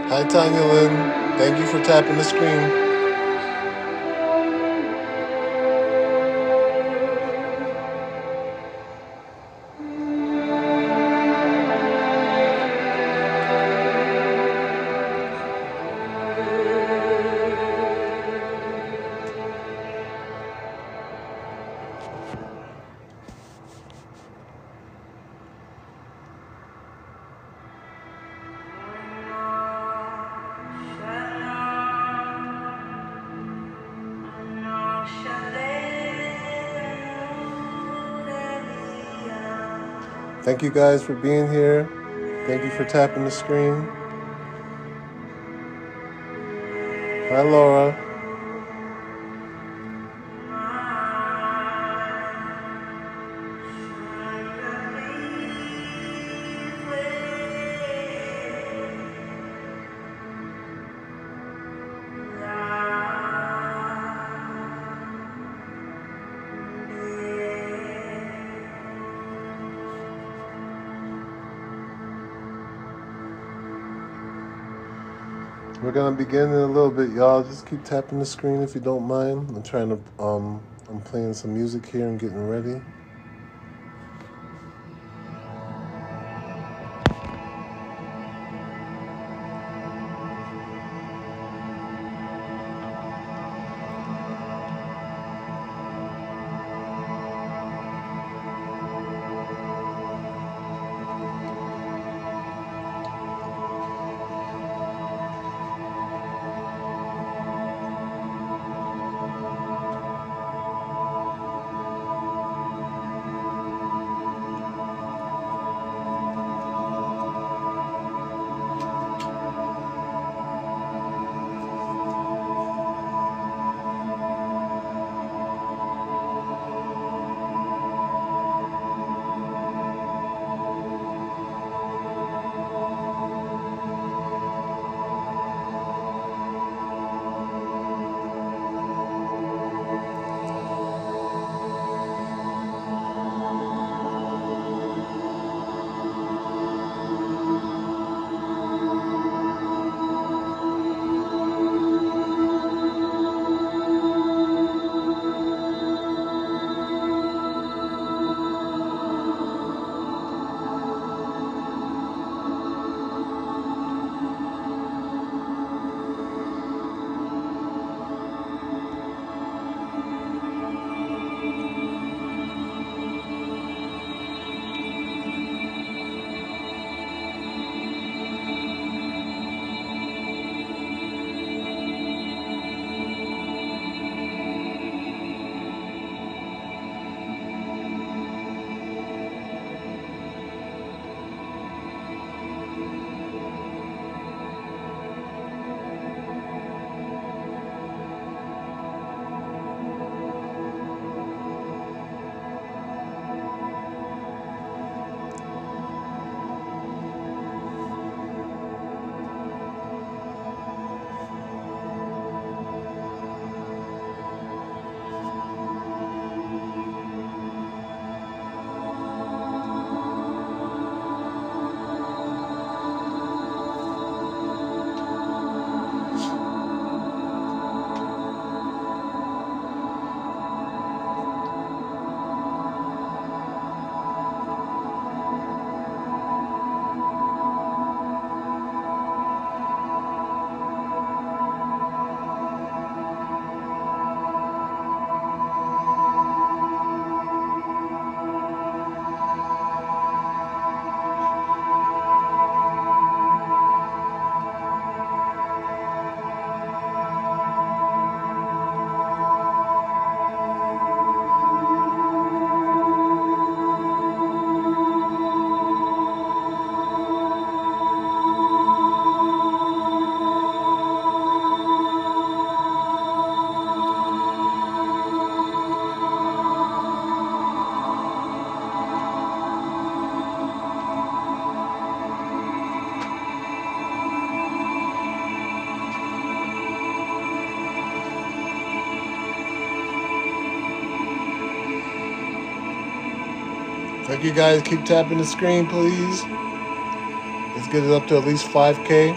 Hi, Tanya Lynn. Thank you for tapping the screen. Thank you guys for being here. Thank you for tapping the screen. Hi, Laura. We're gonna begin in a little bit, y'all. Just keep tapping the screen if you don't mind. I'm playing some music here and getting ready. Thank you guys. Keep tapping the screen, please. Let's get it up to at least 5K.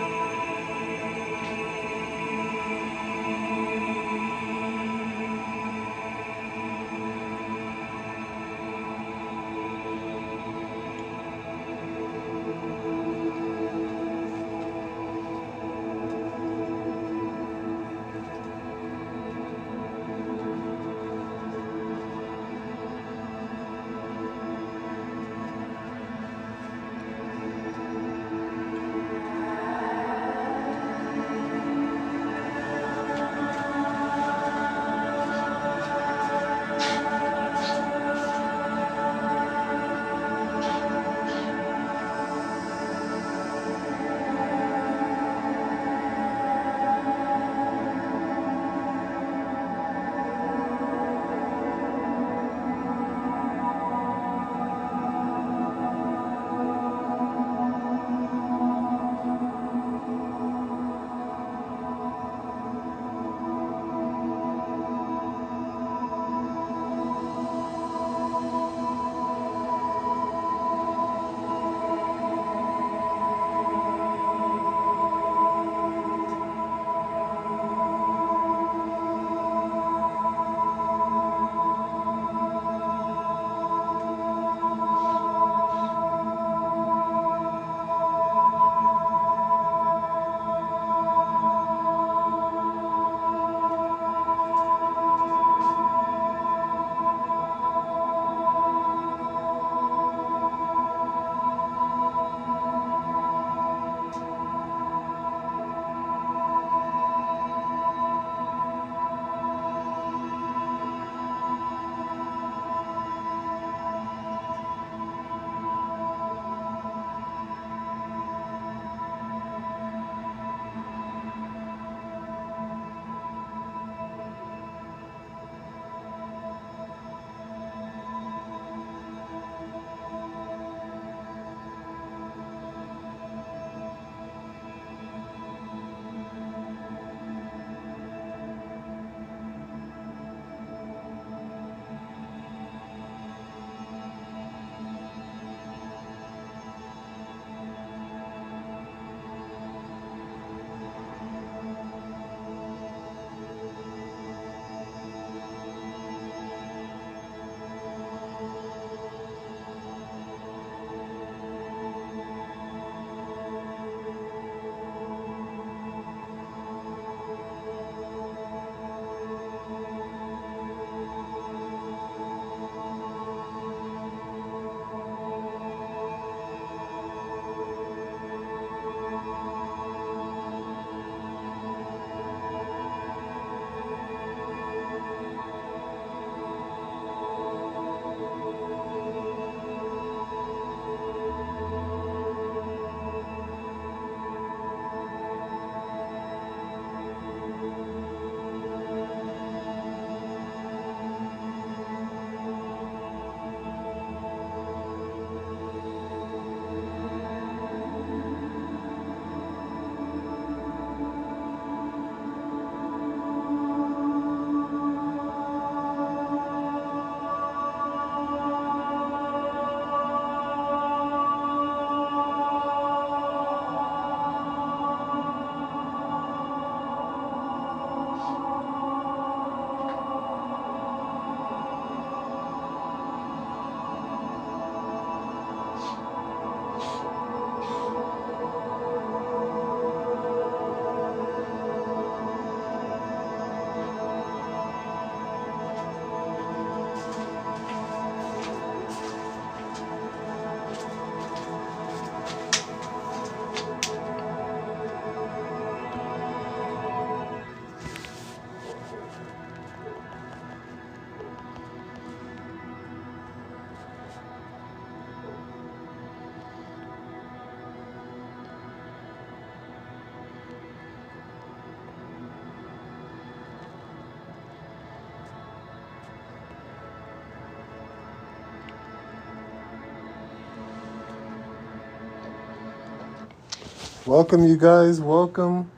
Welcome, you guys. Welcome.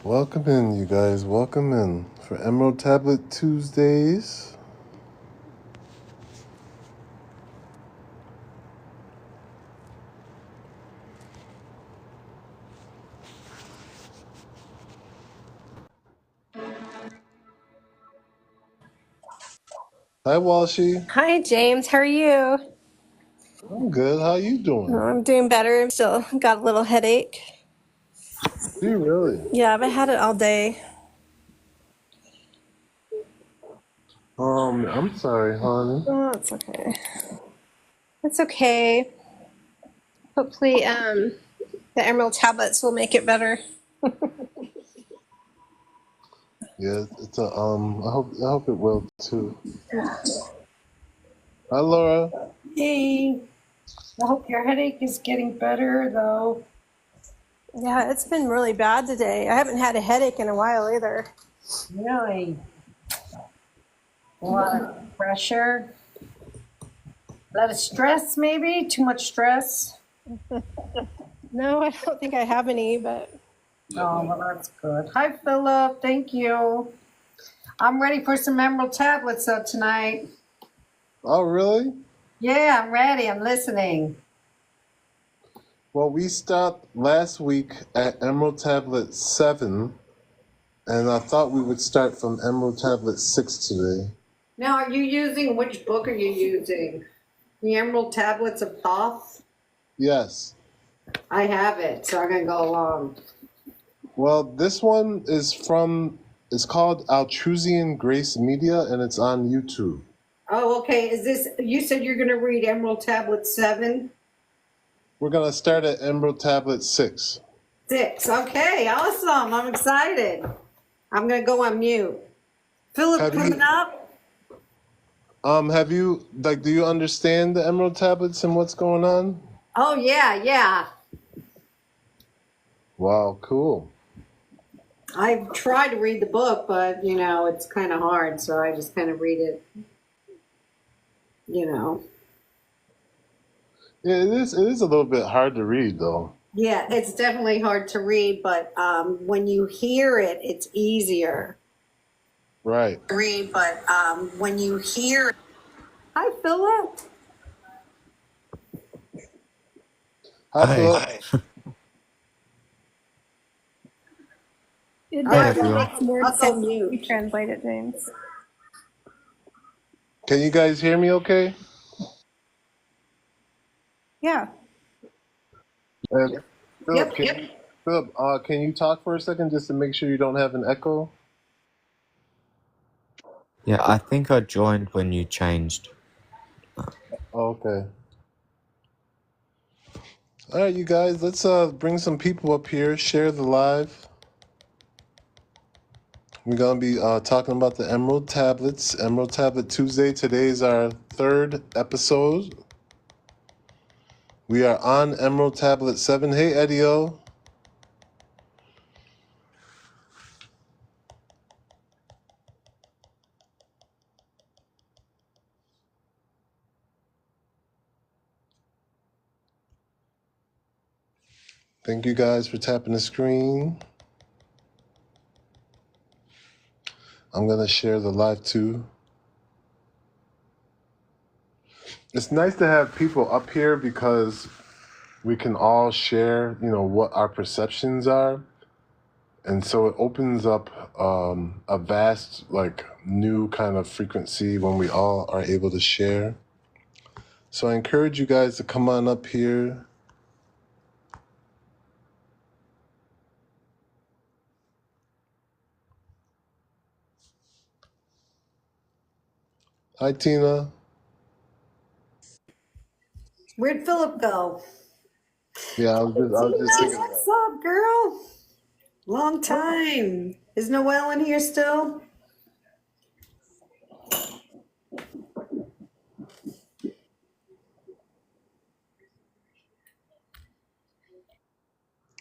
Welcome in, you guys. Welcome in for Emerald Tablet Tuesdays. Hi, Walshy. Hi, James. How are you? I'm good. How you Oh, doing? I'm doing better. I'm still got a little headache. Do you really? Yeah, but I had it all day. I'm sorry, honey. Oh, it's okay. It's okay. Hopefully, the emerald tablets will make it better. Yeah, it's a I hope it will too. Hi, Laura. Hey, I hope your headache is getting better though. Yeah, it's been really bad today. I haven't had a headache in a while either. Really? A lot of pressure, a lot of stress, maybe? Too much stress? No, I don't think I have any, but Oh, well, that's good. Hi, Philip. Thank you. I'm ready for some emerald tablets though tonight. Oh, really? Yeah, I'm ready. I'm listening. Well, we stopped last week at Emerald Tablet 7, and I thought we would start from Emerald Tablet 6 today. Now, are you using, which book are you using? The Emerald Tablets of Thoth? Yes. I have it, so I'm going to go along. Well, this one it's called Altrusian Grace Media, and it's on YouTube. Oh, okay. Is this, you said you're going to read Emerald Tablet 7? We're going to start at Emerald Tablet 6. 6. Okay, awesome. I'm excited. I'm going to go on mute. Philip coming up? Have you, do you understand the Emerald Tablets and what's going on? Oh, yeah. Wow, cool. I've tried to read the book, but, it's kind of hard, so I just kind of read it, Yeah, it is a little bit hard to read, though. Yeah, it's definitely hard to read, but when you hear it, it's easier. Right. Read, but when you hear. Hi, Philip. Hi, Hi. Philip. it All Hey, right, definitely everyone. makes more I'll go sense if you mute. translate it, James. Can you guys hear me okay? Yeah. And Philip, Yep. can you talk for a second just to make sure you don't have an echo? Yeah, I think I joined when you changed. Oh, okay. All right, you guys, let's bring some people up here, share the live. We're going to be talking about the Emerald Tablets, Emerald Tablet Tuesday. Today is our 3rd episode. We are on Emerald Tablet 7. Hey, Edio. Thank you guys for tapping the screen. I'm going to share the live too. It's nice to have people up here because we can all share, what our perceptions are. And so it opens up a vast, new kind of frequency when we all are able to share. So I encourage you guys to come on up here. Hi, Tina. Where'd Philip go? Yeah, I was just thinking that. What's up, girl? Long time. Is Noelle in here still?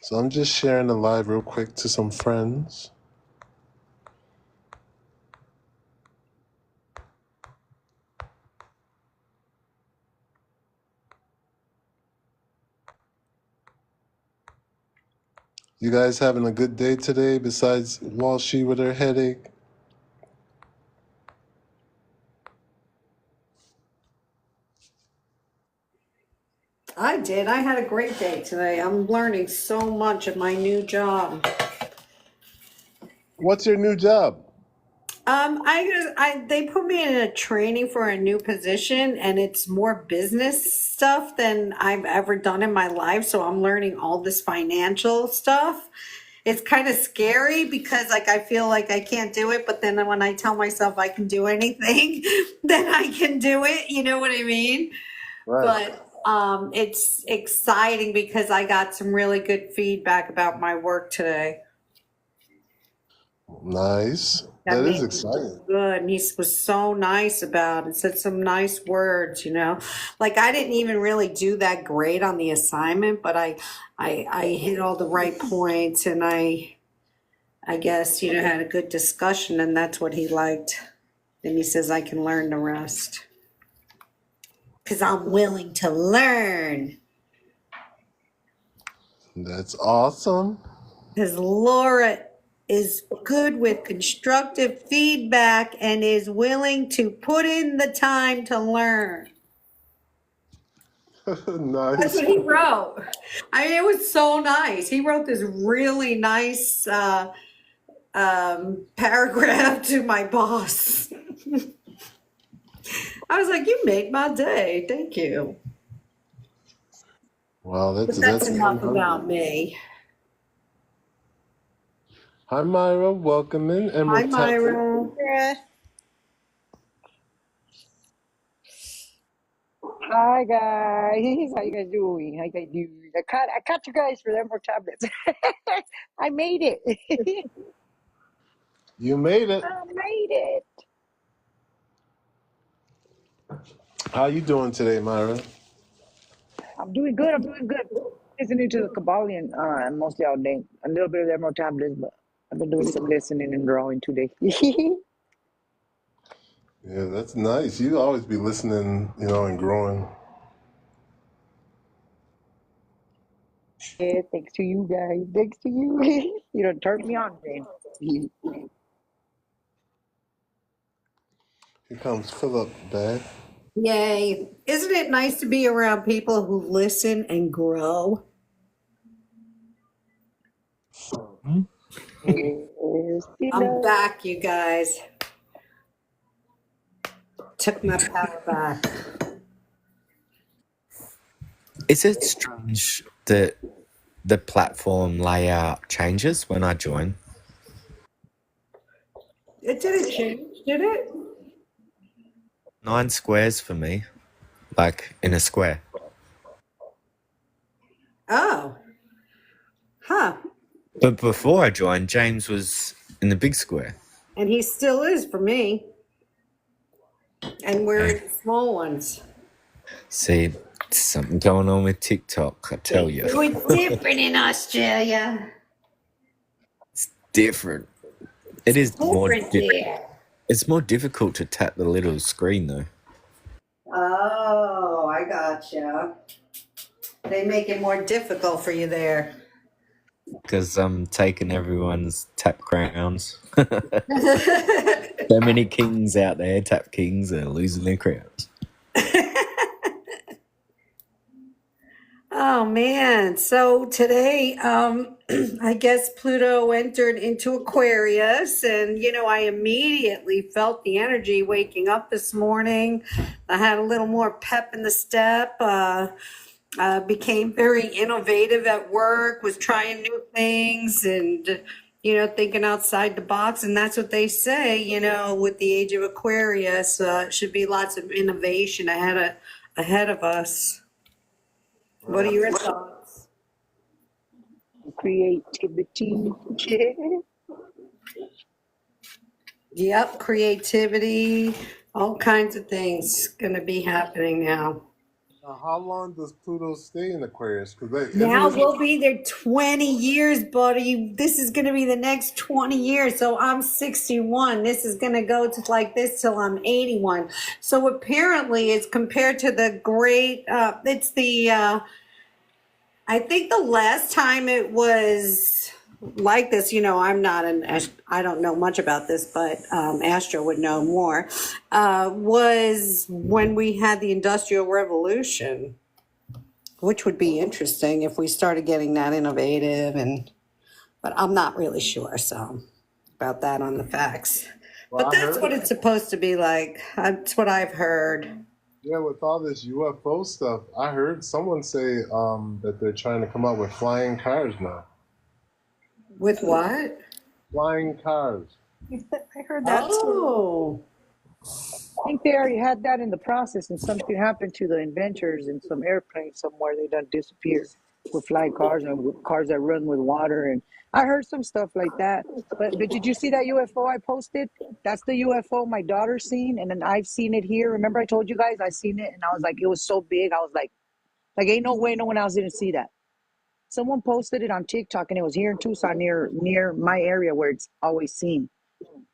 So I'm just sharing the live real quick to some friends. You guys having a good day today besides Walshy with her headache? I did. I had a great day today. I'm learning so much at my new job. What's your new job? They put me in a training for a new position, and it's more business stuff than I've ever done in my life. So I'm learning all this financial stuff. It's kind of scary because like I feel like I can't do it, but then when I tell myself I can do anything, then I can do it. You know what I mean? Right. But it's exciting because I got some really good feedback about my work today. Nice. That That is made me exciting. feel good. And he was so nice about it, said some nice words, Like I didn't even really do that great on the assignment, but I hit all the right points, and I guess, had a good discussion, and that's what he liked. And he says I can learn the rest. Because I'm willing to learn. That's awesome. Because Laura is good with constructive feedback and is willing to put in the time to learn. That's Nice. what he wrote. I mean, it was so nice. He wrote this really nice paragraph to my boss. I was like, you made my day. Thank you. Wow, But that's that's enough about me. Hi Myra, welcome in. Hi, Emerald Tablet. Myra. Sarah. Hi guys, how you guys doing? How you guys doing? I caught you guys for them for tablets. I made it. You made it. I made it. How you doing today, Myra? I'm doing good. I'm doing good. Listening to the Kabbalion mostly all day. A little bit of them more tablets, but I've been doing some listening and drawing today. Yeah, that's nice. You always be listening, and growing. Yeah, thanks to you guys. Thanks to you. You done turned me on, man. Here comes Philip back. Yay. Isn't it nice to be around people who listen and grow? Yes, I'm back, you guys. Took my power back. Is it strange that the platform layout changes when I join? It didn't change, did it? 9 squares for me, like in a square. Oh. Huh. But before I joined, James was in the big square. And he still is for me. And we're in the small ones. See, something going on with TikTok, I tell you. It's different in Australia. It's different. It is more. Different there. It's more difficult to tap the little screen though. Oh, I gotcha. They make it more difficult for you there. Because I'm taking everyone's tap crowns. So many kings out there, tap kings, are losing their crowns. Oh man. So today, I guess Pluto entered into Aquarius, and I immediately felt the energy waking up this morning. I had a little more pep in the step. Became very innovative at work, was trying new things, and thinking outside the box. And that's what they say, with the age of Aquarius, should be lots of innovation ahead of us. What are your thoughts? creativity. Yep, creativity, all kinds of things going to be happening now. Now, how long does Pluto stay in Aquarius? Because Now we'll be there 20 years, buddy. This is going to be the next 20 years. So I'm 61. This is going to go to like this till I'm 81. So apparently it's compared to the I think the last time it was like this, I'm not I don't know much about this, but Astro would know more, was when we had the Industrial Revolution, which would be interesting if we started getting that innovative, but I'm not really sure, so about that on the facts. Well, But I that's what heard, it's supposed to be like. That's what I've heard. yeah, with all this UFO stuff, I heard someone say that they're trying to come up with flying cars now. With what? Flying cars. I heard that too. Oh, I think they already had that in the process, and something happened to the inventors in some airplane somewhere. They done disappear with flying cars and with cars that run with water. And I heard some stuff like that. But did you see that UFO I posted? That's the UFO my daughter's seen, and then I've seen it here. Remember I told you guys I seen it, and I was like, it was so big. I was like ain't no way no one else didn't see that. Someone posted it on TikTok, and it was here in Tucson, near my area where it's always seen.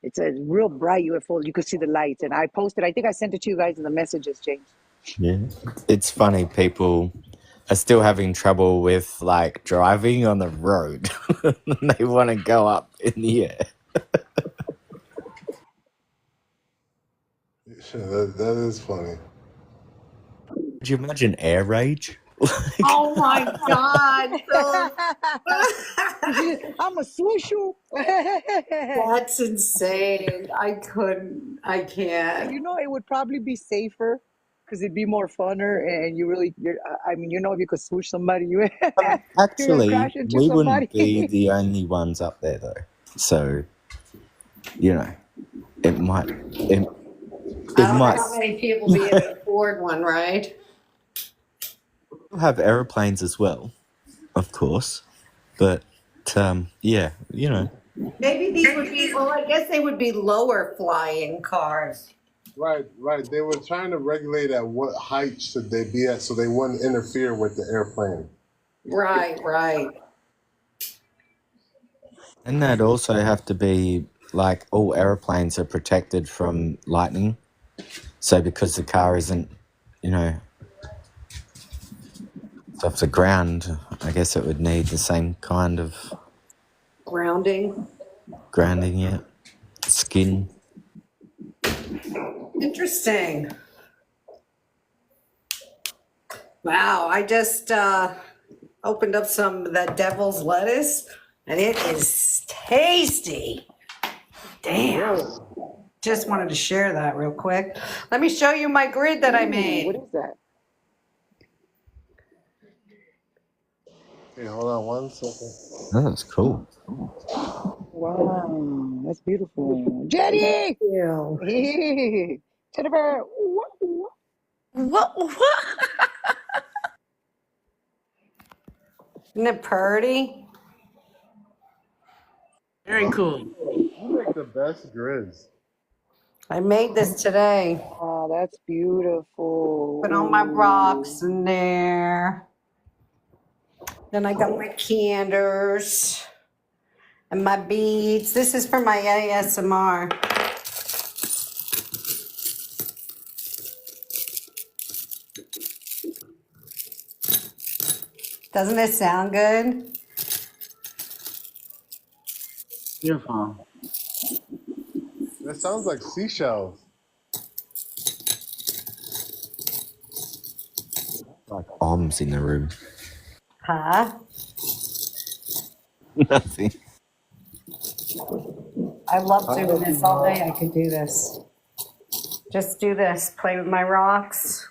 It's a real bright UFO. You could see the lights. And I posted, I think I sent it to you guys in the messages, James. Yeah. It's funny, people are still having trouble with like driving on the road. They want to go up in the air. That is funny. Could you imagine air rage? oh my God. I'm a swoosh you. That's insane. I can't. It would probably be safer because it'd be more funner. And I mean, if you could swoosh somebody, you're going to Actually, crash into we wouldn't be somebody. the only ones up there, though. So, it might. It I don't might know how many people be able to afford one, right? have aeroplanes as well, of course. But, yeah, Maybe these would be, well, I guess they would be lower flying cars. Right. They were trying to regulate at what height should they be at so they wouldn't interfere with the airplane. Right. And that'd also have to be like all aeroplanes are protected from lightning. So because the car isn't, it's off the ground, I guess it would need the same kind of Grounding. grounding, yeah. Skin. Interesting. Wow, I just opened up some of that devil's lettuce, and it is tasty. Damn. Just wanted to share that real quick. Let me show you my grid that I What made. is that? Okay, hold on 1 second. Oh, that's cool. Wow, that's beautiful. Jenny! Ew. Jennifer! What? Isn't it pretty? Very cool. You make the best grids. I made this today. Oh, that's beautiful. Put all my rocks in there. Then I got my candles and my beads. This is for my ASMR. Doesn't it sound good? Beautiful. That sounds like seashells. Like bombs in the room. Huh? Nothing. I love doing this all day. I could do this. Just do this. Play with my rocks.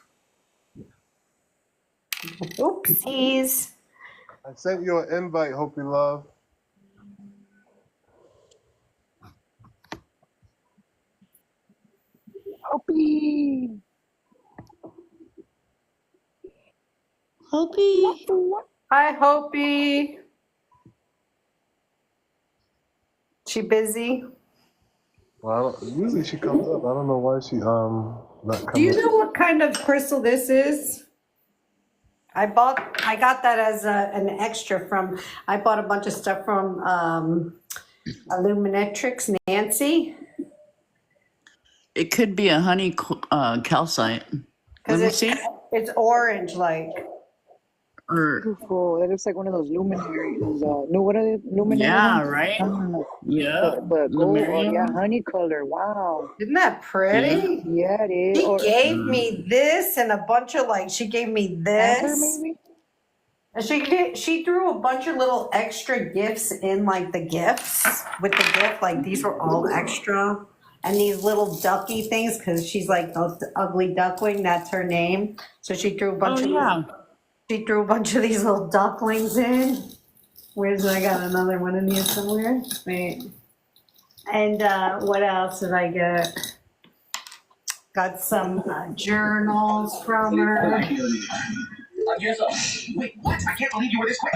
Oopsies. I sent you an invite, hope you love. Hoppy! Hopi. Hi, Hopi. She busy? Well, usually she comes up. I don't know why she not Do you coming. know what kind of crystal this is? I got that as an extra I bought a bunch of stuff from Illuminatrix Nancy. It could be a calcite. Let Because me see. it's orange like. Or Beautiful. That looks like one of those luminaries. No, what are they? Luminary yeah, ones? right? Ah, Yeah. the gold. Oh yeah, Lemurium. honey color. Wow. Isn't that Yeah. pretty? Yeah, it is. She Or gave Mm. me this and a bunch of like, she gave me amber, this. maybe. And she threw a bunch of little extra gifts in like the gifts with the gift. Like these were all extra. And these little ducky things, because she's like the ugly duckling, that's her name. So Oh yeah. she threw a bunch of these little ducklings in. Where's I got another one in here somewhere? Wait. And what else did I get? Got some journals from her.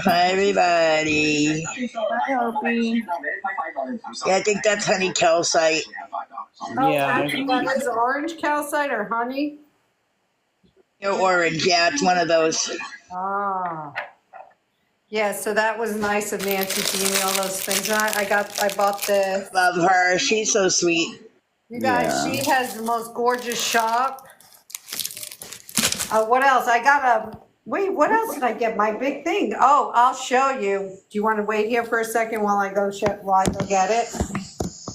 Hi, everybody. Hi, Opie. Yeah, I think that's honey calcite. Oh, Yeah, I think that is orange calcite or honey? No, orange. Yeah, it's one of those. Ah. Yeah, so that was nice of Nancy to give me all those things. I bought the, Love her. She's so sweet. you guys, yeah. she has the most gorgeous shop. What else? I got wait, what else did I get? My big thing. Oh, I'll show you. Do you want to wait here for a second while I go get it?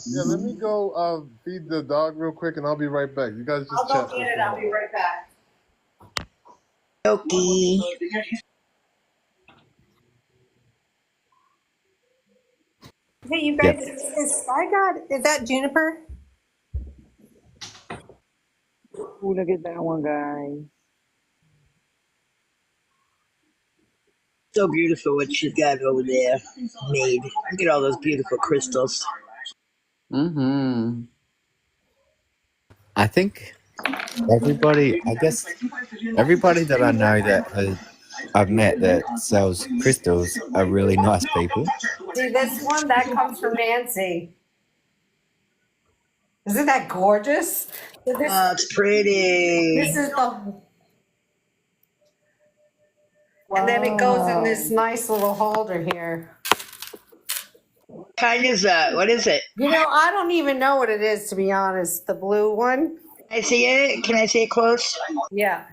Yeah, let me go feed the dog real quick, and I'll be right back. You guys I'll just go chat for get a it. few I'll minutes. be right back. Okie. Hey, you guys, Yep. is that juniper? Ooh, look at that one, guys. So beautiful what she's got over there made. Look at all those beautiful crystals. Mm-hmm. I think I guess everybody that I know I've met that sells crystals are really nice people. See this one? That comes from Nancy. Isn't that gorgeous? So Oh, it's pretty. this is the, and then it goes in this Wow. nice little holder here. Kind is that? What is it? You know, I don't even know what it is, to be honest. The blue one. Can I see it? Can I see it close? Yeah.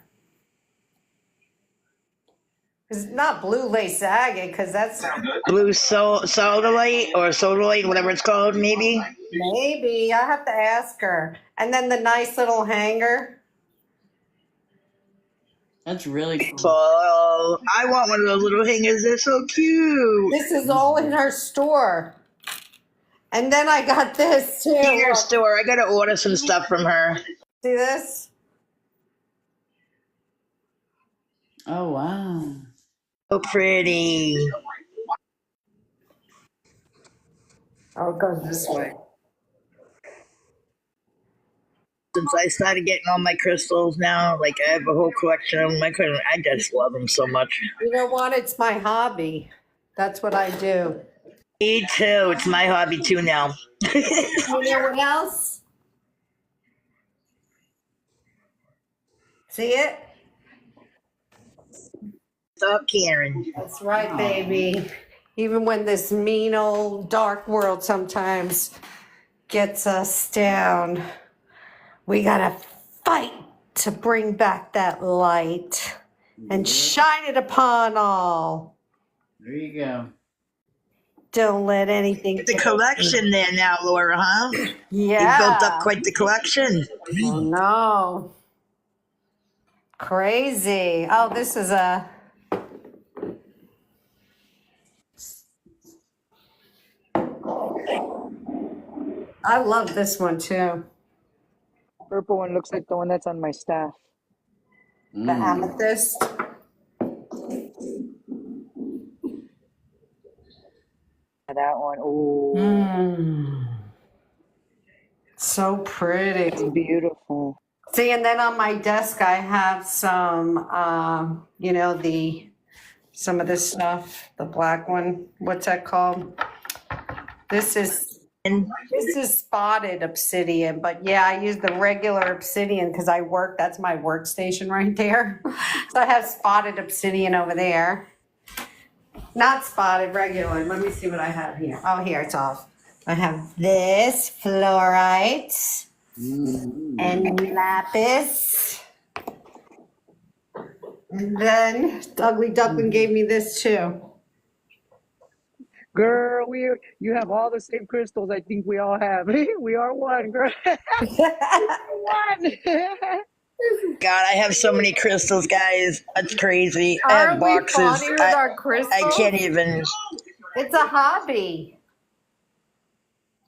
It's not blue lace agate, because that's Blue sodalite or sodalite, whatever it's called, maybe. maybe. I have to ask her. And then the nice little hanger. That's really cool. Oh, I want one of those little hangers. They're so cute. This is all in her store. And then I got this too. In her Look, store. I gotta order some stuff from her. see this? Oh wow. So pretty. Oh, it goes this way. Since I started getting all my crystals now, like I have a whole collection of them. I just love them so much. You know what? It's my hobby. That's what I do. Me too. It's my hobby too now. You know what else? See it? Stop caring. That's right, baby. Even when this mean old dark world sometimes gets us down, we gotta fight to bring back that light and shine it upon all. There you go. Don't let anything. The collection there now, Laura, huh? Yeah. You built up quite the collection. Oh no. Crazy. Oh, this is a. I love this one too. Purple one looks like the one that's on my staff. The amethyst. That one. Ooh, So pretty. it's beautiful. See, and then on my desk I have some, some of this stuff. The black one. What's that called? This is spotted obsidian, but yeah, I use the regular obsidian because I work. That's my workstation right there. So I have spotted obsidian over there. Not spotted, regular. Let me see what I have here. Oh, here it's off. I have this fluorite and lapis. And then Ugly Duckling gave me this too. Girl, you have all the same crystals. I think we all have. We are one, girl. One. God, I have so many crystals, guys. That's crazy. I have Aren't we boxes. funny with our I crystals? can't even. It's a hobby,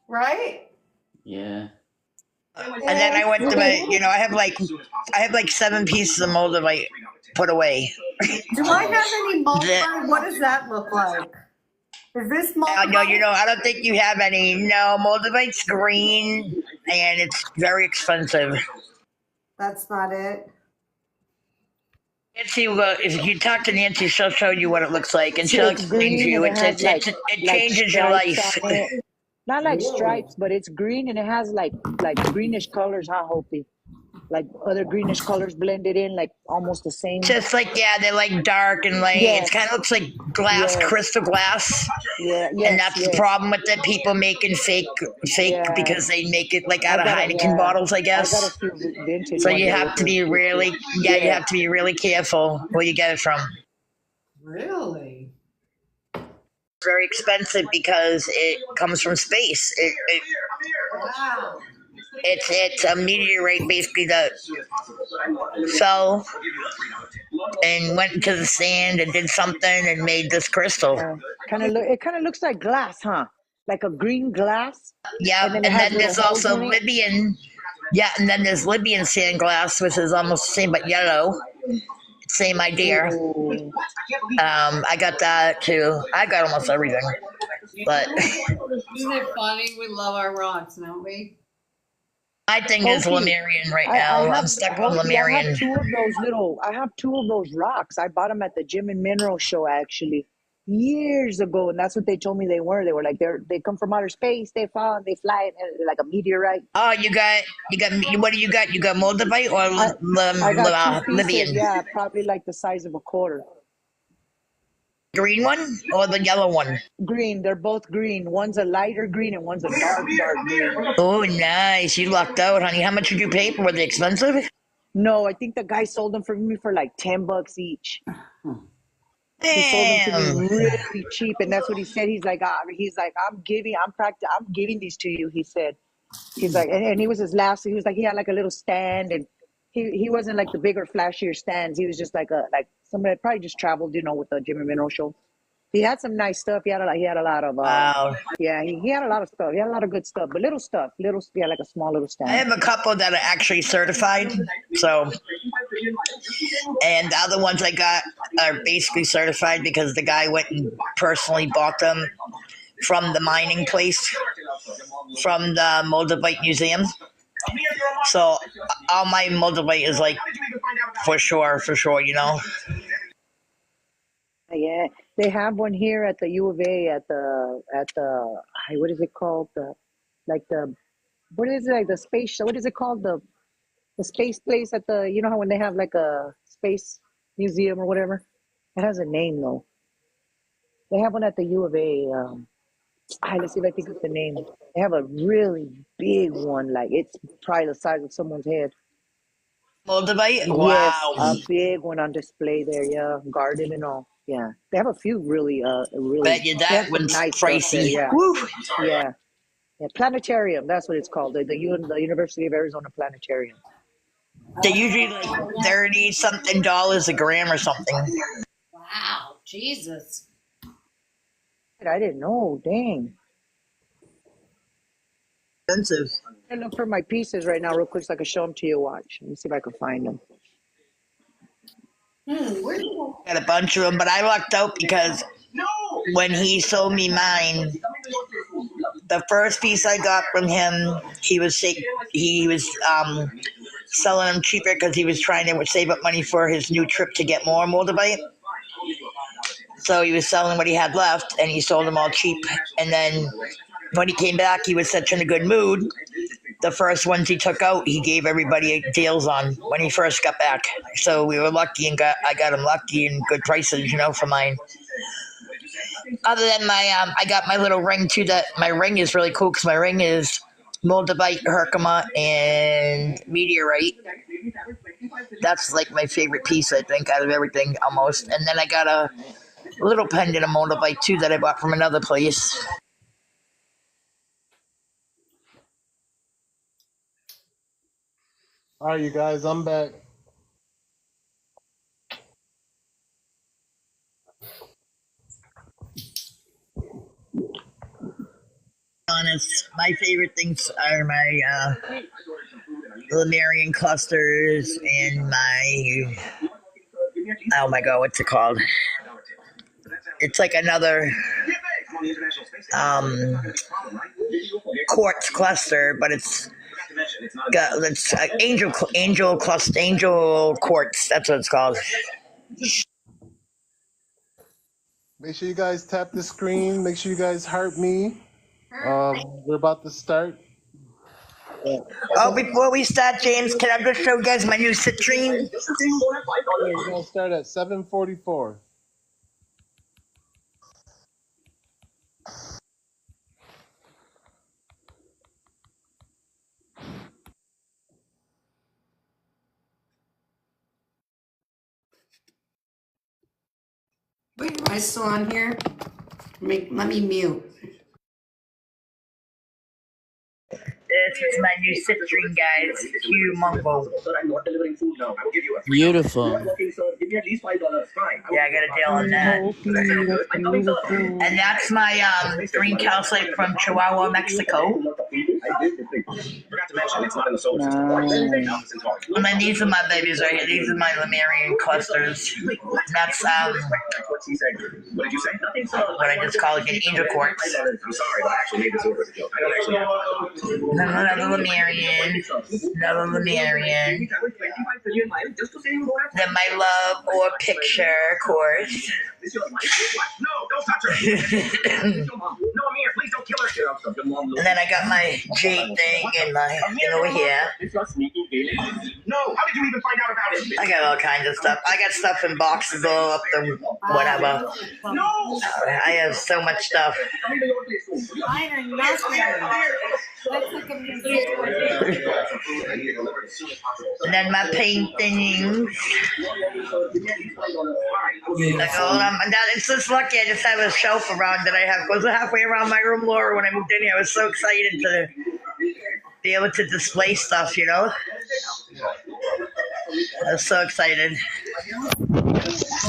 right? Yeah. And then I went to my, I have like 7 pieces of moldavite put away. Do I have any multiply? What does that look like? Is this multiply? No, I don't think you have any. No, moldavite's green and it's very expensive. That's not it. Nancy, if you talk to Nancy, she'll show you what it looks like, and she'll It's explain to green you. and it has It like changes your stripes life. on it. Not like Really? stripes, but it's green and it has like greenish colors, huh, Hopi? Like other greenish colors blended in, like almost the same. Just like they're like dark and like Yes. it kind of looks like glass, Yes. crystal glass. Yeah, yes, And that's yes. the problem with it. People making fake Yeah. because they make it like out of I got Heineken bottles, I I got a guess. few vintage So ones you that have to look be legit, really, you Yeah. have to be really careful where you get it from. Really? It's very expensive because it comes from space. Wow. It's a meteorite basically that fell and went into the sand and did something and made this crystal. It kind of looks like glass, huh? Like a green glass. Yeah, And then and it has then little there's holes also in it. Libyan. Yeah, and then there's Libyan sand glass, which is almost the same but yellow. Same idea. Ooh. I got that too. I got almost everything. But Isn't it funny? We love our rocks, don't we? my thing is Hopi, Lemurian right now. I'm stuck on Hopi, I Lemurian. have two of those rocks. I bought them at the Gem and Mineral show actually years ago, and that's what they told me they were. They were like they come from outer space. They fall and they fly, and they're like a meteorite. Oh, you got. What do you got? You got moldavite or I got 2 pieces. Libyan? Yeah, probably like the size of a quarter. Green one or the yellow one? Green. They're both green. One's a lighter green and one's a dark green. Oh, nice. You lucked out, honey. How much did you pay for? Were they expensive? No, I think the guy sold them for me for like $10 each. He sold them to Damn. me really cheap, and that's what he said. He's like, I'm giving these to you. He said, he's like, and he was his last. He was like, he had like a little stand, and he wasn't like the bigger, flashier stands. He was just like somebody that probably just traveled, with the Jim and Mineral show. He had some nice stuff. He had a lot of Wow. yeah, he had a lot of stuff. He had a lot of good stuff, but like a small little stand. I have a couple that are actually certified. So, and the other ones I got are basically certified because the guy went and personally bought them from the mining place, from the Moldavite Museum. So all my Moldavite is like for sure. Yeah, they have one here at the U of A at the what is it called, what is it, like the space, what is it called, the space place at the, how when they have like a space museum or whatever, it has a name though. They have one at the U of A. Let's see if I think of the name. They have a really big one, like it's probably the size of someone's head. Moldavite? Wow. Yes, a big one on display there. Yeah, guarded and all. Yeah, they have a few really. Bet you they have that some one's nice stuff there. pricey. Yeah, Woo. yeah. Planetarium. That's what it's called. The University of Arizona Planetarium. They're usually like $30-something a gram or something. Wow, Jesus. I didn't know. Dang. Expensive. I look for my pieces right now, real quick, so I can show them to you. Watch. Let me see if I can find them. Got a bunch of them, but I lucked out because when he sold me mine, the first piece I got from him, he was selling them cheaper because he was trying to save up money for his new trip to get more moldavite. So he was selling what he had left, and he sold them all cheap. And then when he came back, he was such in a good mood. The first ones he took out, he gave everybody deals on when he first got back. So we were lucky, and I got him lucky and good prices, for mine. Other than my, I got my little ring too. That my ring is really cool because my ring is moldavite, herkimer, and meteorite. That's like my favorite piece, I think, out of everything almost. And then I got a little pendant of moldavite too that I bought from another place. All right, you guys, I'm back. Honest, my favorite things are my Lemurian clusters and my, oh my god, what's it called? It's like another quartz cluster, but it's angel quartz. That's what it's called. Make sure you guys tap the screen. Make sure you guys heart me. We're about to start. Oh, before we start, James, can I just show you guys my new citrine? We're gonna start at 7:44. Wait, am I still on here? Let me mute. This is my new citrine, guys. Humongo. Beautiful. Yeah, I got a deal on that. And that's my green calcite from Chihuahua, Mexico. And then these are my babies right here. These are my Lemurian clusters. And that's what I just call it, an angel quartz. Another Lemurian. Another Lemurian. Then my love or picture, of course. And then I got my jade thing and my thing over here. I got all kinds of stuff. I got stuff in boxes all up the whatever. I have so much stuff. And then my paintings. It's just lucky I just have a shelf around that I have. It was halfway around my room, Laura, when I moved in here. I was so excited to be able to display stuff, you know? I was so excited.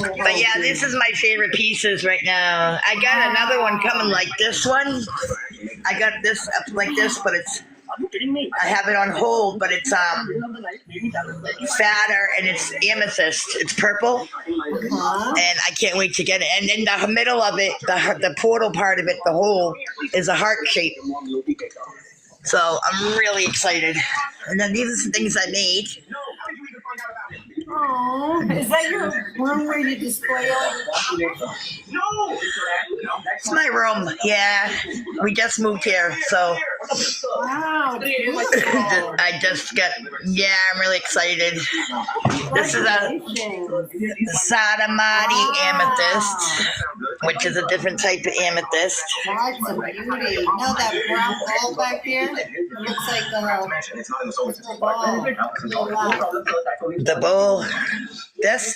But yeah, this is my favorite pieces right now. I got another one coming like this one. I got this up like this, but I have it on hold, but it's fatter and it's amethyst. It's purple, and I can't wait to get it. And in the middle of it, the portal part of it, the hole, is a heart shape. So I'm really excited. And then these are some things I made. Oh, is that your room where you display all? It's my room. Yeah, we just moved here, so. Wow, I just got. Yeah, I'm really excited. This is a Sadamati amethyst, which is a different type of amethyst. that's a beauty. You know that brown ball back there? It looks like a ball. The bowl. This?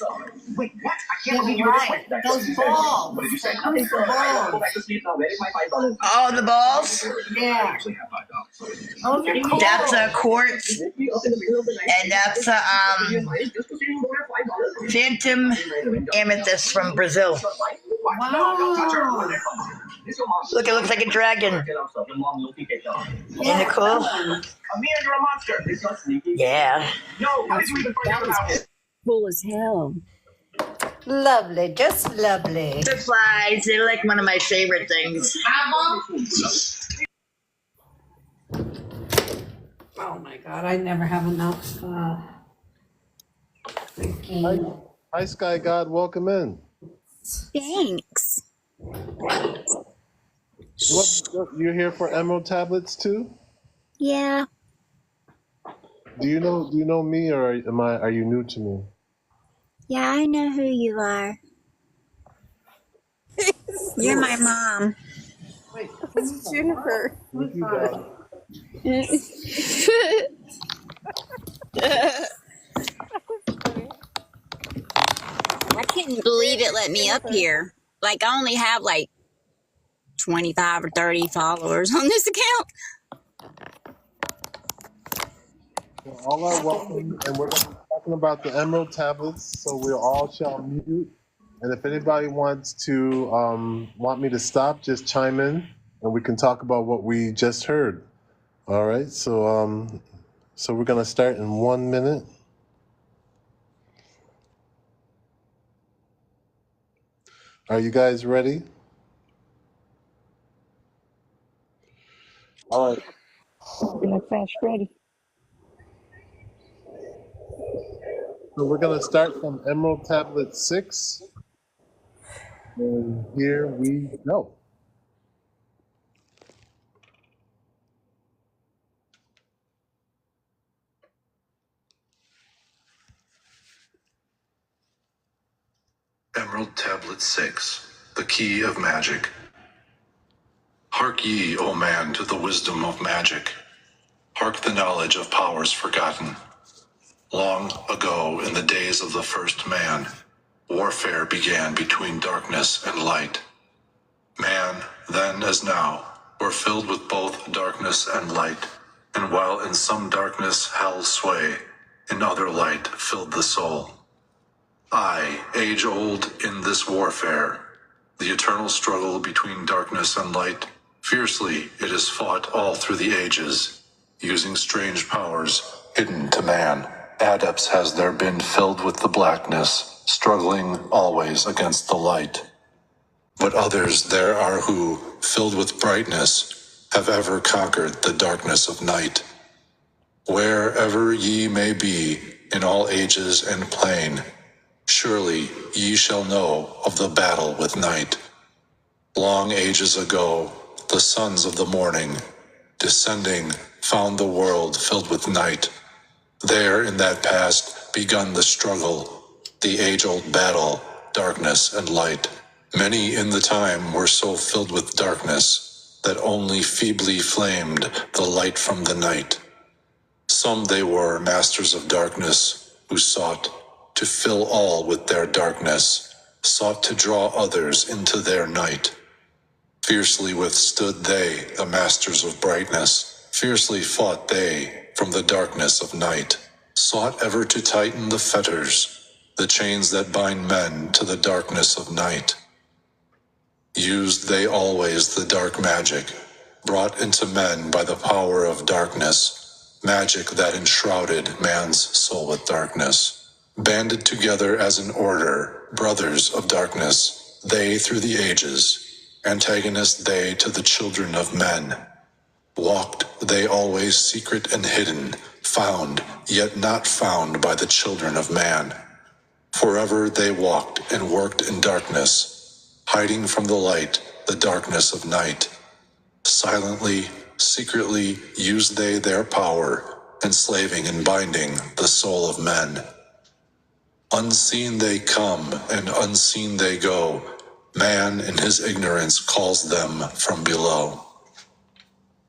Yeah, right. Those balls. Those balls. Oh, the balls? Yeah. Those are cool. That's a quartz, and that's a phantom amethyst from Brazil. Wow. Look, it looks like a dragon. Isn't it cool? Yeah. Cool as hell. Lovely, just lovely. Butterflies, they're like one of my favorite things. Oh my God, I never have enough. Freaking. Hi, Sky God. Welcome in. Thanks. You're here for Emerald Tablets too? Yeah. Do you know me, or are you new to me? Yeah, I know who you are. You're my mom. Wait, It's Jennifer. thank you, God. couldn't believe it let me up here. Like, I only have like 25 or 30 followers on this account. Well, all are welcome, and we're going to be talking about the Emerald Tablets, so we all shall mute. And if anybody wants to want me to stop, just chime in, and we can talk about what we just heard. All right, so we're going to start in 1 minute. Are you guys ready? All right. Like fast ready. So we're going to start from Emerald Tablet 6. And here we go. Emerald Tablet 6, the Key of Magic. Hark ye, O man, to the wisdom of magic. Hark the knowledge of powers forgotten. Long ago, in the days of the first man, warfare began between darkness and light. Man, then as now, were filled with both darkness and light, and while in some darkness held sway, in other light filled the soul. Aye, age-old in this warfare, the eternal struggle between darkness and light, fiercely it is fought all through the ages, using strange powers hidden to man. Adepts has there been filled with the blackness, struggling always against the light. But others there are who, filled with brightness, have ever conquered the darkness of night. Wherever ye may be, in all ages and plain, surely ye shall know of the battle with night. Long ages ago, the sons of the morning, descending, found the world filled with night. There in that past begun the struggle, the age-old battle, darkness and light. Many in the time were so filled with darkness, that only feebly flamed the light from the night. Some they were masters of darkness, who sought to fill all with their darkness, sought to draw others into their night. Fiercely withstood they, the masters of brightness, fiercely fought they from the darkness of night, sought ever to tighten the fetters, the chains that bind men to the darkness of night. Used they always the dark magic, brought into men by the power of darkness, magic that enshrouded man's soul with darkness. Banded together as an order, brothers of darkness, they through the ages, antagonists they to the children of men. Walked they always secret and hidden, found, yet not found by the children of man. Forever they walked and worked in darkness, hiding from the light, the darkness of night. Silently, secretly used they their power, enslaving and binding the soul of men. Unseen they come and unseen they go. Man in his ignorance calls them from below.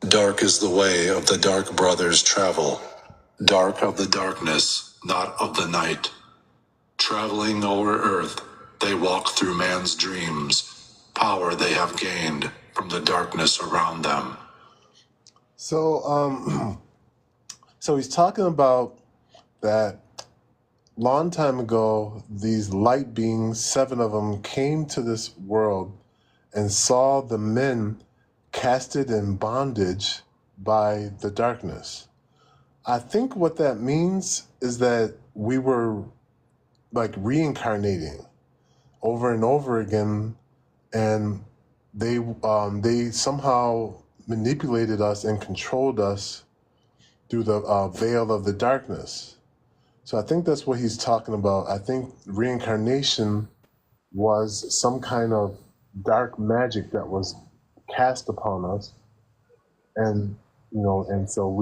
Dark is the way of the dark brothers travel, dark of the darkness, not of the night. Traveling over earth, they walk through man's dreams, power they have gained from the darkness around them. So he's talking about that long time ago, these light beings, 7 of them, came to this world and saw the men casted in bondage by the darkness. I think what that means is that we were like reincarnating over and over again, and they somehow manipulated us and controlled us through the veil of the darkness. So I think that's what he's talking about. I think reincarnation was some kind of dark magic that was cast upon us, and and so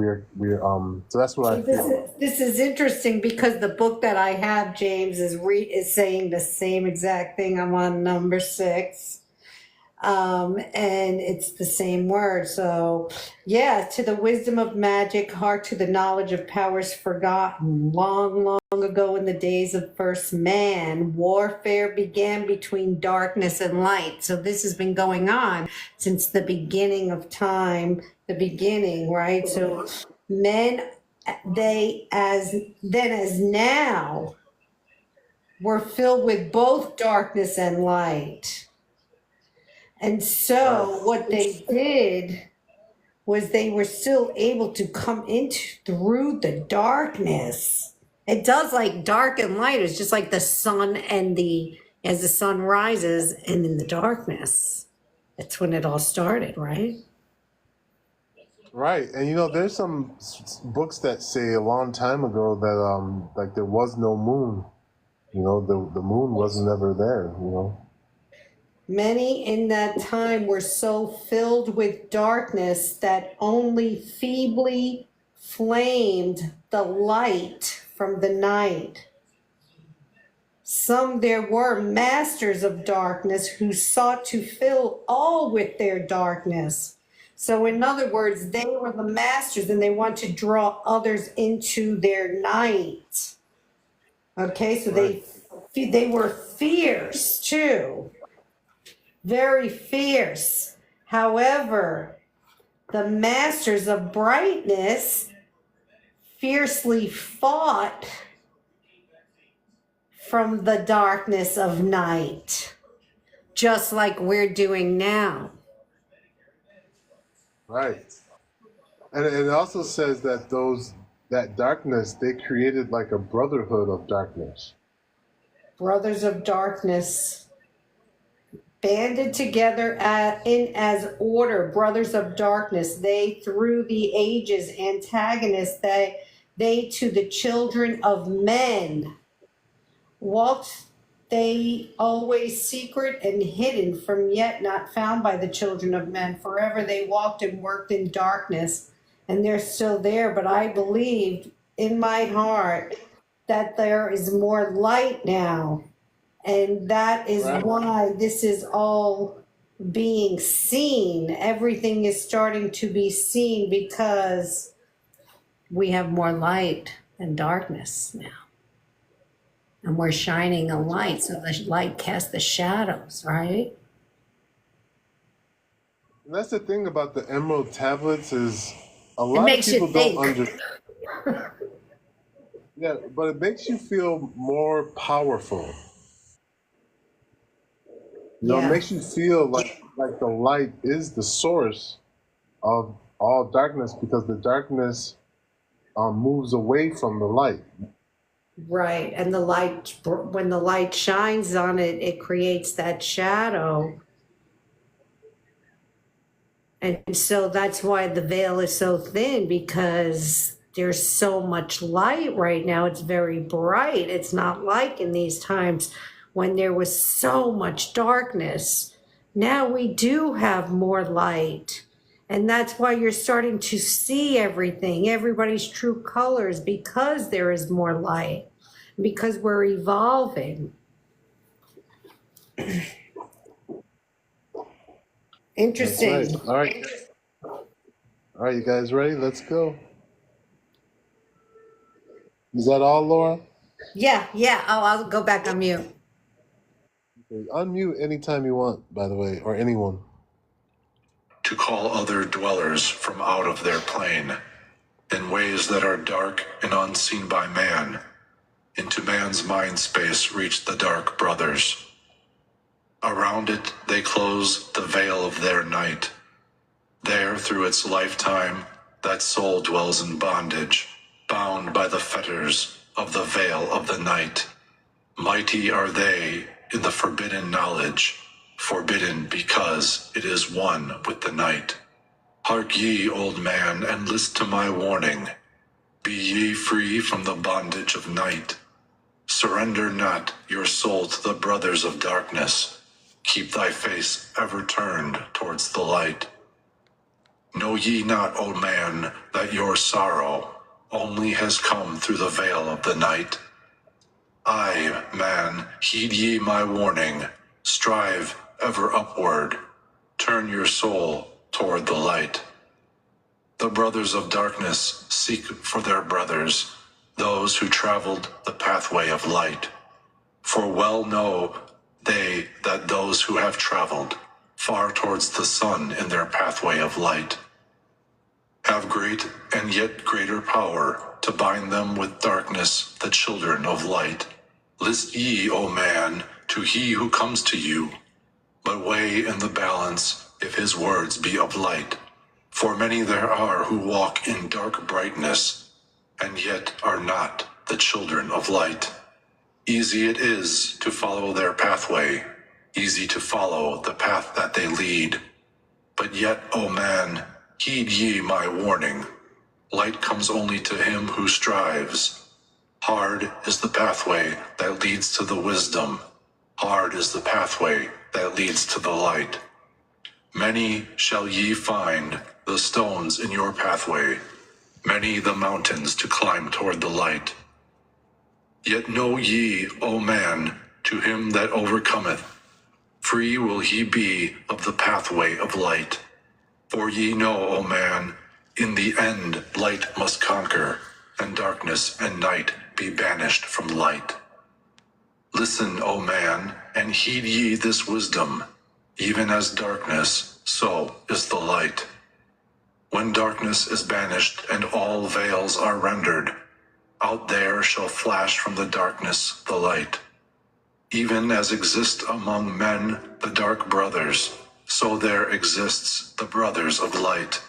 so that's what I feel. This is interesting because the book that I have, James, is saying the same exact thing. I'm on number 6. And it's the same word. So, yeah, to the wisdom of magic, hark to the knowledge of powers forgotten. Long, long ago in the days of first man, warfare began between darkness and light. So this has been going on since the beginning of time, the beginning, right? So men, they as then as now, were filled with both darkness and light. And so what they did was they were still able to come into through the darkness. It does like dark and light. It's just like the sun and as the sun rises and in the darkness. That's when it all started, right? Right, and there's some books that say a long time ago that like there was no moon. The moon wasn't ever there. Many in that time were so filled with darkness that only feebly flamed the light from the night. Some there were masters of darkness who sought to fill all with their darkness. So in other words, they were the masters and they want to draw others into their night. Okay, so they were fierce too. Very fierce. However, the masters of brightness fiercely fought from the darkness of night, just like we're doing now. Right, and it also says that that darkness, they created like a brotherhood of darkness. Brothers of darkness banded together in as order, brothers of darkness. They through the ages antagonists, they to the children of men walked they always secret and hidden from yet not found by the children of men. Forever they walked and worked in darkness, and they're still there. But I believed in my heart that there is more light now. And that is why this is all being seen. Everything is starting to be seen because we have more light and darkness now. And we're shining a light, so the light casts the shadows, right? And that's the thing about the emerald tablets is a lot of people don't understand. Yeah, but it makes you feel more powerful. It makes you feel like the light is the source of all darkness, because the darkness moves away from the light. Right, and the light, when the light shines on it, it creates that shadow. And so that's why the veil is so thin, because there's so much light right now. It's very bright. It's not like in these times when there was so much darkness. Now we do have more light. And that's why you're starting to see everything, everybody's true colors, because there is more light, because we're evolving. Interesting. Right. All right, you guys ready? Let's go. Is that all, Laura? Yeah. Oh, I'll go back on mute. Okay. Unmute anytime you want, by the way, or anyone. To call other dwellers from out of their plane, in ways that are dark and unseen by man. Into man's mind space reach the dark brothers. Around it they close the veil of their night. There through its lifetime that soul dwells in bondage, bound by the fetters of the veil of the night. Mighty are they in the forbidden knowledge, forbidden because it is one with the night. Hark ye, old man, and list to my warning. Be ye free from the bondage of night. Surrender not your soul to the brothers of darkness. Keep thy face ever turned towards the light. Know ye not, O man, that your sorrow only has come through the veil of the night? Aye, man, heed ye my warning. Strive ever upward. turn your soul toward the light. The brothers of darkness seek for their brothers, those who traveled the pathway of light. For well know they that those who have traveled far towards the sun in their pathway of light have great and yet greater power to bind them with darkness, the children of light. List ye, O man, to he who comes to you, but weigh in the balance if his words be of light. For many there are who walk in dark brightness, and yet are not the children of light. Easy it is to follow their pathway, easy to follow the path that they lead. But yet, O man, heed ye my warning. Light comes only to him who strives. Hard is the pathway that leads to the wisdom. Hard is the pathway that leads to the light. Many shall ye find the stones in your pathway, many the mountains to climb toward the light. Yet know ye, O man, to him that overcometh, free will he be of the pathway of light. For ye know, O man, in the end light must conquer, and darkness and night be banished from light. Listen, O man, and heed ye this wisdom. Even as darkness, so is the light. When darkness is banished and all veils are rendered, out there shall flash from the darkness the light. Even as exist among men the dark brothers, so there exists the brothers of light.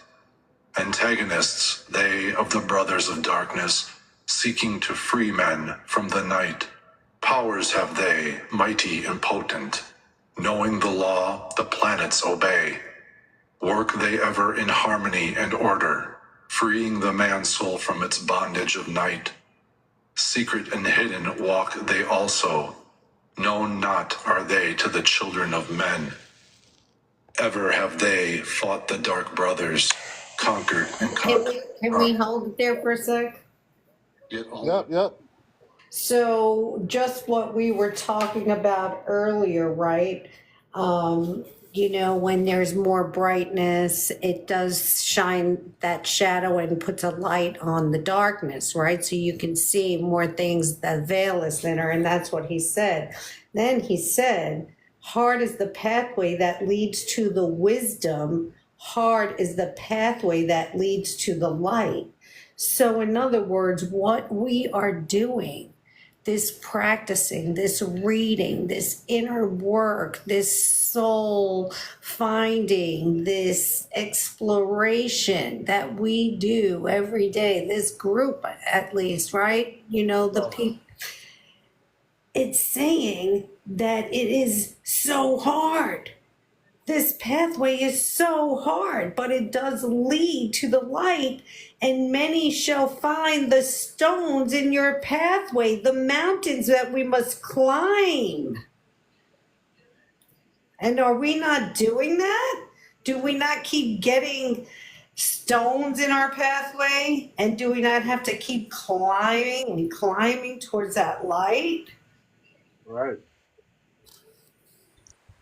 Antagonists they of the brothers of darkness, seeking to free men from the night. Powers have they, mighty and potent. Knowing the law, the planets obey. Work they ever in harmony and order, freeing the man's soul from its bondage of night. Secret and hidden walk they also. Known not are they to the children of men. Ever have they fought the dark brothers, conquered and conquered. Can we hold it there for a sec? Yep. So just what we were talking about earlier, right? When there's more brightness, it does shine that shadow and puts a light on the darkness, right? So you can see more things. The veil is thinner, and that's what he said. Then he said, hard is the pathway that leads to the wisdom. Hard is the pathway that leads to the light. So in other words, what we are doing, this practicing, this reading, this inner work, this soul finding, this exploration that we do every day, this group at least, right? The people, it's saying that it is so hard. This pathway is so hard, but it does lead to the light, and many shall find the stones in your pathway, the mountains that we must climb. And are we not doing that? Do we not keep getting stones in our pathway? And do we not have to keep climbing and climbing towards that light? Right.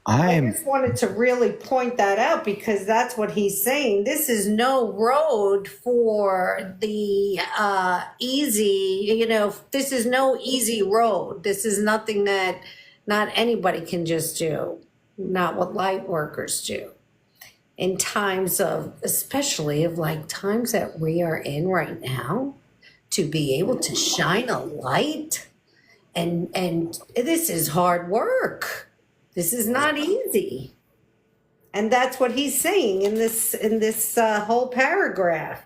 I just wanted to really point that out because that's what he's saying. This is no road for the easy, this is no easy road. This is nothing that not anybody can just do, not what light workers do. In times of, especially of like times that we are in right now, to be able to shine a light and this is hard work. This is not easy. And that's what he's saying in this whole paragraph.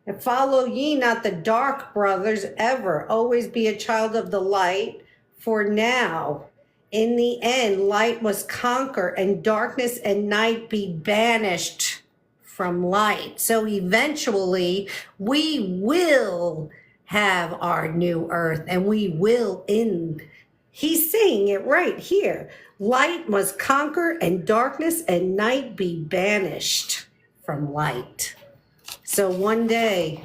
And follow ye not the dark, brothers, ever. Always be a child of the light. For now, in the end, light must conquer, and darkness and night be banished from light. So eventually, we will have our new earth, and we will end. He's saying it right here. Light must conquer and darkness and night be banished from light. So one day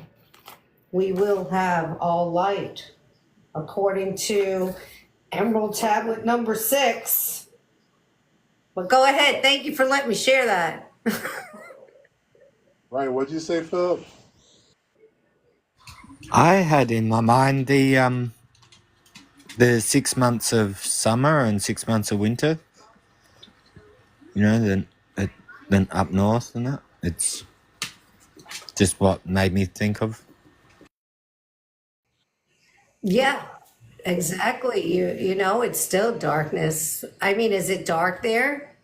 we will have all light. According to Emerald Tablet number 6, But go ahead. Thank you for letting me share that. Right, what'd you say, Philip? I had in my mind the 6 months of summer and 6 months of winter. You know, then up north and that. It's just what made me think of. Yeah, exactly. You know, it's still darkness. I mean, is it dark there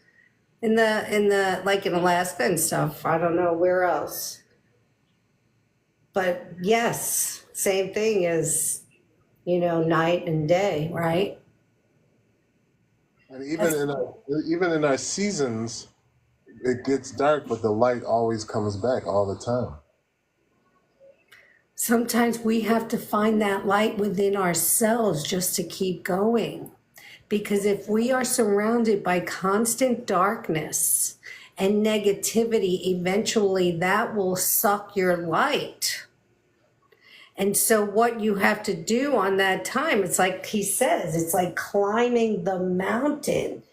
in the like in Alaska and stuff? I don't know where else. But yes, same thing as, night and day, right? And That's, even in our seasons, it gets dark, but the light always comes back all the time. sometimes we have to find that light within ourselves just to keep going. Because if we are surrounded by constant darkness and negativity, eventually that will suck your light. And so, what you have to do on that time, it's like he says, it's like climbing the mountain.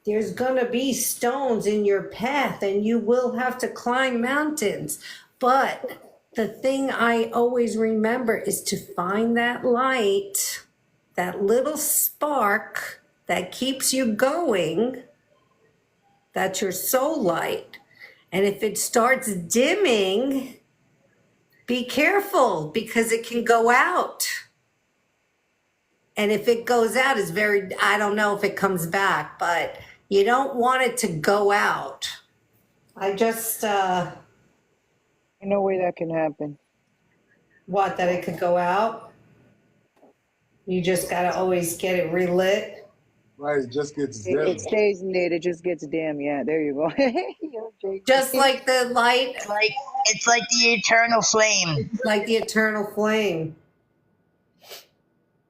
There's going to be stones in your path, and you will have to climb mountains. But the thing I always remember is to find that light, that little spark that keeps you going. That's your soul light. And if it starts dimming, be careful because it can go out. And if it goes out, it's I don't know if it comes back, but you don't want it to go out. I just, No way that can happen. what, that it could go out? You just got to always get it relit. Right, it just gets It dim. stays lit. It just gets dim. Yeah, there you go. Yo, Just JJ. like the light, It's like the eternal flame. like the eternal flame.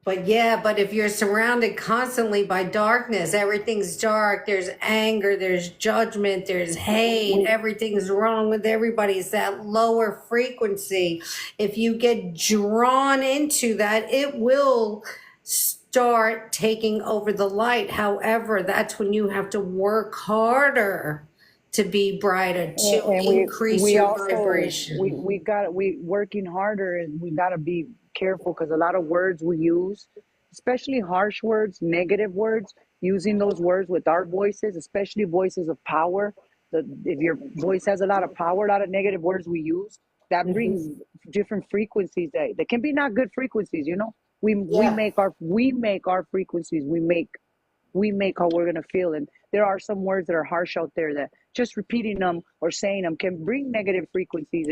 But yeah, but if you're surrounded constantly by darkness, everything's dark, there's anger, there's judgment, there's hate, everything's wrong with everybody. It's that lower frequency. If you get drawn into that, it will start taking over the light. However, that's when you have to work harder to be brighter, to And increase we your also vibration. we working harder, and we got to be careful because a lot of words we use, especially harsh words, negative words, using those words with our voices, especially voices of power. If your voice has a lot of power, a lot of negative words we use, that brings different frequencies that can be not good frequencies. We Yeah. make our frequencies. We make how we're gonna feel. And there are some words that are harsh out there that just repeating them or saying them can bring negative frequencies.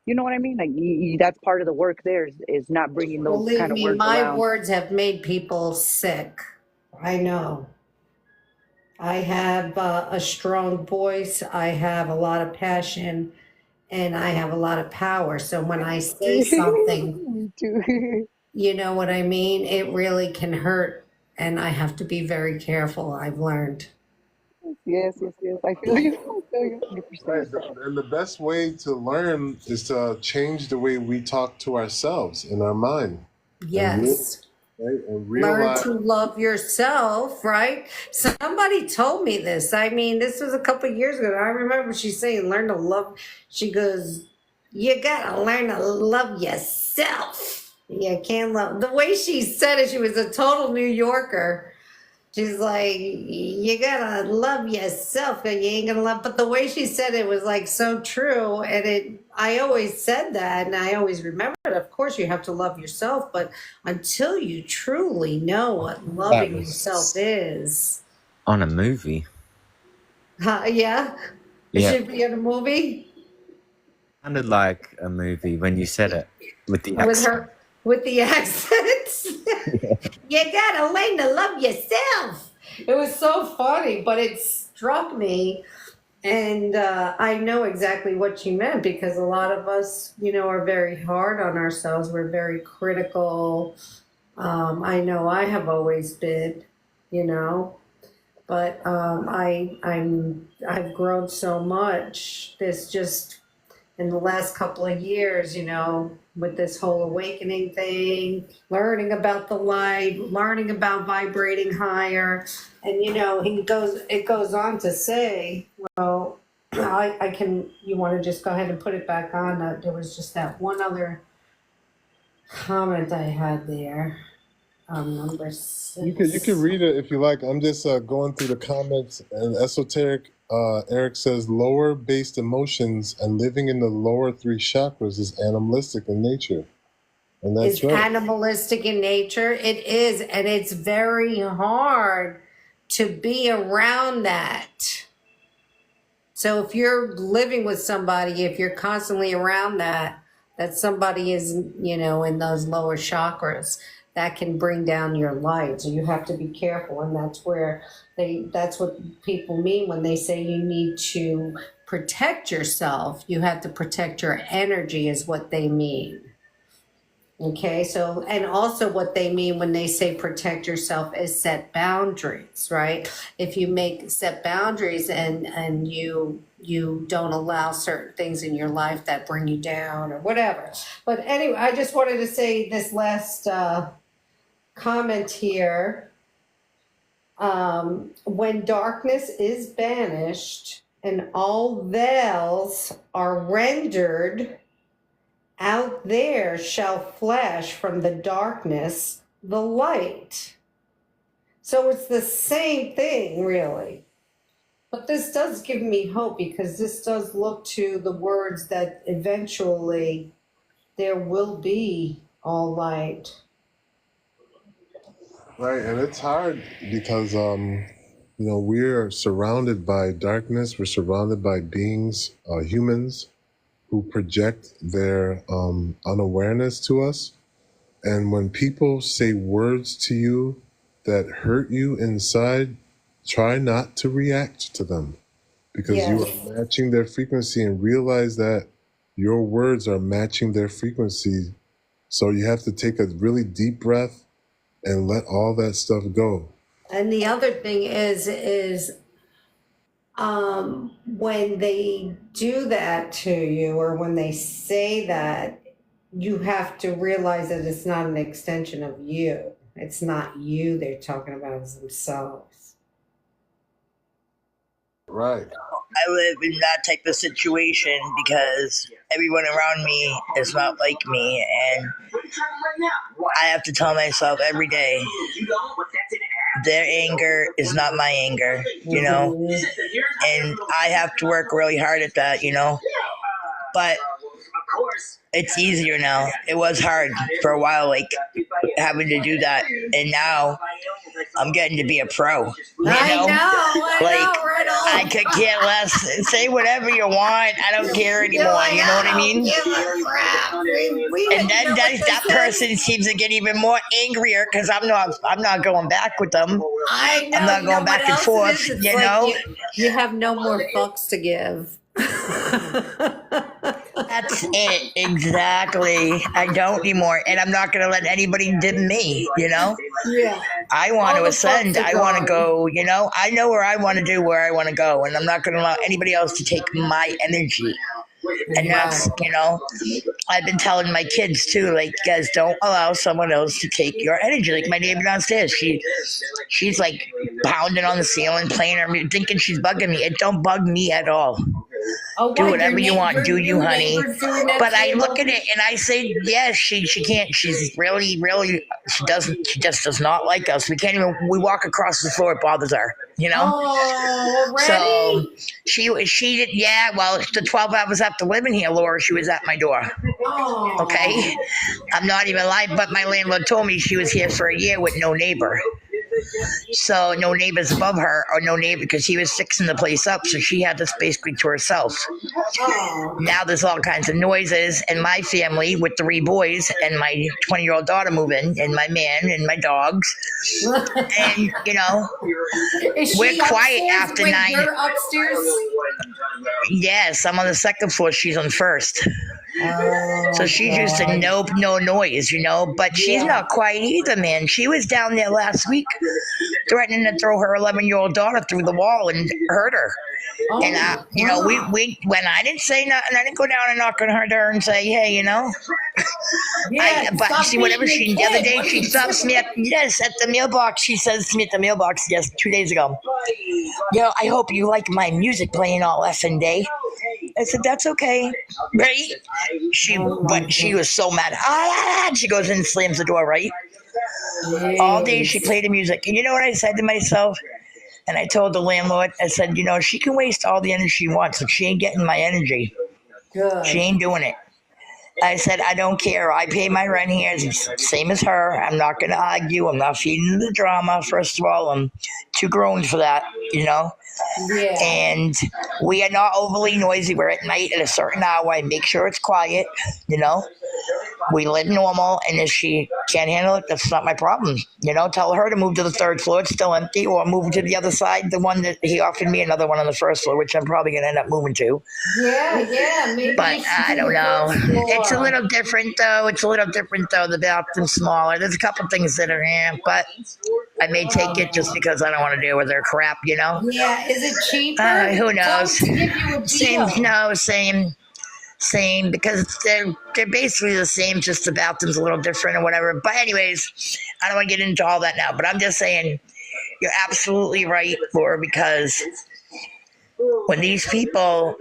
You know what I mean? Like that's part of the work. There is not bringing those Believe kind of me, words my around. words have made people sick. I know. I have a strong voice. I have a lot of passion and I have a lot of power. So when I say something, Me too. you know what I mean? It really can hurt. And I have to be very careful. I've learned. Yes, yes, yes. I feel you. I feel you Right, 100%. and the best way to learn is to change the way we talk to ourselves in our mind, and Yes. Learn realize. to love yourself, right? Somebody told me this. I mean, this was a couple of years ago. I remember she saying, learn to love. She goes, you gotta learn to love yourself. You can't love. The way she said it, she was a total New Yorker. She's like, you gotta love yourself, or you ain't gonna love. But the way she said it was like so true, and I always said that, and I always remember it. Of course, you have to love yourself, but until you truly know what That loving yourself was is, on a movie. yeah, it Yeah, should be in a movie sounded like a movie when you said it with the with accent. her with the accents. You gotta learn to love yourself. It was so funny, but it struck me. And I know exactly what she meant because a lot of us, are very hard on ourselves. We're very critical. I know I have always been, you know, but I've grown so much. This just in the last couple of years, with this whole awakening thing, learning about the light, learning about vibrating higher. And it goes on to say, well, I can, you want to just go ahead and put it back on? There was just that one other comment I had there. Number 6. You can read it if you like. I'm just going through the comments. And esoteric Eric says lower based emotions and living in the lower 3 chakras is animalistic in nature. And that's Is right. animalistic in nature. It is, and it's very hard to be around that. So if you're living with somebody, if you're constantly around that somebody is, in those lower chakras, that can bring down your light. So you have to be careful. And that's what people mean when they say you need to protect yourself. You have to protect your energy is what they mean. Okay, so, and also what they mean when they say protect yourself is set boundaries, right? If you set boundaries and you don't allow certain things in your life that bring you down or whatever. But anyway, I just wanted to say this last comment here. When darkness is banished and all veils are rendered, out there shall flash from the darkness the light. So it's the same thing, really. But this does give me hope, because this does look to the words that eventually there will be all light. Right, and it's hard because we're surrounded by darkness. We're surrounded by beings, humans, who project their unawareness to us. And when people say words to you that hurt you inside, try not to react to them, because you are matching their frequency, and realize that your words are matching their frequency. So you have to take a really deep breath and let all that stuff go. And the other thing is when they do that to you, or when they say that, you have to realize that it's not an extension of you. It's not you they're talking about, it's themselves. Right. I live in that type of situation because everyone around me is not like me, and I have to tell myself every day, their anger is not my anger, and I have to work really hard at that, but it's easier now. It was hard for a while, like having to do that, and now I'm getting to be a pro. I know, right on. I could care less. Say whatever you want. I don't care anymore. You know what I mean? And then that person seems to get even more angrier because I'm not going back with them. I know. I'm not going back and forth. You have no more fucks to give. That's it, exactly. I don't anymore, and I'm not going to let anybody dim me. Yeah. I want to ascend. I want to go. I know where I want to do, where I want to go, and I'm not going to allow anybody else to take my energy. And that's, I've been telling my kids too, like, guys, don't allow someone else to take your energy. Like my neighbor downstairs, she's like pounding on the ceiling, playing her music, thinking she's bugging me. It don't bug me at all. Do whatever you want, do you, honey. But I look at it and I say, yes, she can't. She's really, she just does not like us. We can't even. We walk across the floor, it bothers her. Oh, already? So she did. Yeah. Well, the 12 hours after living here, Laura, she was at my door. Oh. Okay. I'm not even lying, but my landlord told me she was here for a year with no neighbor. So no neighbors above her, or no neighbor, because he was fixing the place up, so she had this basically to herself. Now there's all kinds of noises, and my family with 3 boys and my 20-year-old daughter move in, and my man and my dogs, and we're quiet after 9. You're upstairs? Yes, I'm on the 2nd floor. She's on 1st. So Oh, she's used to God. no noise, you know. But she's Yeah. not quiet either, man. She was down there last week threatening to throw her 11-year-old daughter through the wall and hurt her. Oh, And my you know, God. we when I didn't say nothing, I didn't go down and knock on her door and say, hey, you know, Yeah, but stop see, whatever beating the she the other kid. day What are she you stops me at doing? yes at the mailbox. She says to me at the mailbox, yes, 2 days ago. You know, I hope you like my music playing all lesson day. I said, that's okay, right? Oh, my But she God. was so mad. She goes in and slams the door, right? All day she Jeez. played the music. And you know what I said to myself? And I told the landlord, I said, you know, she can waste all the energy she wants, but she ain't getting my energy. She Good. ain't doing it. I said, I don't care. I pay my rent here. It's the same as her. I'm not going to argue. I'm not feeding the drama. First of all, I'm too grown for that, you know? Yeah. And we are not overly noisy. We're at night at a certain hour. I make sure it's quiet, you know? We live normal, and if she can't handle it, that's not my problem. You know, tell her to move to the third floor. It's still empty, or move to the other side, the one that he offered me, another one on the first floor, which I'm probably going to end up moving to. Yeah. Maybe But you should I do don't the know. first It's a floor. little different, though. The bathroom's smaller. There's a couple things that are here, but I may take it just because I don't want to deal with their crap, you know? Yeah. Is it cheaper? Who Tell knows? them to give you a Same, deal. no, same because they're basically the same, just the bathroom's a little different or whatever. But anyways, I don't want to get into all that now. But I'm just saying you're absolutely right, Laura, because when these people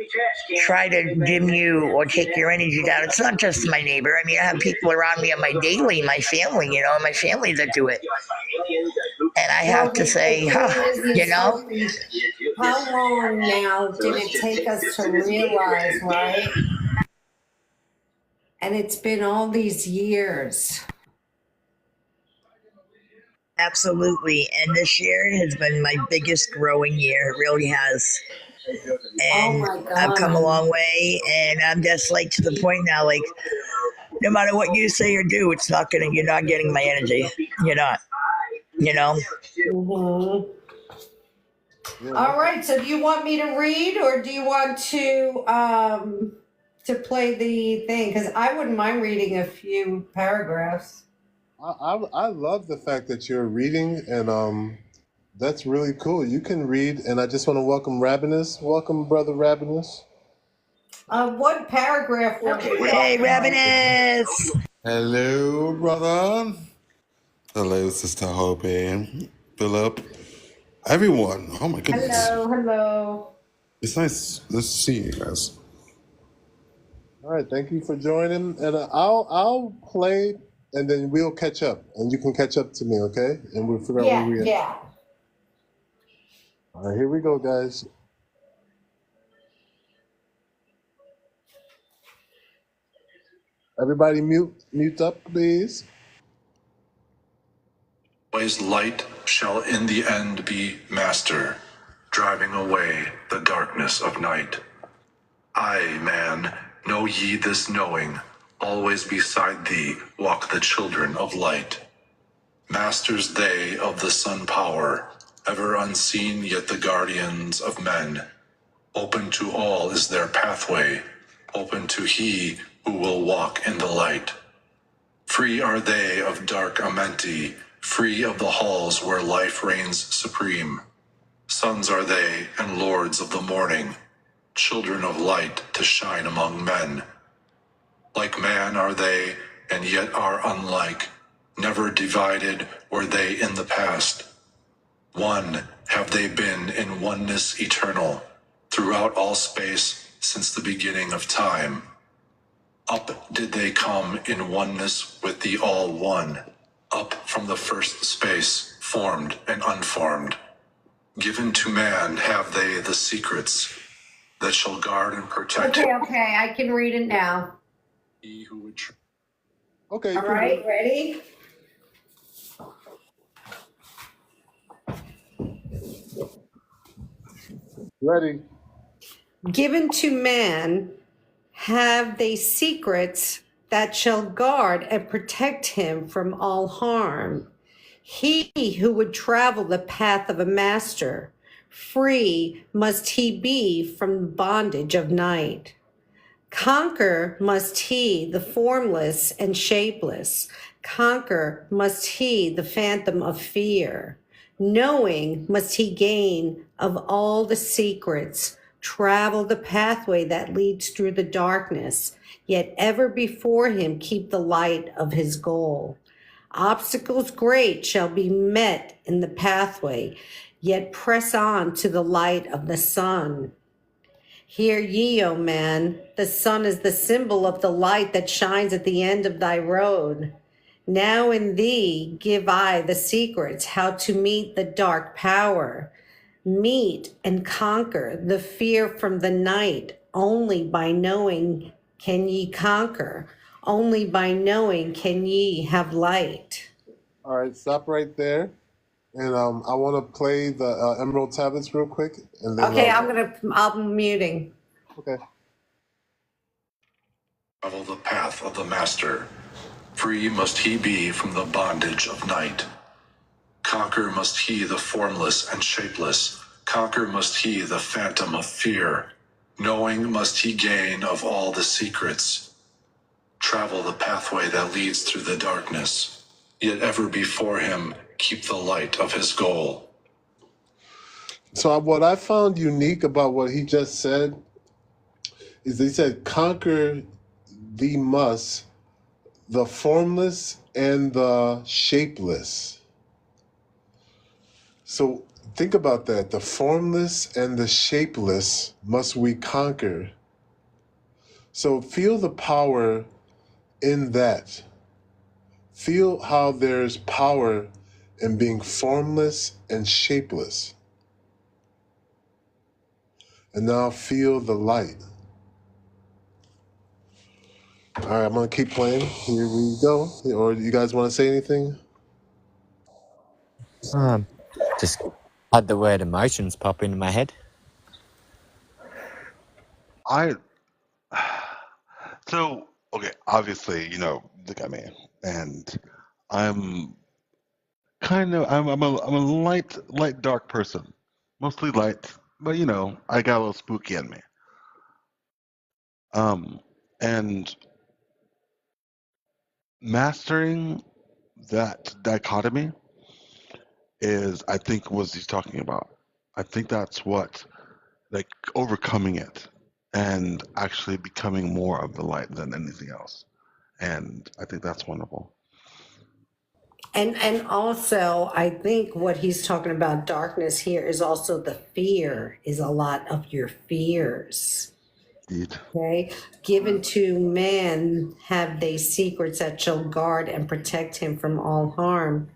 try to dim you or take your energy down, it's not just my neighbor. I mean, I have people around me on my daily, my family, you know, my family that do it. And I Well, have to say, the thing is you know, Sophie, how long now did it take us to realize, right? And it's been all these years. absolutely. And this year has been my biggest growing year. It really has. Oh And my I've come a God. long way. And I'm just like to the point now, like, no matter what you say or do, you're not getting my energy. You're not, you know? Mm-hmm. Yeah, All right. So do you want me to read or do you want to play the thing? Because I wouldn't mind reading a few paragraphs. I love the fact that you're reading, and that's really cool. You can read, and I just want to welcome Ravenous. Welcome, brother Ravenous. What paragraph were we Hey, talking about? Ravenous! Hello, brother. Hello, Sister Hope. Philip. Everyone. Oh my goodness. Hello. It's nice to see you guys. All right, thank you for joining, and I'll play, and then we'll catch up, and you can catch up to me, okay? And we'll figure out where we are. Yeah. All right, here we go, guys. Everybody, mute up, please. Always light shall in the end be master, driving away the darkness of night. Aye, man, know ye this knowing, always beside thee walk the children of light. Masters they of the sun power, ever unseen yet the guardians of men. Open to all is their pathway, open to he who will walk in the light. Free are they of dark Amenti, free of the halls where life reigns supreme. Sons are they and lords of the morning, children of light to shine among men. Like man are they, and yet are unlike. Never divided were they in the past. One have they been in oneness eternal, throughout all space since the beginning of time. Up did they come in oneness with the All One, up from the first space, formed and unformed. Given to man have they the secrets that shall guard and protect him. Okay, I can read it now. He who would Okay, you All can read. right, ready? Ready. Given to man have they secrets that shall guard and protect him from all harm. He who would travel the path of a master, free must he be from the bondage of night. Conquer must he the formless and shapeless. Conquer must he the phantom of fear. Knowing must he gain of all the secrets. Travel the pathway that leads through the darkness, yet ever before him keep the light of his goal. Obstacles great shall be met in the pathway, yet press on to the light of the sun. Hear ye, O man, the sun is the symbol of the light that shines at the end of thy road. Now in thee give I the secrets how to meet the dark power. Meet and conquer the fear from the night. Only by knowing can ye conquer. Only by knowing can ye have light. All right, stop right there. And I want to play the Emerald Tablets real quick, and then Okay, I'm muting. okay. Travel the path of the Master. Free must he be from the bondage of night. Conquer must he the formless and shapeless. Conquer must he the phantom of fear. Knowing must he gain of all the secrets. Travel the pathway that leads through the darkness. Yet ever before him keep the light of his goal. So what I found unique about what he just said is he said, conquer thee must the formless and the shapeless. So think about that. The formless and the shapeless must we conquer. So feel the power in that. Feel how there's power in being formless and shapeless. And now feel the light. All right, I'm going to keep playing. Here we go. Or you guys want to say anything? Just had the word emotions pop into my head. So, okay, obviously, look at me, and I'm I'm a light dark person, mostly light, but I got a little spooky in me. And mastering that dichotomy is, I think, what he's talking about. I think that's what, like, overcoming it and actually becoming more of the light than anything else. And I think that's wonderful. And also, I think what he's talking about darkness here is also the fear, is a lot of your fears. Indeed. Okay, given to man have they secrets that shall guard and protect him from all harm.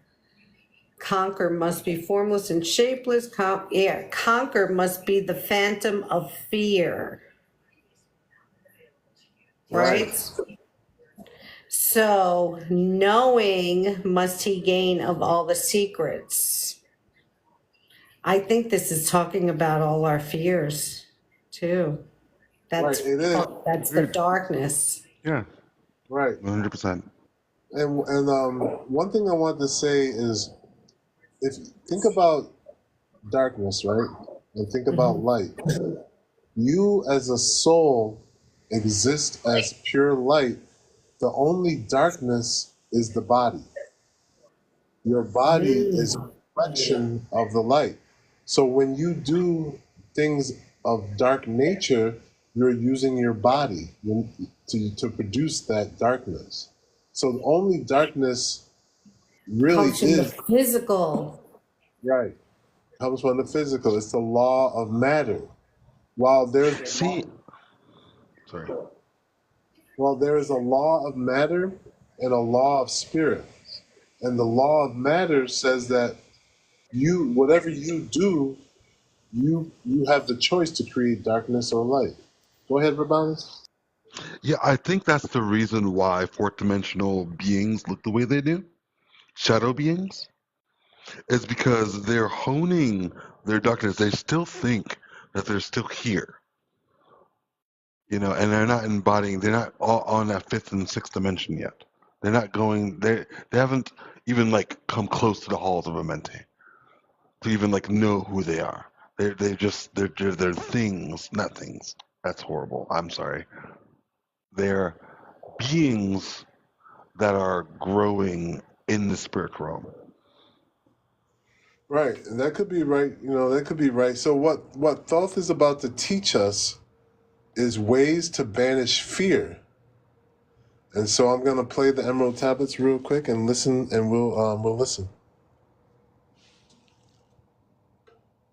Conquer must be formless and shapeless. Conquer must be the phantom of fear. Right? So, knowing must he gain of all the secrets. I think this is talking about all our fears, too. That's Right, it is. that's the darkness. Yeah. Right. 100%. And one thing I want to say is, if think about darkness, right, and think about light. You as a soul exist as pure light. The only darkness is the body. Your body is a reflection of the light. So when you do things of dark nature, you're using your body to produce that darkness. So the only darkness really Comes from the is physical. right. Comes from the physical. It's the law of matter. While there's See, sorry. Well, there is a law of matter and a law of spirit. And the law of matter says that whatever you do, you have the choice to create darkness or light. Go ahead, Rabanis. Yeah, I think that's the reason why fourth dimensional beings look the way they do. Shadow beings is because they're honing their darkness. They still think that they're still here, and they're not embodying. They're not all on that fifth and sixth dimension yet. They're not going. They haven't even come close to the halls of Amente to even know who they are. They're things, not things. That's horrible. I'm sorry. They're beings that are growing in the spirit realm. Right, and that could be right. That could be right. So what Thoth is about to teach us is ways to banish fear. And so I'm gonna play the Emerald Tablets real quick and listen, and we'll listen.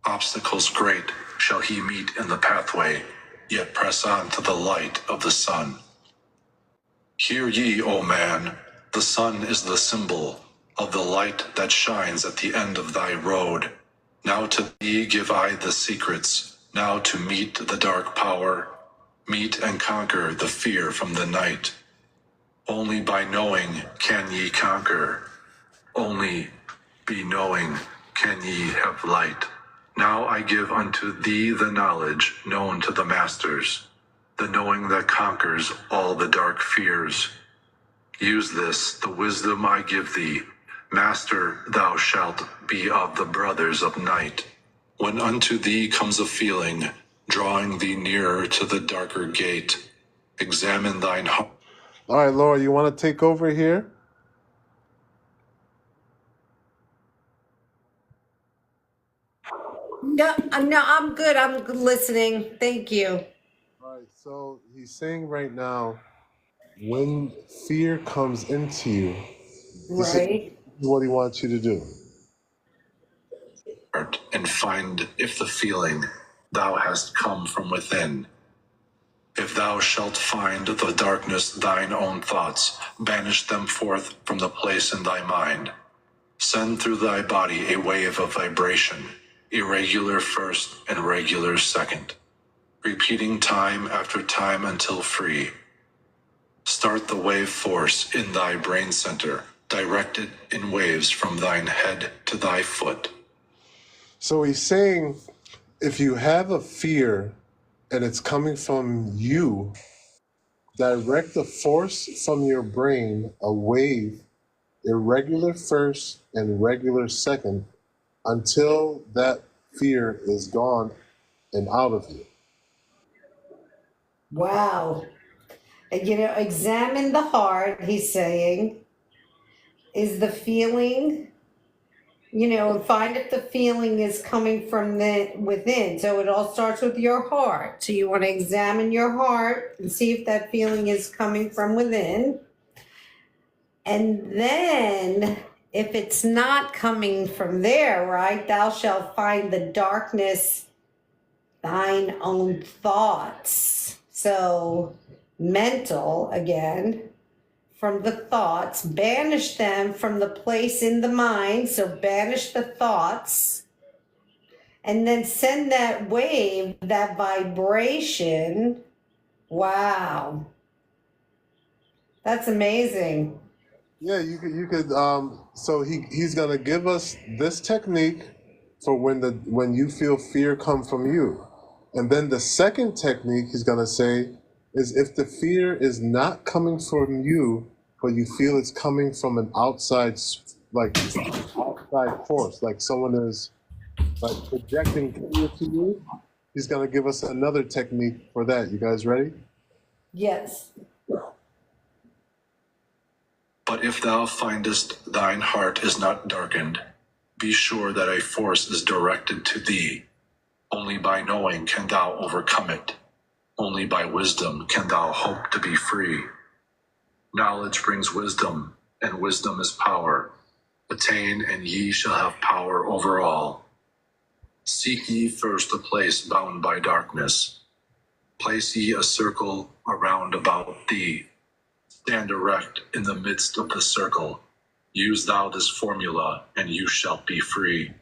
Obstacles great shall he meet in the pathway, yet press on to the light of the sun. Hear ye, O man, the sun is the symbol of the light that shines at the end of thy road. Now to thee give I the secrets, now to meet the dark power, meet and conquer the fear from the night. Only by knowing can ye conquer, only be knowing can ye have light. Now I give unto thee the knowledge known to the masters, the knowing that conquers all the dark fears. Use this, the wisdom I give thee. Master, thou shalt be of the brothers of night. When unto thee comes a feeling, drawing thee nearer to the darker gate, examine thine heart. All right, Laura, you want to take over here? No, I'm good. I'm listening. Thank you. All right, so he's saying right now, when fear comes into you, this is Right. what he wants you to do. And find if the feeling thou hast come from within. If thou shalt find the darkness thine own thoughts, banish them forth from the place in thy mind. Send through thy body a wave of vibration, irregular first and regular second, repeating time after time until free. Start the wave force in thy brain center, directed in waves from thine head to thy foot. So he's saying, if you have a fear and it's coming from you, direct the force from your brain, a wave, irregular first and regular second, until that fear is gone and out of you. Wow. Examine the heart, he's saying. Is the feeling, find if the feeling is coming from within. So it all starts with your heart. So you want to examine your heart and see if that feeling is coming from within. And then if it's not coming from there, right, thou shalt find the darkness, thine own thoughts. So mental again. From the thoughts, banish them from the place in the mind. So banish the thoughts and then send that wave, that vibration. Wow. That's amazing. Yeah, you could so he's gonna give us this technique for when you feel fear come from you. And then the second technique he's gonna say is if the fear is not coming from you, but you feel it's coming from an outside force, like someone is like projecting fear to you, he's gonna give us another technique for that. You guys ready? Yes. But if thou findest thine heart is not darkened, be sure that a force is directed to thee. Only by knowing can thou overcome it. Only by wisdom can thou hope to be free. Knowledge brings wisdom, and wisdom is power. Attain, and ye shall have power over all. Seek ye first a place bound by darkness. Place ye a circle around about thee. Stand erect in the midst of the circle. Use thou this formula, and you shalt be free.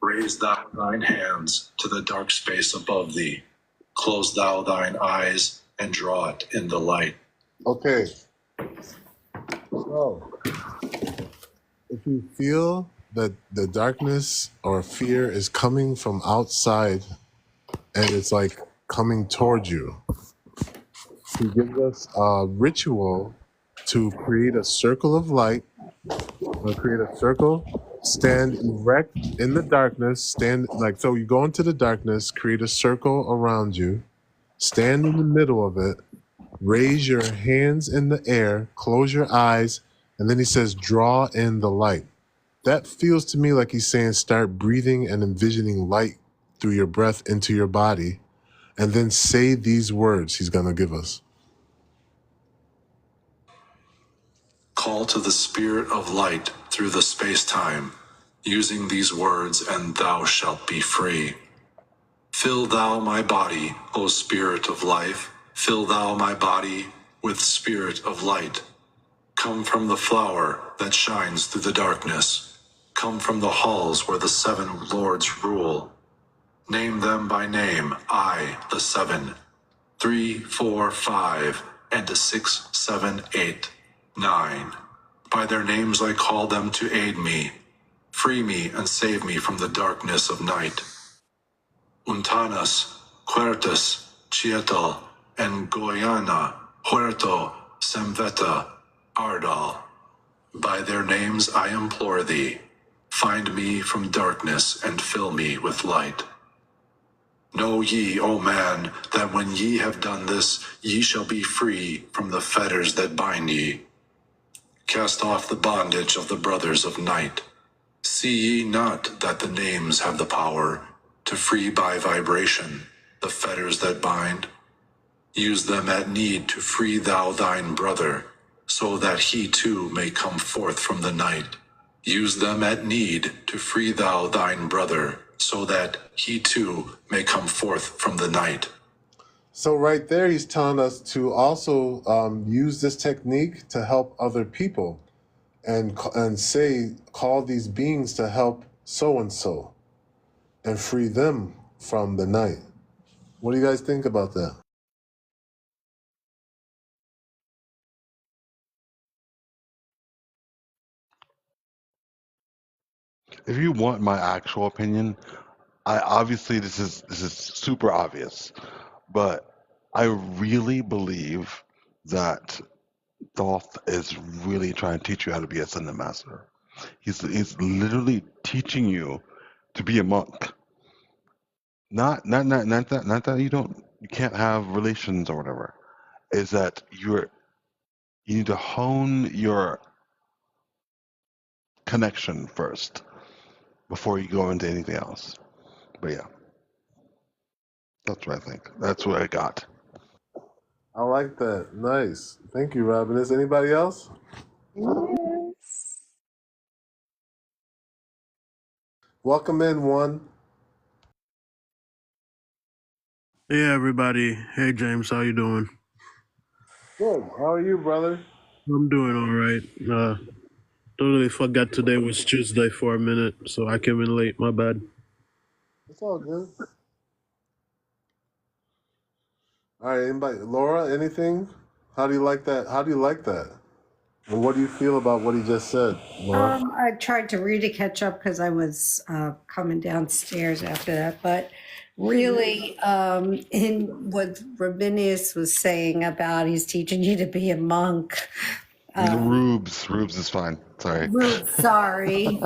Raise thou thine hands to the dark space above thee. Close thou thine eyes, and draw it in the light. Okay. So, if you feel that the darkness or fear is coming from outside and it's like coming towards you, he gives us a ritual to create a circle of light. We'll create a circle, stand erect in the darkness, so you go into the darkness, create a circle around you, stand in the middle of it, Raise your hands in the air, close your eyes, and then he says, draw in the light. That feels to me like he's saying start breathing and envisioning light through your breath into your body, and then say these words he's going to give us. Call to the spirit of light through the space-time, using these words, and thou shalt be free. Fill thou my body, O spirit of life, fill thou my body with spirit of light. Come from the flower that shines through the darkness. Come from the halls where the seven lords rule. Name them by name, I, the seven. 3, 4, 5, and a 6, 7, 8, 9. By their names I call them to aid me. Free me and save me from the darkness of night. Untanas, Quertus, Chiatal, and Goiana, Huerto, Semveta, Ardal. By their names I implore thee. Find me from darkness and fill me with light. Know ye, O man, that when ye have done this, ye shall be free from the fetters that bind ye. Cast off the bondage of the brothers of night. See ye not that the names have the power to free by vibration the fetters that bind? Use them at need to free thou thine brother, so that he too may come forth from the night. Use them at need to free thou thine brother, so that he too may come forth from the night. So right there, he's telling us to also use this technique to help other people, and say, call these beings to help so and so, and free them from the night. What do you guys think about that? If you want my actual opinion, I obviously this is super obvious, but I really believe that Thoth is really trying to teach you how to be a Ascended Master. He's literally teaching you to be a monk. Not that you can't have relations or whatever. Is that you need to hone your connection first before you go into anything else. But yeah, that's what I think. That's what I got. I like that. Nice. Thank you, Robin. Is anybody else? Yes. Welcome in, one. Hey everybody. Hey James, how you doing? Good. How are you, brother? I'm doing all right. Totally forgot today was Tuesday for a minute, so I came in late. My bad. It's all good. All right, anybody? Laura, anything? How do you like that? How do you like that? And what do you feel about what he just said, Laura? I tried to read to catch up because I was coming downstairs after that, but really, in what Rabinius was saying about he's teaching you to be a monk. Rubes is fine. Sorry. Sorry,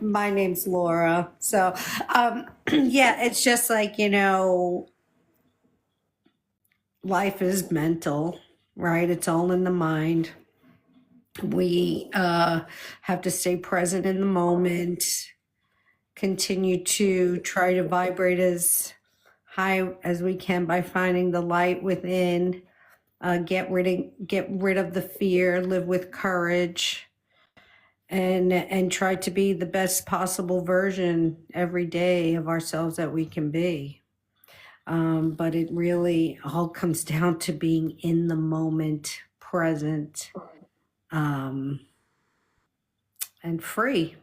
my name's Laura. So, yeah, it's just like, life is mental, right? It's all in the mind. We have to stay present in the moment, continue to try to vibrate as high as we can by finding the light within, get rid of the fear, live with courage, and try to be the best possible version every day of ourselves that we can be. But it really all comes down to being in the moment, present, and free.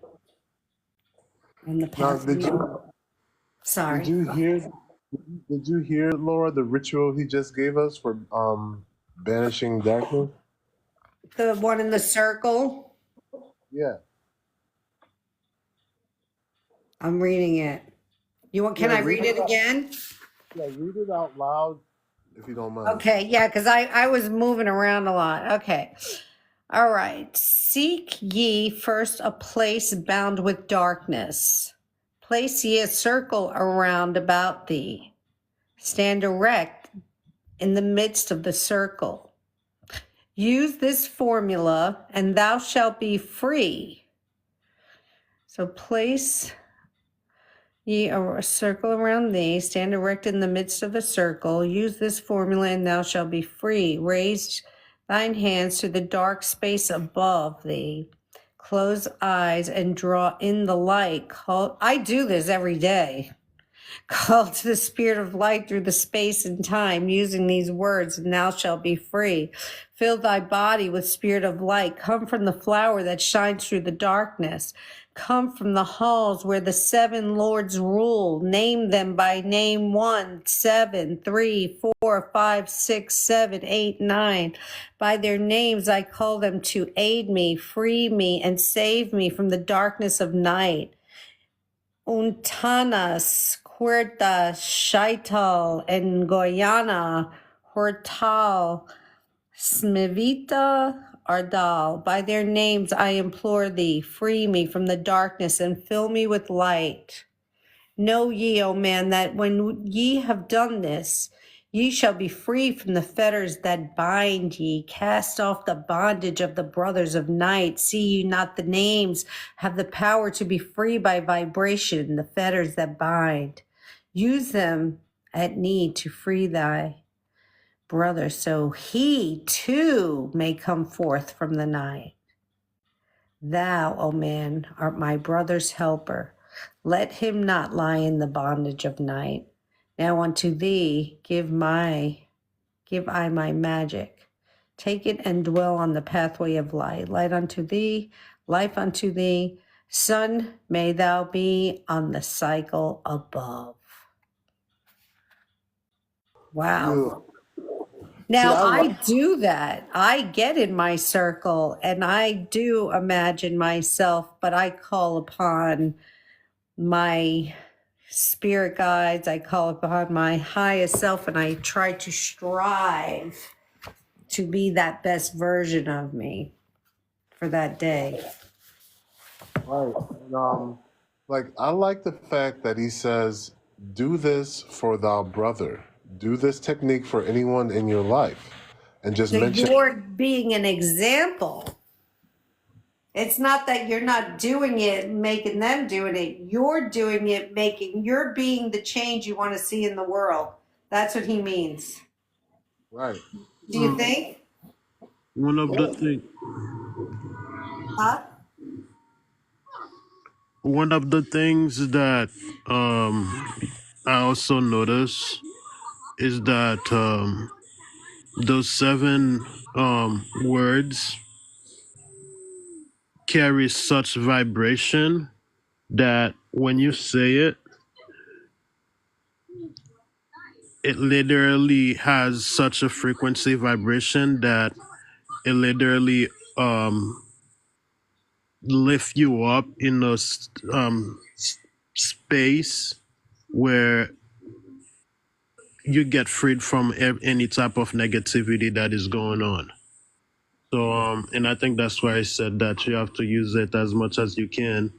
And the Now, path. did Sorry. you hear? Did you hear, Laura, the ritual he just gave us for banishing darkness? The one in the circle. Yeah. I'm reading it. Can Yeah. I read it again? Yeah. Read it out loud, if you don't mind. Okay, yeah, because I was moving around a lot. Okay. All right. Seek ye first a place bound with darkness. Place ye a circle around about thee. Stand erect in the midst of the circle. Use this formula and thou shalt be free. So place ye a circle around thee, stand erect in the midst of the circle. Use this formula and thou shalt be free. Raise thine hands to the dark space above thee. Close eyes and draw in the light. I do this every day. Call to the spirit of light through the space and time using these words, and thou shalt be free. Fill thy body with spirit of light. Come from the flower that shines through the darkness. Come from the halls where the 7 lords rule. Name them by name: 1, 7, 3, 4, 5, 6, 7, 8, 9. By their names I call them to aid me, free me, and save me from the darkness of night. Untanas, Huerta, Shaital, and Goyana, Hortal, Smivita, Ardal. By their names I implore thee, free me from the darkness and fill me with light. Know ye, O man, that when ye have done this, ye shall be free from the fetters that bind ye. Cast off the bondage of the brothers of night. See ye not the names have the power to be free by vibration, the fetters that bind. Use them at need to free thy brother, so he too may come forth from the night. Thou, O man, art my brother's helper. Let him not lie in the bondage of night. Now unto thee give I my magic. Take it and dwell on the pathway of light. Light unto thee, life unto thee. Sun may thou be on the cycle above. Wow. See, Now I I like. do that. I get in my circle and I do imagine myself, but I call upon my spirit guides. I call upon my highest self and I try to strive to be that best version of me for that day. Right. And, like, I like the fact that he says, do this for thou brother. Do this technique for anyone in your life. And just So mention. you're being an example. It's not that you're not doing it, making them doing it. You're doing it, you're being the change you want to see in the world. That's what he means. Right. Do you think? One of the Yeah. thing, Huh? one of the things that I also notice is that those 7 words carry such vibration that when you say it, it literally has such a frequency vibration that it literally lift you up in a space where you get freed from any type of negativity that is going on. So, and I think that's why I said that you have to use it as much as you can,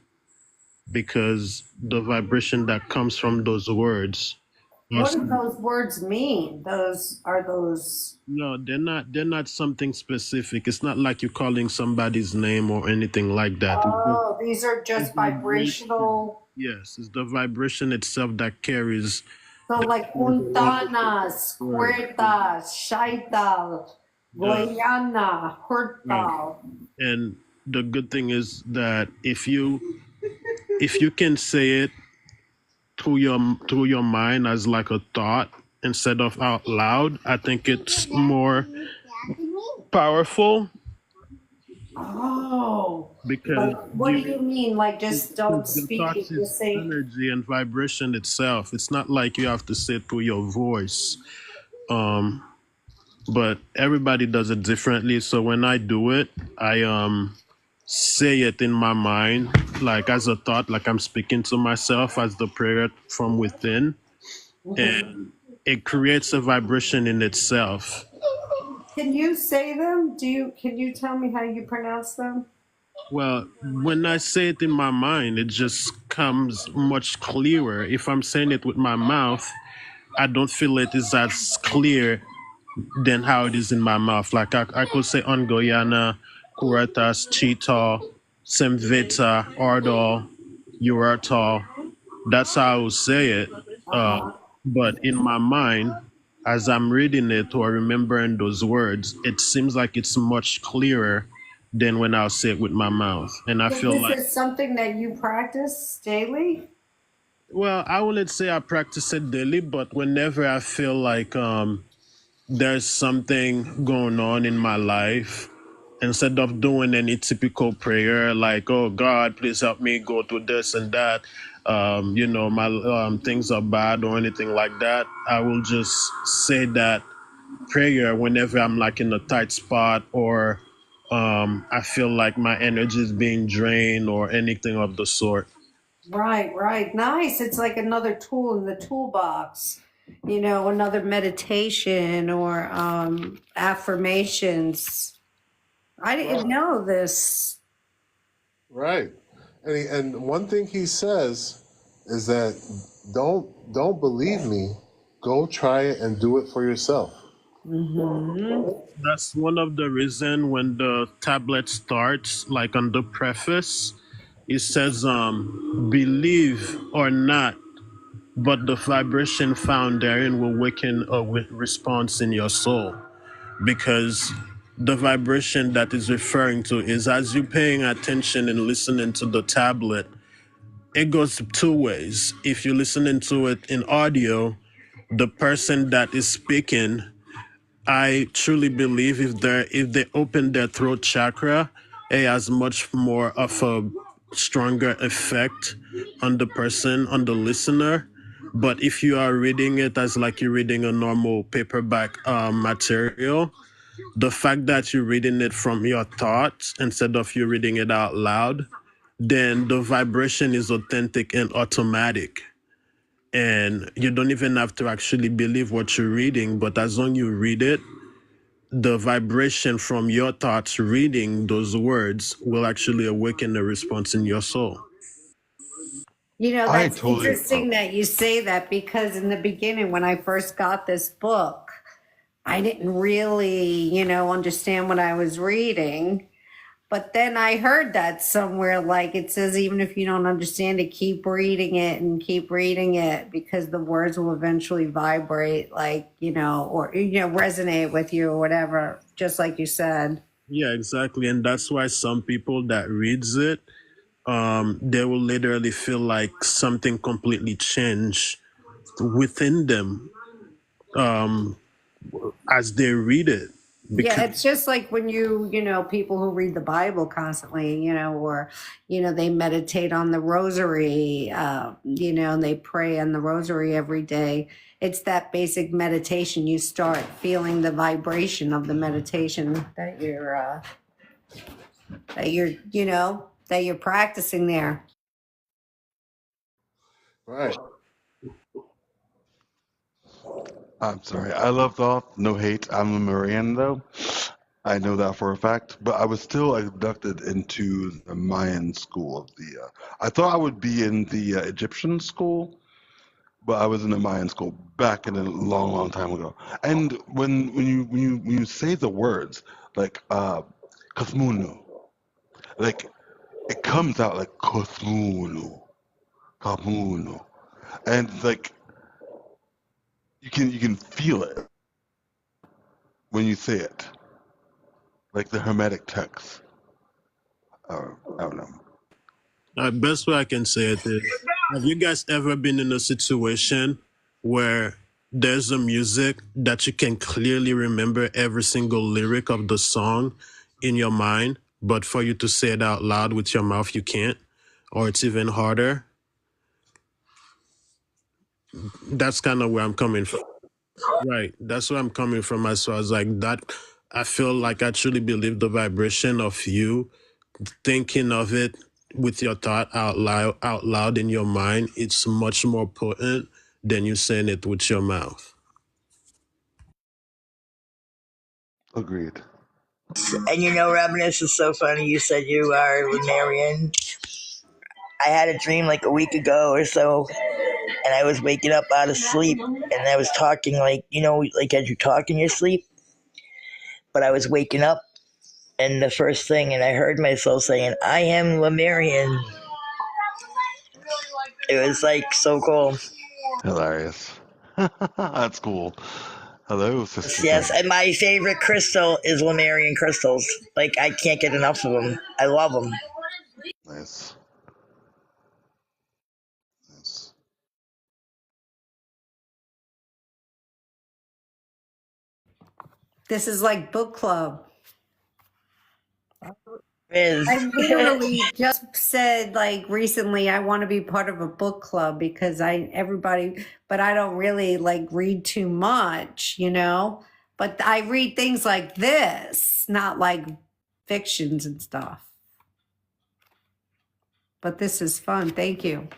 because the vibration that comes from those words. What do those words mean? No, they're not something specific. It's not like you're calling somebody's name or anything like that. It's just Oh, these are the just vibration. vibrational. Yes, it's the vibration itself that carries So like untanas, word. cuerdas, shaital, Uh, goyana, right. hortal. And the good thing is that if you can say it through your mind as like a thought instead of out loud, I think it's more powerful Oh, because like what do you mean? Like just don't the speak thoughts it, is just say. energy and vibration itself. It's not like you have to say it through your voice. Um, but everybody does it differently. So when I do it, I say it in my mind, like as a thought, like I'm speaking to myself as the prayer from within, and it creates a vibration in itself. Can you say them? Can you tell me how you pronounce them? Well, when I say it in my mind, it just comes much clearer. If I'm saying it with my mouth, I don't feel it is as clear than how it is in my mouth. Like I could say Ongoyana, Kuratas, Cheetah, Semvita, Ardol, Uratal. That's how I would say it. Uh-huh. But in my mind, as I'm reading it or remembering those words, it seems like it's much clearer than when I'll say it with my mouth. And I So feel this like, is something that you practice daily? well, I wouldn't say I practice it daily, but whenever I feel like there's something going on in my life, instead of doing any typical prayer like, oh God, please help me go through this and that, my things are bad or anything like that, I will just say that prayer whenever I'm like in a tight spot or I feel like my energy is being drained or anything of the sort. Right, right. Nice. It's like another tool in the toolbox, another meditation or affirmations. I Right. didn't know this. Right. And one thing he says is that don't believe me. Go try it and do it for yourself. Mm-hmm. That's one of the reason when the tablet starts, like on the preface, it says, believe or not, but the vibration found therein will waken a response in your soul. Because the vibration that is referring to is as you paying attention and listening to the tablet, it goes two ways. If you're listening to it in audio, the person that is speaking, I truly believe if they open their throat chakra, it has much more of a stronger effect on the person, on the listener. But if you are reading it as like you're reading a normal paperback material, the fact that you're reading it from your thoughts instead of you reading it out loud, then the vibration is authentic and automatic. And you don't even have to actually believe what you're reading, but as long as you read it, the vibration from your thoughts reading those words will actually awaken a response in your soul. I That's totally. interesting that you say that because in the beginning, when I first got this book, I didn't really, understand what I was reading. But then I heard that somewhere, like it says, even if you don't understand it, keep reading it and keep reading it because the words will eventually vibrate, like, or, resonate with you or whatever, just like you said. Yeah, exactly. And that's why some people that reads it, they will literally feel like something completely changed within them as they read it. Yeah, Because it's just like when people who read the Bible constantly, or, they meditate on the rosary, and they pray on the rosary every day. It's that basic meditation. You start feeling the vibration of the meditation that you're practicing there. Right. I'm sorry. I love thought. No hate. I'm a Marian though. I know that for a fact. But I was still abducted into the Mayan school of the. I thought I would be in the Egyptian school, but I was in the Mayan school back in a long, long time ago. And when you say the words like Kosmunu, like it comes out like Kosmunu, Kamunu, and like you can feel it when you say it, like the Hermetic text. I don't know. best way I can say it is, have you guys ever been in a situation where there's a music that you can clearly remember every single lyric of the song in your mind, but for you to say it out loud with your mouth, you can't, or it's even harder? That's kind of where I'm coming from. Right. That's where I'm coming from as far as like that. I feel like I truly believe the vibration of you thinking of it with your thought out loud in your mind, it's much more potent than you saying it with your mouth. Agreed. And Robin, this is so funny. You said you are Marion. I had a dream like a week ago or so, and I was waking up out of sleep, and I was talking like, like as you talk in your sleep, but I was waking up, and the first thing, and I heard myself saying, "I am Lemurian." It was like so cool. Hilarious. That's cool. Hello, Sister Yes, Thing. and my favorite crystal is Lemurian crystals. Like I can't get enough of them. I love them. Nice. Nice. This is like book club. Is I literally just said like recently I want to be part of a book club because but I don't really like read too much, but I read things like this, not like fictions and stuff. But this is fun. Thank you.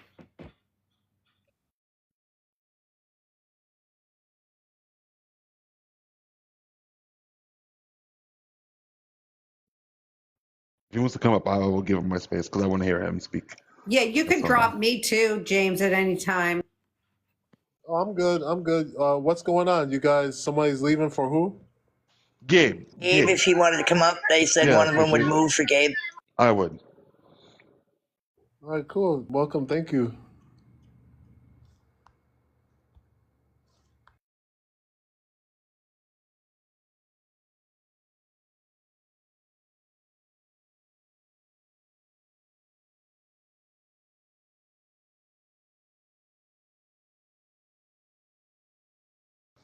If he wants to come up, I will give him my space because I want to hear him speak. Yeah, you That's can fine. drop me too, James, at any time. Oh, I'm good. I'm good. What's going on? You guys, somebody's leaving for who? Gabe. Gabe, if he wanted to come up, they said Yeah, one of for them would Gabe. move for Gabe. I would. All right, cool. Welcome. Thank you.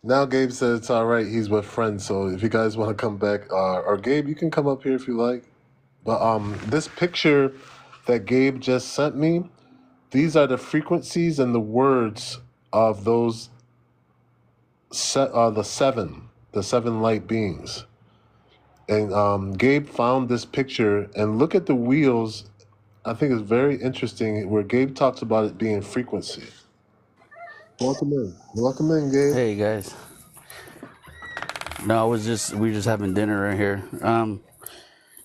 Now Gabe said it's all right. He's with friends. So if you guys want to come back, or Gabe, you can come up here if you like. But this picture that Gabe just sent me, these are the frequencies and the words of those the seven light beings. And Gabe found this picture, and look at the wheels. I think it's very interesting where Gabe talks about it being frequency. Welcome in. Welcome in, Gabe. Hey guys. No, we were just having dinner right here.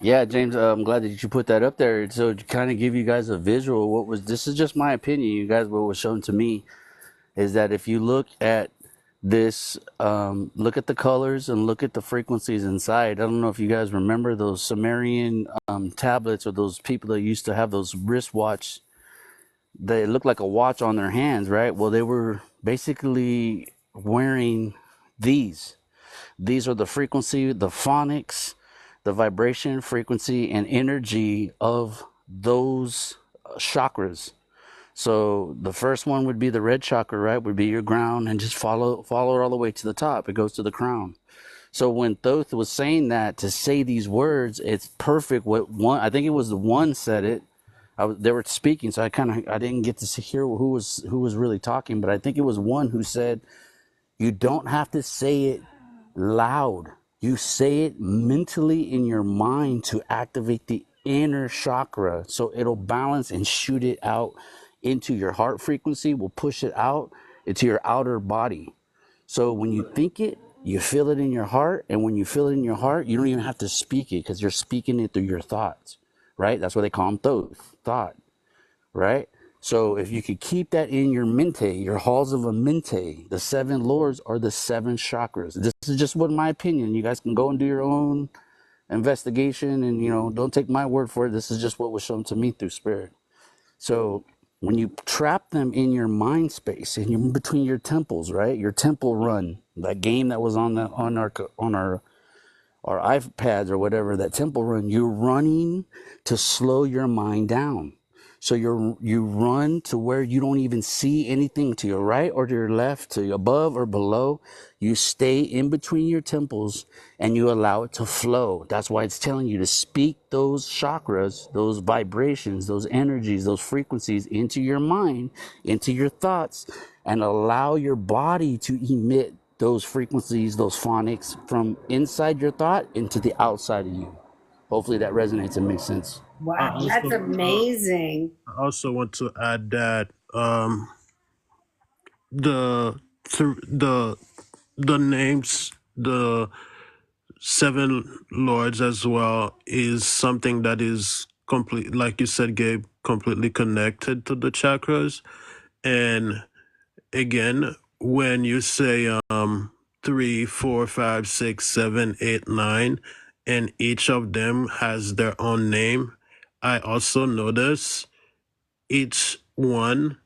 Yeah, James, I'm glad that you put that up there. So to kind of give you guys a visual, this is just my opinion. You guys, what was shown to me is that if you look at this, look at the colors and look at the frequencies inside. I don't know if you guys remember those Sumerian tablets or those people that used to have those wristwatch. They looked like a watch on their hands, right? Well, they were basically wearing these. These are the frequency, the phonics, the vibration, frequency, and energy of those chakras. So the first one would be the red chakra, right? Would be your ground, and just follow it all the way to the top. It goes to the crown. So when Thoth was saying that, to say these words, it's perfect. I think it was the one said it. They were speaking, so I didn't get to hear who was really talking, but I think it was one who said, "You don't have to say it loud. You say it mentally in your mind to activate the inner chakra, so it'll balance and shoot it out into your heart frequency, will push it out into your outer body. So when you think it, you feel it in your heart, and when you feel it in your heart, you don't even have to speak it because you're speaking it through your thoughts, right? That's why they call them thought, right? So if you could keep that in your mente, your halls of a mente, the seven lords are the seven chakras. This is just what my opinion. You guys can go and do your own investigation, and don't take my word for it. This is just what was shown to me through spirit. So when you trap them in your mind space, and you're in between your temples, right? Your temple run, that game that was on our iPads or whatever, that temple run, you're running to slow your mind down. So you run to where you don't even see anything to your right or to your left, to your above or below. You stay in between your temples and you allow it to flow. That's why it's telling you to speak those chakras, those vibrations, those energies, those frequencies into your mind, into your thoughts, and allow your body to emit those frequencies, those phonics from inside your thought into the outside of you. Hopefully that resonates and makes sense. I Wow, that's also, amazing. I also want to add that the the the names, the seven lords as well, is something that is complete, like you said, Gabe, completely connected to the chakras. And again, when you say 3, 4, 5, 6, 7, 8, 9, and each of them has their own name, I also notice each one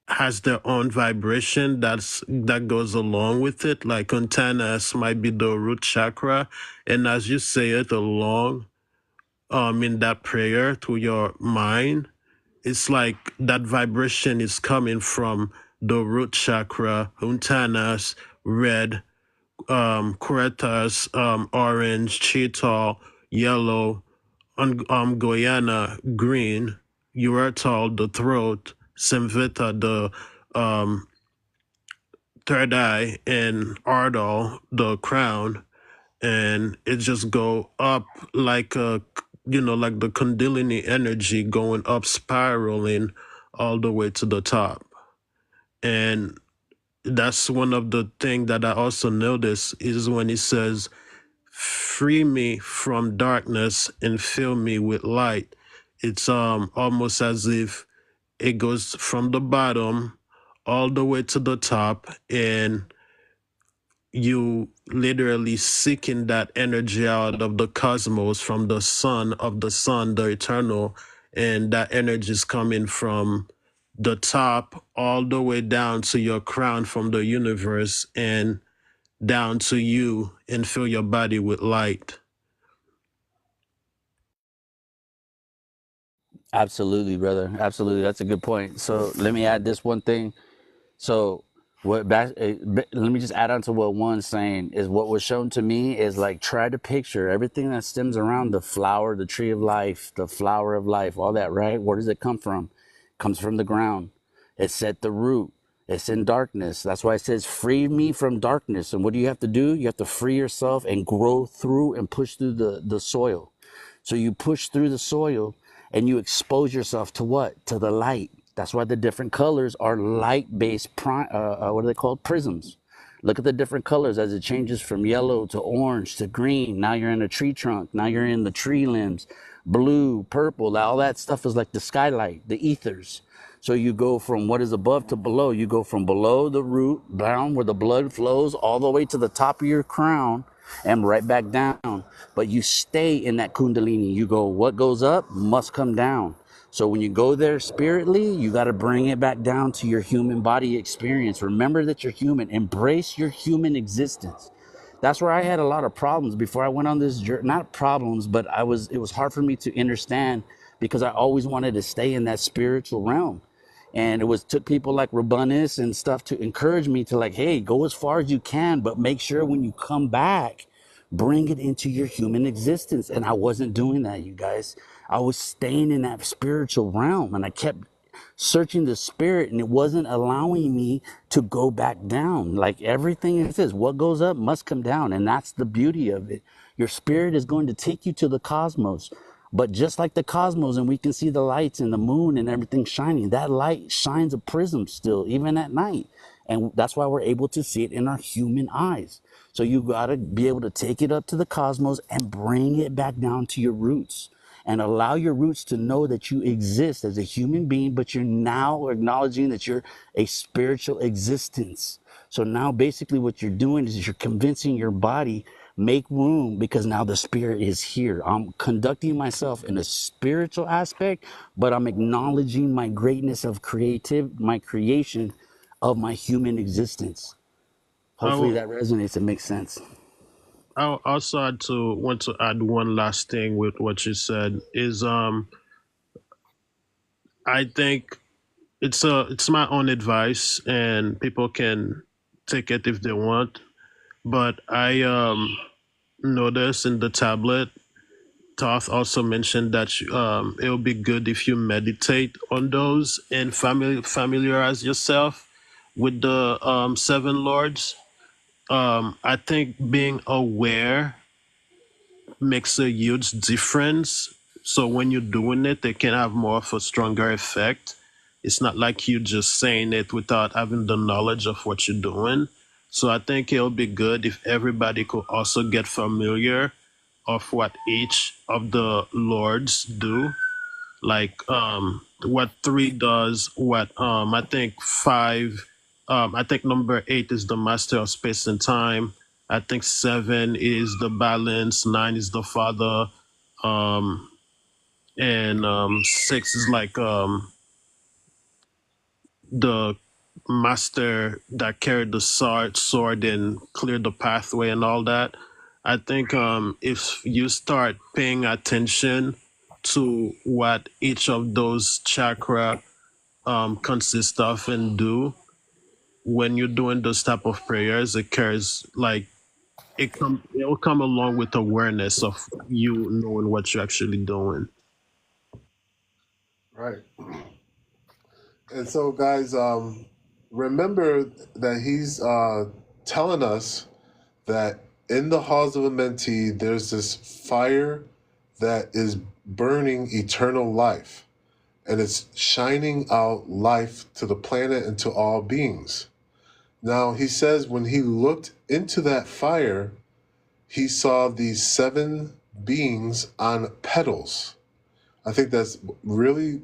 has their own vibration that goes along with it. Like Untanas might be the root chakra, and as you say it along in that prayer to your mind, it's like that vibration is coming from the root chakra, Untanas, red, Kuretas, orange, Cheetal, yellow, Goyana, green, Uretal, the throat, Semvita, the third eye, and Ardal, the crown, and it just go up like like the Kundalini energy going up, spiraling all the way to the top. And that's one of the things that I also notice is when he says, "Free me from darkness and fill me with light." It's almost as if it goes from the bottom all the way to the top, and you literally seeking that energy out of the cosmos from the sun, of the sun, the eternal, and that energy is coming from the top all the way down to your crown from the universe and down to you, and fill your body with light. Absolutely, brother. Absolutely. That's a good point. So let me add this one thing. So let me just add on to what one's saying is what was shown to me is like try to picture everything that stems around the flower, the tree of life, the flower of life, all that, right? Where does it come from? It comes from the ground. It's at the root. It's in darkness. That's why it says, free me from darkness. And what do you have to do? You have to free yourself and grow through and push through the soil. So you push through the soil and you expose yourself to what? To the light. That's why the different colors are light-based, what are they called? Prisms. Look at the different colors as it changes from yellow to orange to green. Now you're in a tree trunk. Now you're in the tree limbs. Blue, purple, all that stuff is like the skylight, the ethers. So you go from what is above to below. You go from below the root, down where the blood flows, all the way to the top of your crown and right back down. But you stay in that kundalini. You go, what goes up must come down. So when you go there spiritly, you got to bring it back down to your human body experience. Remember that you're human. Embrace your human existence. That's where I had a lot of problems before I went on this journey. Not problems, but it was hard for me to understand because I always wanted to stay in that spiritual realm. And it was took people like Rabanus and stuff to encourage me to like, hey, go as far as you can, but make sure when you come back, bring it into your human existence. And I wasn't doing that, you guys. I was staying in that spiritual realm and I kept searching the spirit and it wasn't allowing me to go back down. Like everything it says, what goes up must come down. And that's the beauty of it. Your spirit is going to take you to the cosmos. But just like the cosmos, and we can see the lights and the moon and everything shining, that light shines a prism still, even at night. And that's why we're able to see it in our human eyes. So you got to be able to take it up to the cosmos and bring it back down to your roots and allow your roots to know that you exist as a human being, but you're now acknowledging that you're a spiritual existence. So now basically what you're doing is you're convincing your body, make room because now the spirit is here. I'm conducting myself in a spiritual aspect, but I'm acknowledging my greatness of my creation of my human existence. Hopefully I that resonates and makes sense. I also want to add one last thing with what you said is I think it's my own advice and people can take it if they want, but I noticed in the tablet Toth also mentioned that it will be good if you meditate on those and familiarize yourself with the seven lords. I think being aware makes a huge difference. So when you're doing it, they can have more of a stronger effect. It's not like you just saying it without having the knowledge of what you're doing. So I think it'll be good if everybody could also get familiar of what each of the lords do. like what 3 does, what I think 5, I think number 8 is the master of space and time. I think 7 is the balance, 9 is the father, um and 6 is like the master that carried the sword and cleared the pathway and all that. I think if you start paying attention to what each of those chakra consist of and do when you're doing those type of prayers, it carries like it will come along with awareness of you knowing what you're actually doing. Right. And so, guys, remember that he's telling us that in the halls of a mentee, there's this fire that is burning eternal life, and it's shining out life to the planet and to all beings. Now, he says when he looked into that fire, he saw these 7 beings on petals. I think that's really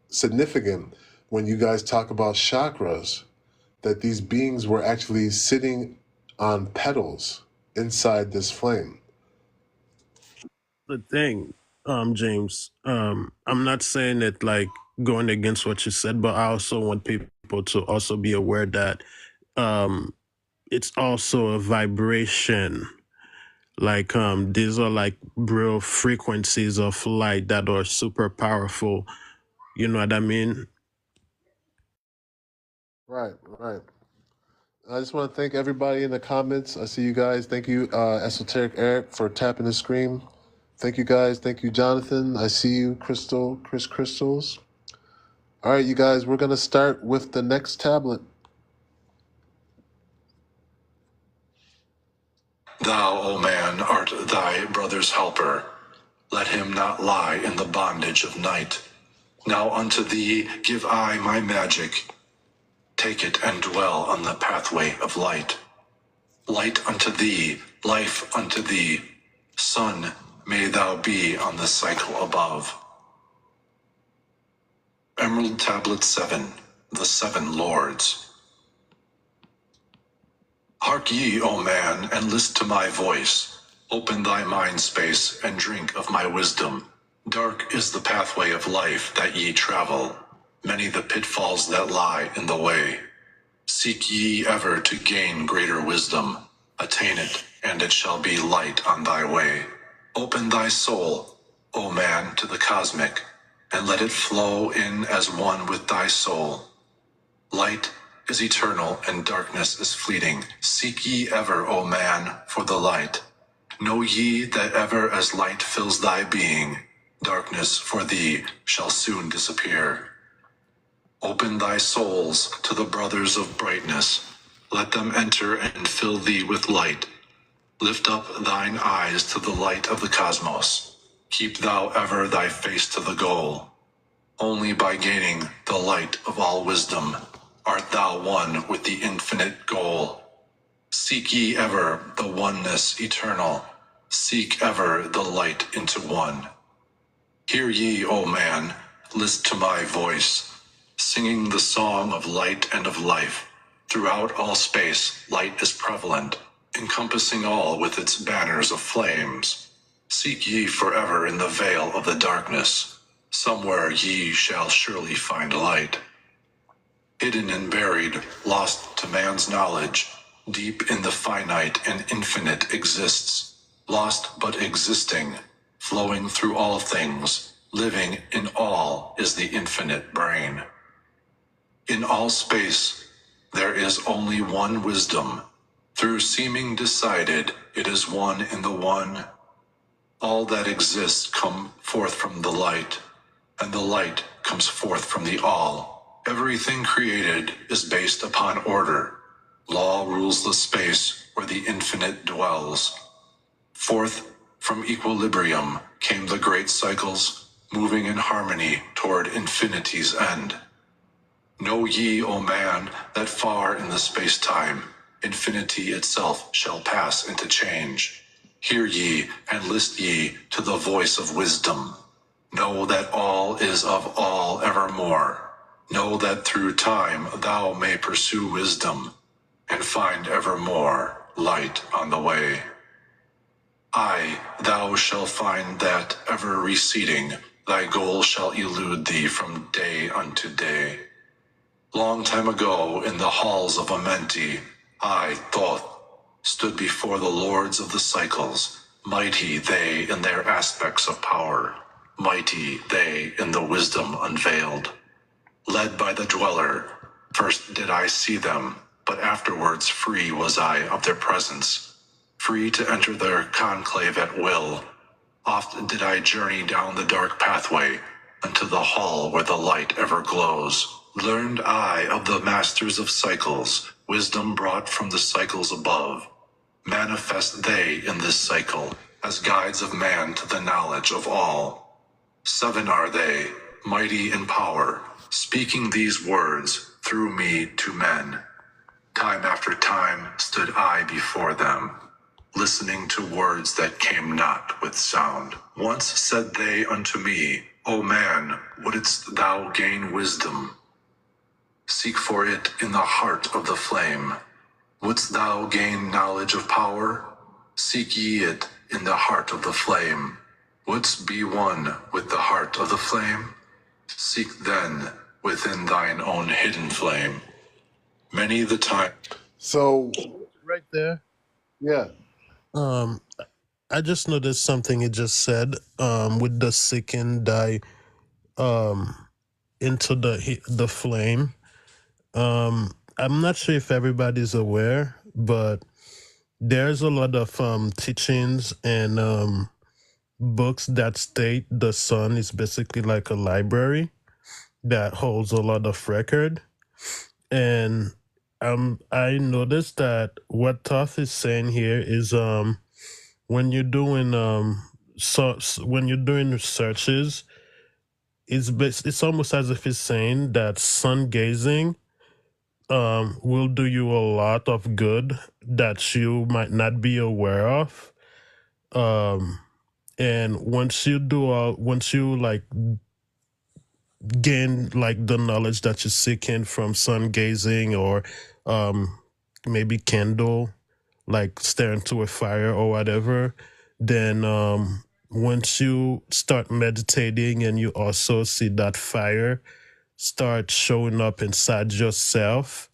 significant when you guys talk about chakras, that these beings were actually sitting on petals inside this flame. The thing, James, I'm not saying it like going against what you said, but I also want people to also be aware that it's also a vibration. Like these are like real frequencies of light that are super powerful. You know what I mean? Right, right. I just want to thank everybody in the comments. I see you guys. Thank you, Esoteric Eric, for tapping the screen. Thank you, guys. Thank you, Jonathan. I see you, Chris Crystals. All right, you guys, we're going to start with the next tablet. Thou, O man, art thy brother's helper. Let him not lie in the bondage of night. Now unto thee give I my magic. Take it and dwell on the pathway of light. Light unto thee, life unto thee. Sun may thou be on the cycle above. Emerald Tablet 7, the 7 Lords. Hark ye, O man, and list to my voice. Open thy mind space and drink of my wisdom. Dark is the pathway of life that ye travel. Many the pitfalls that lie in the way. Seek ye ever to gain greater wisdom. Attain it, and it shall be light on thy way. Open thy soul, O man, to the cosmic, and let it flow in as one with thy soul. Light is eternal and darkness is fleeting. Seek ye ever, O man, for the light. Know ye that ever as light fills thy being, darkness for thee shall soon disappear. Open thy souls to the brothers of brightness. Let them enter and fill thee with light. Lift up thine eyes to the light of the cosmos. Keep thou ever thy face to the goal. Only by gaining the light of all wisdom art thou one with the infinite goal. Seek ye ever the oneness eternal. Seek ever the light into one. Hear ye, O man, list to my voice, singing the song of light and of life. Throughout all space, light is prevalent, encompassing all with its banners of flames. Seek ye forever in the veil of the darkness. Somewhere ye shall surely find light. Hidden and buried, lost to man's knowledge, deep in the finite and infinite exists. Lost but existing, flowing through all things, living in all is the infinite brain. In all space, there is only one wisdom. Through seeming decided, it is one in the one. All that exists come forth from the light, and the light comes forth from the all. Everything created is based upon order. Law rules the space where the infinite dwells. Forth from equilibrium came the great cycles, moving in harmony toward infinity's end. Know ye, O man, that far in the space-time, infinity itself shall pass into change. Hear ye, and list ye to the voice of wisdom. Know that all is of all evermore. Know that through time thou may pursue wisdom, and find evermore light on the way. Aye, thou shalt find that ever receding, thy goal shall elude thee from day unto day. Long time ago, in the halls of Amenti, I, Thoth, stood before the lords of the cycles, mighty they in their aspects of power, mighty they in the wisdom unveiled. Led by the dweller, first did I see them, but afterwards free was I of their presence, free to enter their conclave at will. Oft did I journey down the dark pathway, unto the hall where the light ever glows. Learned I of the masters of cycles, wisdom brought from the cycles above. Manifest they in this cycle, as guides of man to the knowledge of all. 7 are they, mighty in power, speaking these words through me to men. Time after time stood I before them, listening to words that came not with sound. Once said they unto me, O man, wouldst thou gain wisdom? Seek for it in the heart of the flame. Wouldst thou gain knowledge of power? Seek ye it in the heart of the flame. Wouldst be one with the heart of the flame? Seek then within thine own hidden flame. Many the time. So, Right there. yeah. Um, I just noticed something he just said. With the seeking thy into the flame. I'm not sure if everybody's aware, but there's a lot of teachings and books that state the sun is basically like a library that holds a lot of record. And I noticed that what Toth is saying here is when you're doing when you're doing searches, it's almost as if it's saying that sun gazing will do you a lot of good that you might not be aware of. And once you like gain like the knowledge that you're seeking from sun gazing or um maybe candle, like staring to a fire or whatever, then once you start meditating and you also see that fire start showing up inside yourself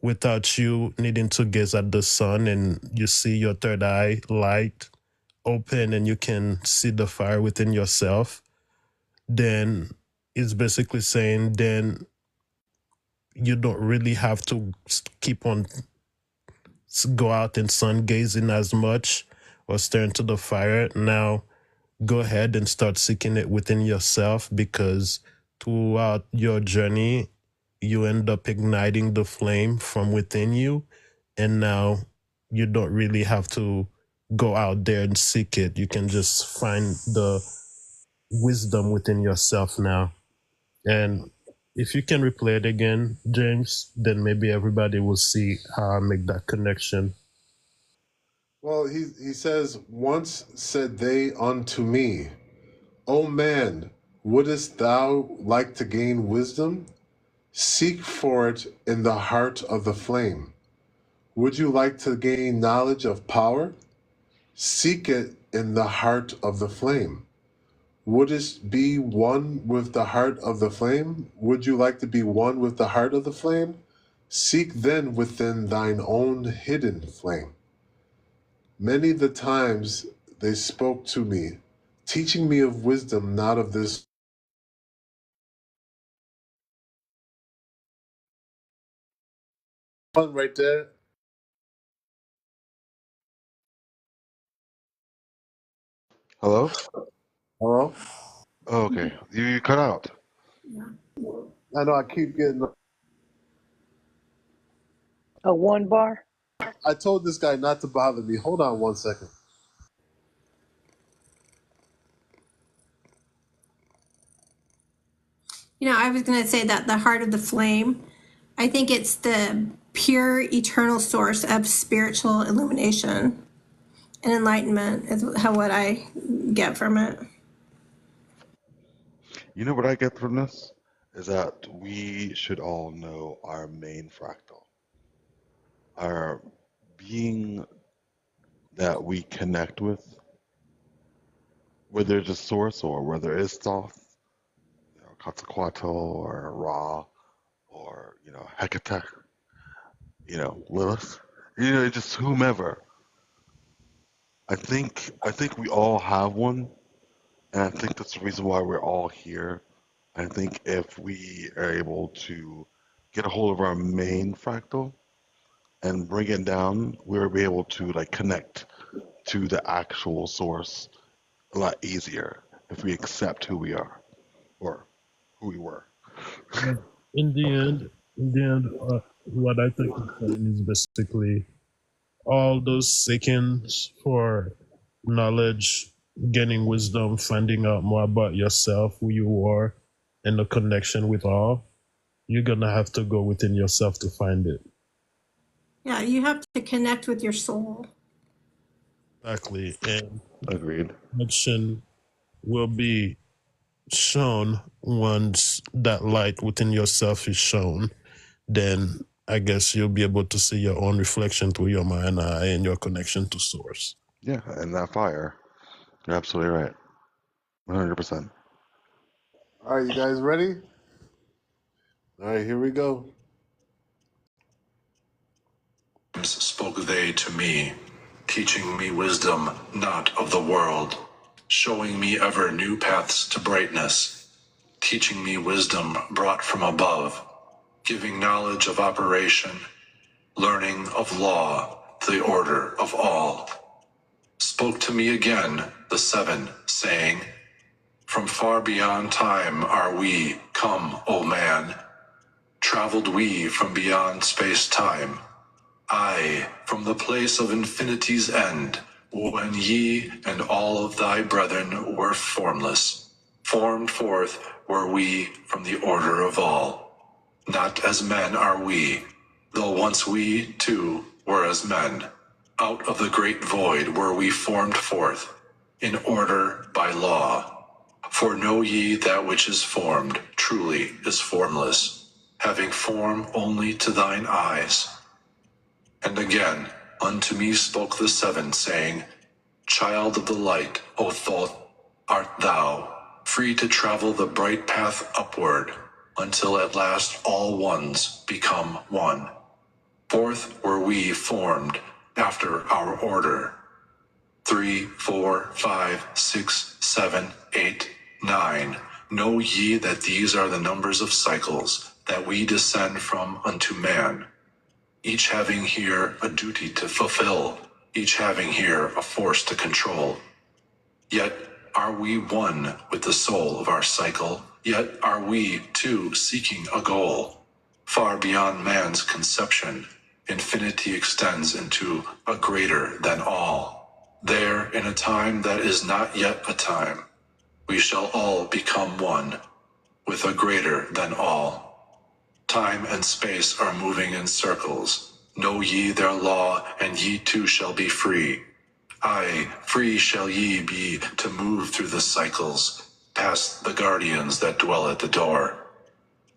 without you needing to gaze at the sun, and you see your third eye light open and you can see the fire within yourself, then it's basically saying then you don't really have to keep on go out and sun gazing as much or stare into the fire. Now go ahead and start seeking it within yourself, because throughout your journey you end up igniting the flame from within you, and now you don't really have to go out there and seek it. You can just find the wisdom within yourself now. And if you can replay it again, James, then maybe everybody will see how I make that connection. Well, he says, once said they unto me, O man, wouldest thou like to gain wisdom? Seek for it in the heart of the flame. Would you like to gain knowledge of power? Seek it in the heart of the flame. Wouldst be one with the heart of the flame? Would you like to be one with the heart of the flame? Seek then within thine own hidden flame. Many the times they spoke to me, teaching me of wisdom, not of this one right there. Hello? Hello? Oh, okay. You cut out. I know I keep getting. A one bar. I told this guy not to bother me. Hold on one second. You know, I was going to say that the heart of the flame, I think it's the pure eternal source of spiritual illumination and enlightenment is how what I get from it. You know what I get from this? Is that we should all know our main fractal, our being that we connect with, whether it's a source or whether it's Thoth, Quetzalcoatl or Ra or Hecate, Lilith, just whomever. I think we all have one, and I think that's the reason why we're all here. I think if we are able to get a hold of our main fractal and bring it down, we'll be able to connect to the actual source a lot easier if we accept who we are or who we were. But in the end, what I think it's saying is basically all those seekings for knowledge, gaining wisdom, finding out more about yourself, who you are, and the connection with all. You're gonna have to go within yourself to find it. Yeah, you have to connect with your soul. Exactly, and Agreed. connection will be shown once that light within yourself is shown. Then I guess you'll be able to see your own reflection through your mind eye and your connection to source. Yeah, and that fire. You're absolutely right. 100%. All right, you guys ready? All right, here we go. Spoke they to me, teaching me wisdom not of the world, showing me ever new paths to brightness, teaching me wisdom brought from above, giving knowledge of operation, learning of law, the order of all. Spoke to me again the seven, saying, from far beyond time are we come, O man, traveled we from beyond space-time, aye, from the place of infinity's end, when ye and all of thy brethren were formless. Formed forth were we from the order of all. Not as men are we, though once we, too, were as men. Out of the great void were we formed forth, in order by law. For know ye that which is formed truly is formless, having form only to thine eyes. And again, unto me spoke the seven, saying, child of the light, O Thoth, art thou, free to travel the bright path upward, until at last all ones become one. Forth were we formed, after our order. 3, 4, 5, 6, 7, 8, 9. Know ye that these are the numbers of cycles, that we descend from unto man, each having here a duty to fulfill, each having here a force to control. Yet are we one with the soul of our cycle, yet are we too seeking a goal. Far beyond man's conception, infinity extends into a greater than all. There, in a time that is not yet a time, we shall all become one, with a greater than all. Time and space are moving in circles. Know ye their law, and ye too shall be free. Aye, free shall ye be to move through the cycles, past the guardians that dwell at the door.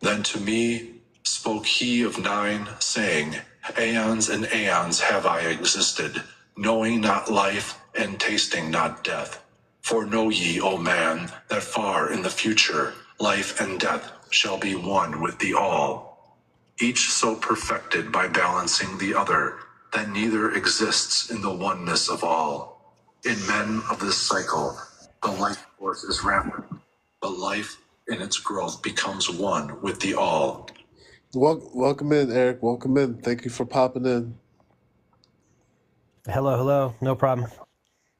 Then to me spoke he of nine, saying, aeons and aeons have I existed, knowing not life and tasting not death. For know ye, O man, that far in the future, life and death shall be one with the all, each so perfected by balancing the other, that neither exists in the oneness of all. In men of this cycle, the life force is rampant, but life in its growth becomes one with the all. Welcome in, Eric. Welcome in. Thank you for popping in. Hello. No problem.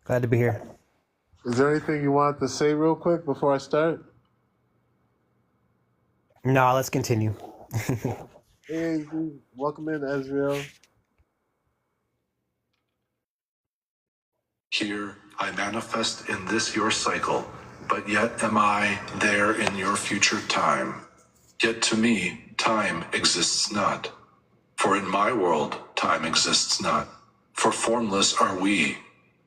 Glad to be here. Is there anything you want to say real quick before I start? No, let's continue. Hey, welcome in, Ezreal. Here I manifest in this your cycle, but yet am I there in your future time. Yet to me, time exists not. For in my world, time exists not. For formless are we.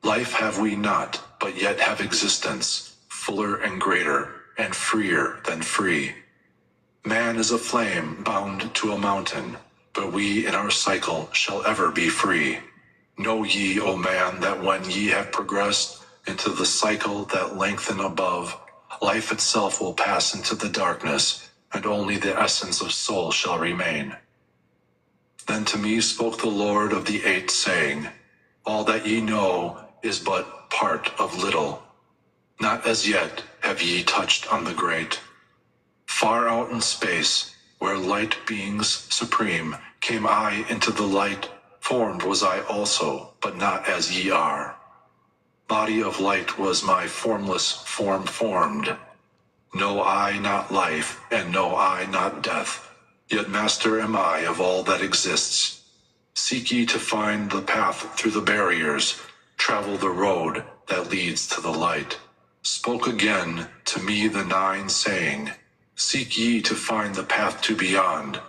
Life have we not, but yet have existence, fuller and greater. and freer than free. Man is a flame bound to a mountain, but we in our cycle shall ever be free. Know ye, O man, that when ye have progressed into the cycle that lengthen above, life itself will pass into the darkness, and only the essence of soul shall remain. Then to me spoke the Lord of the Eight, saying, all that ye know is but part of little. Not as yet have ye touched on the great. Far out in space, where light beings supreme, came I into the light, formed was I also, but not as ye are. Body of light was my formless form formed. Know I not life, and know I not death, yet master am I of all that exists. Seek ye to find the path through the barriers, travel the road that leads to the light. Spoke again to me the nine, saying, seek ye to find the path to beyond.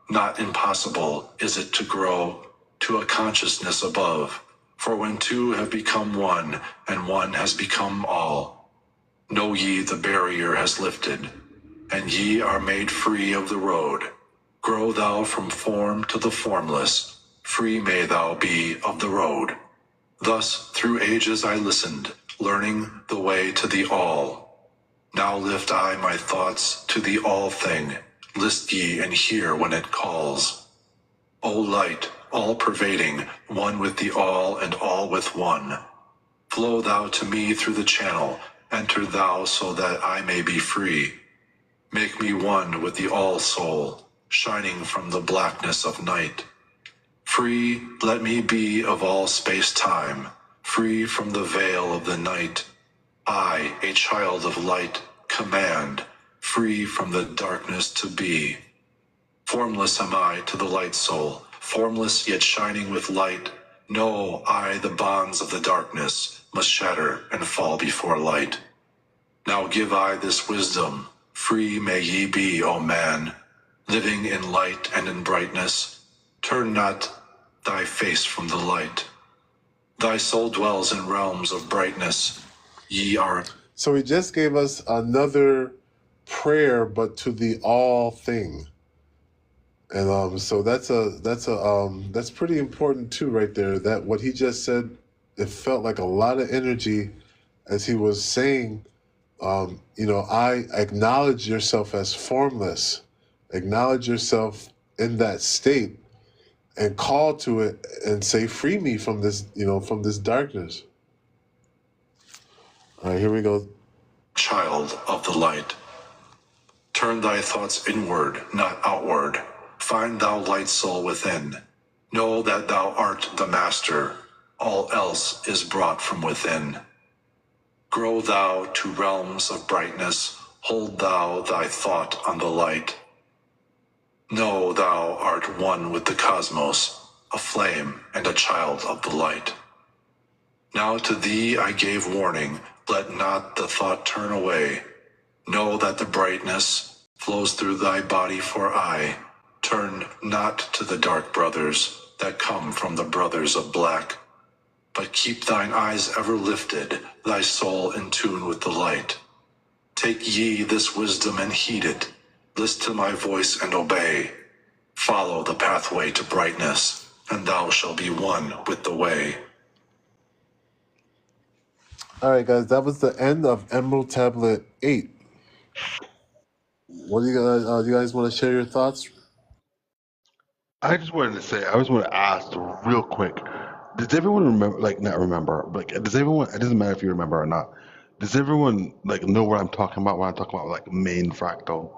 Not impossible is it to grow to a consciousness above. For when two have become one, and one has become all, know ye the barrier has lifted, and ye are made free of the road. Grow thou from form to the formless, free may thou be of the road. Thus through ages I listened, learning the way to the all. Now lift I my thoughts to the all thing, list ye and hear when it calls. O light, all pervading, one with the all and all with one. Flow thou to me through the channel, enter thou so that I may be free. Make me one with the all soul, shining from the blackness of night. Free let me be of all space-time, free from the veil of the night. I, a child of light, command, free from the darkness to be. Formless am I to the light soul, formless yet shining with light. Know I the bonds of the darkness must shatter and fall before light. Now give I this wisdom, free may ye be, O man, living in light and in brightness. Turn not thy face from the light. Thy soul dwells in realms of brightness. Ye are. So he just gave us another prayer, but to the all thing. And so that's pretty important too, right there. That what he just said, it felt like a lot of energy as he was saying, I acknowledge yourself as formless, acknowledge yourself in that state, and call to it and say, free me from this, from this darkness. All right, here we go. Child of the light. Turn thy thoughts inward, not outward. Find thou light soul within. Know that thou art the master. All else is brought from within. Grow thou to realms of brightness. Hold thou thy thought on the light. Know thou art one with the cosmos, a flame and a child of the light. Now to thee I gave warning, let not the thought turn away. Know that the brightness flows through thy body for aye. Turn not to the dark brothers that come from the brothers of black, but keep thine eyes ever lifted, thy soul in tune with the light. Take ye this wisdom and heed it. List to my voice and obey. Follow the pathway to brightness, and thou shalt be one with the way. All right, guys, that was the end of Emerald Tablet 8. What do you guys want to share your thoughts? I just wanted to say, I just want to ask real quick. Does everyone remember, like, not remember, like, does everyone, it doesn't matter if you remember or not, does everyone, like, know what I'm talking about when I'm talking about, like, main fractal?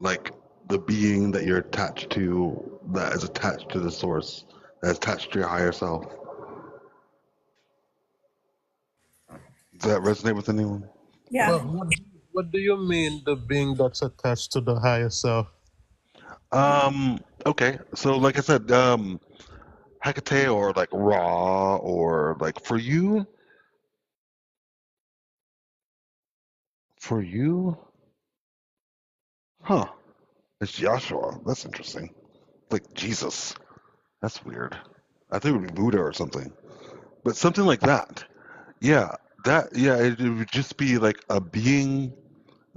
Like, the being that you're attached to, that is attached to the source, that's attached to your higher self. Does that resonate with anyone? Yeah. Well, what do you mean the being that's attached to the higher self? Okay, so like I said, Hecate or like Ra or like for you, huh? It's Joshua. That's interesting. Like Jesus. That's weird. I think it would be Buddha or something, but something like that. Yeah, it would just be like a being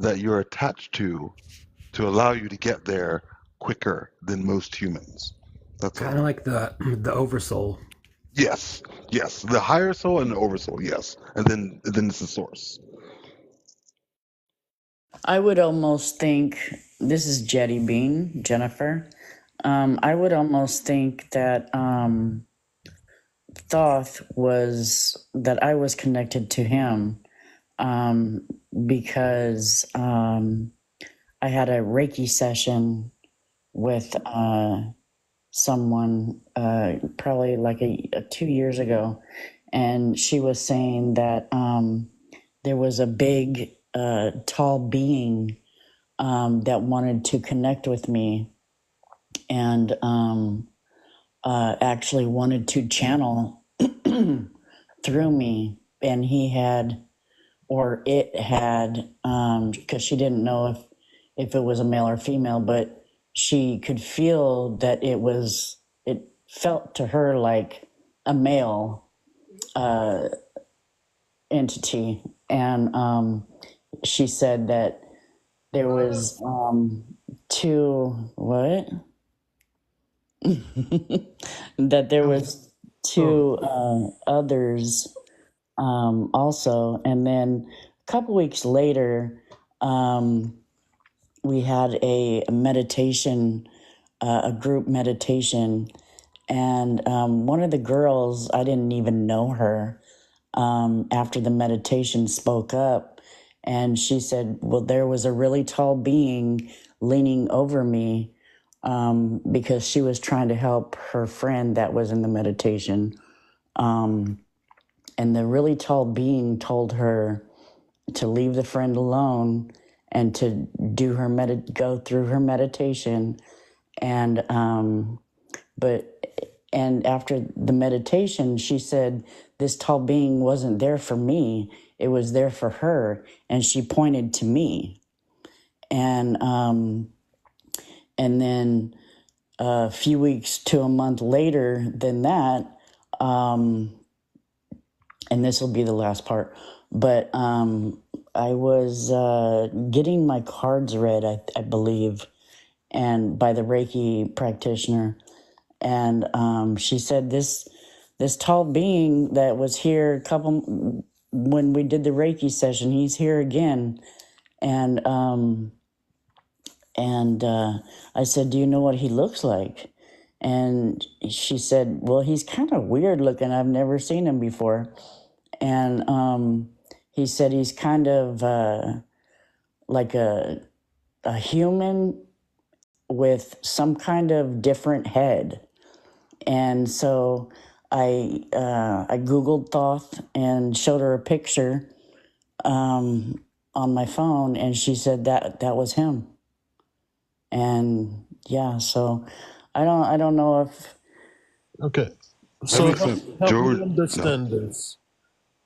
that you're attached to allow you to get there quicker than most humans. That's Kind all. of like the oversoul. Yes, yes. The higher soul and the oversoul, yes. And then it's the source. I would almost think this is Jetty Bean, Jennifer. I would almost think that Thoth was that I was connected to him because I had a Reiki session with someone probably like 2 years ago, and she was saying that there was a big, tall being that wanted to connect with me and actually wanted to channel through me. And he had, or it had, because she didn't know if it was a male or female, but she could feel that it felt to her like a male entity. And she said that there was what? That there was two others also. And then a couple weeks later, we had a meditation, a group meditation. And one of the girls, I didn't even know her, after the meditation spoke up. And she said, well, there was a really tall being leaning over me because she was trying to help her friend that was in the meditation. And the really tall being told her to leave the friend alone and to do her go through her meditation. And and after the meditation, she said this tall being wasn't there for me, it was there for her, and she pointed to me. And then a few weeks to a month later than that, and this will be the last part, but I was getting my cards read, I believe, and by the Reiki practitioner. And she said this tall being that was here when we did the Reiki session, he's here again. And I said, do you know what he looks like? And she said, well, he's kind of weird looking. I've never seen him before. And he said he's kind of like a human with some kind of different head. And so I Googled Thoth and showed her a picture on my phone, and she said that was him. And yeah, so I don't know if. Okay. That So makes sense. help me George, no. understand this.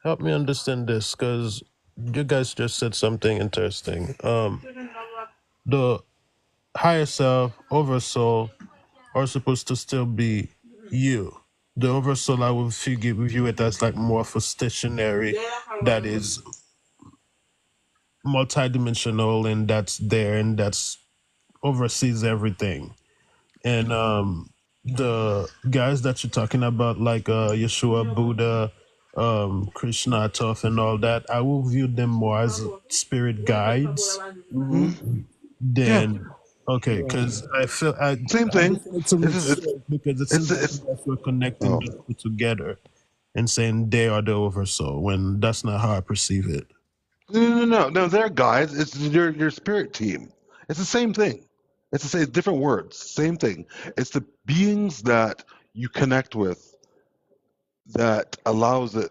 Help me understand this, because you guys just said something interesting. The higher self, oversoul, are supposed to still be you. The oversoul, I will view it as like more of a stationary that is multidimensional and that's there and that's oversees everything. And the guys that you're talking about, like Yeshua, Buddha, Krishna, Thoth, and all that, I will view them more as spirit guides Hmm? Yeah. than okay, because Same I thing. just wanted to make It's just, sure because it it's seems like it's you guys were connecting oh. the two together and saying they are the oversoul when that's not how I perceive it. No. They're guides. It's your spirit team. It's the same thing. It's the same different words. Same thing. It's the beings that you connect with that allows the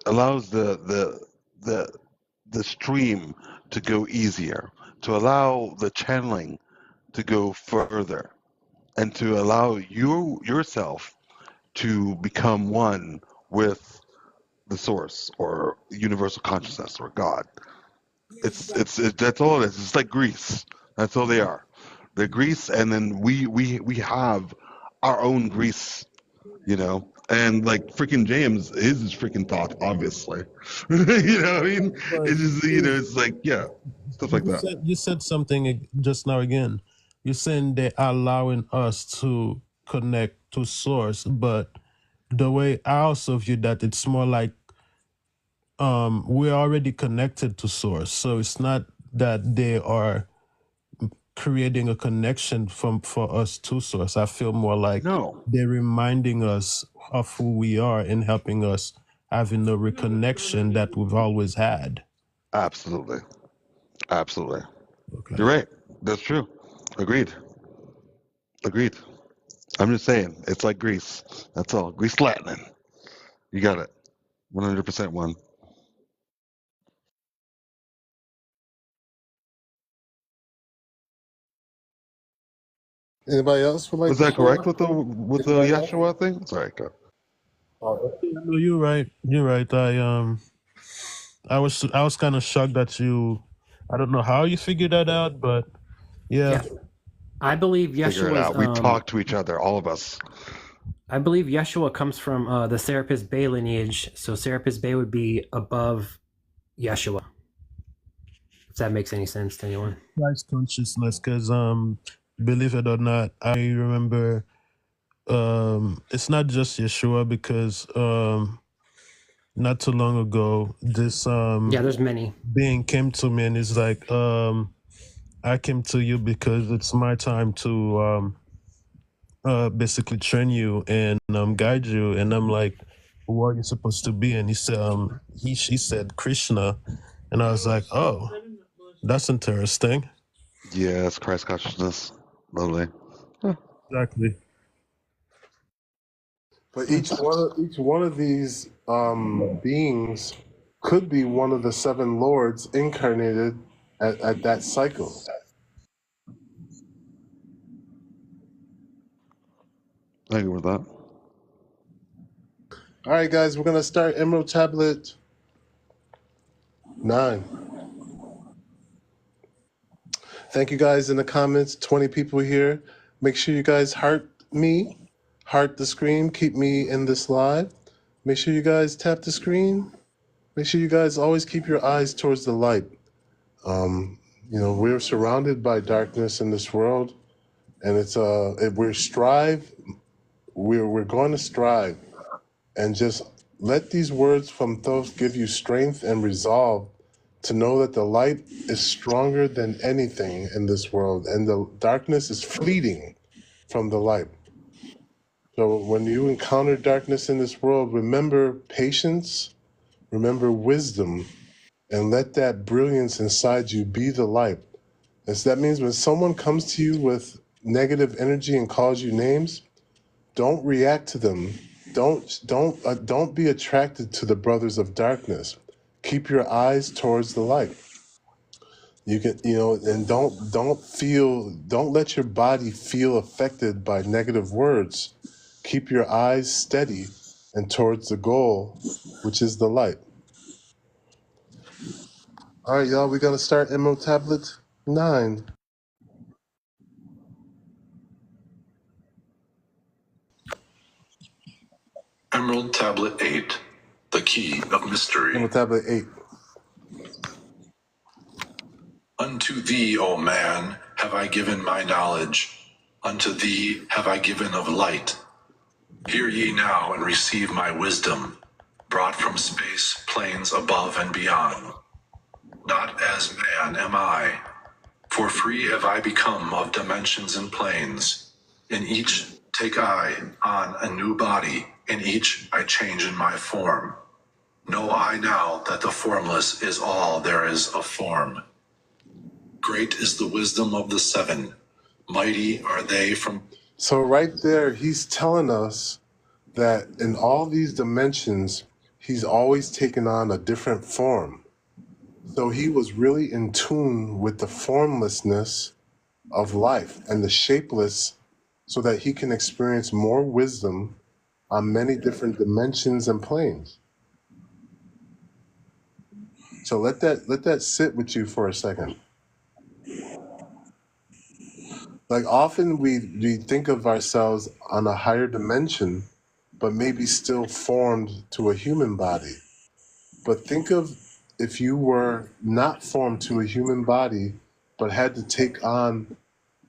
stream to go easier, to allow the channeling to go further, and to allow yourself to become one with the source or universal consciousness or God. That's all it is. It's like grease. That's all they are. They're grease, and then we have our own grease. You know, And like freaking James is his freaking thought, obviously. You know what I mean? But It's just, it's like, yeah, stuff like that. you said something just now again. You're saying they're allowing us to connect to source, but the way I also view that, it's more like we're already connected to source, so it's not that they are creating a connection for us to source. I feel more like No, they're reminding us of who we are and helping us having the reconnection that we've always had. absolutely. Absolutely. Okay. You're right. That's true. Agreed. Agreed. I'm just saying, it's like Greece. That's all. Grease lightning. You got it. 100% one. Anybody else would like Was to that share? correct with the Yeshua thing? Sorry, go. No, you're right. You're right. I was kind of shocked that you. I don't know how you figured that out, but yeah. Yeah, I believe Figure it Yeshua's. out. We talk to each other, all of us. I believe Yeshua comes from the Serapis Bey lineage, so Serapis Bey would be above Yeshua. If that makes any sense to anyone. Christ consciousness, because believe it or not, I remember it's not just Yeshua, because not too long ago this Yeah, there's many. being came to me and it's like I came to you because it's my time to basically train you and guide you, and I'm like, who are you supposed to be? And he said she said Krishna, and I was like, oh, that's interesting. Yes, Christ consciousness. Lovely. Exactly. But each one of these beings could be one of the seven lords incarnated at that cycle. I agree with that. All right, guys, we're gonna start Emerald Tablet 9. Thank you guys in the comments. 20 people here. Make sure you guys heart me, heart the screen. Keep me in this live. Make sure you guys tap the screen. Make sure you guys always keep your eyes towards the light. We're surrounded by darkness in this world, and we're going to strive, and just let these words from Thoth give you strength and resolve to know that the light is stronger than anything in this world, and the darkness is fleeting from the light. So when you encounter darkness in this world, remember patience, remember wisdom, and let that brilliance inside you be the light. And so that means when someone comes to you with negative energy and calls you names, don't react to them. Don't be attracted to the brothers of darkness. Keep your eyes towards the light. You can, and don't let your body feel affected by negative words. Keep your eyes steady and towards the goal, which is the light. All right, y'all, we're gonna start Emerald Tablet 9. Emerald Tablet 8, the Key of Mystery. Emerald Tablet 8. Unto thee, O man, have I given my knowledge. Unto thee have I given of light. Hear ye now and receive my wisdom, brought from space, planes above and beyond. Not as man am I, for free have I become of dimensions and planes. In each take I on a new body, in each I change in my form. Know I now that the formless is all there is of form. Great is the wisdom of the seven, mighty are they from. So right there, he's telling us that in all these dimensions, he's always taken on a different form. So he was really in tune with the formlessness of life and the shapeless, so that he can experience more wisdom on many different dimensions and planes. So let that sit with you for a second. Like often we think of ourselves on a higher dimension, but maybe still formed to a human body. But think of if you were not formed to a human body, but had to take on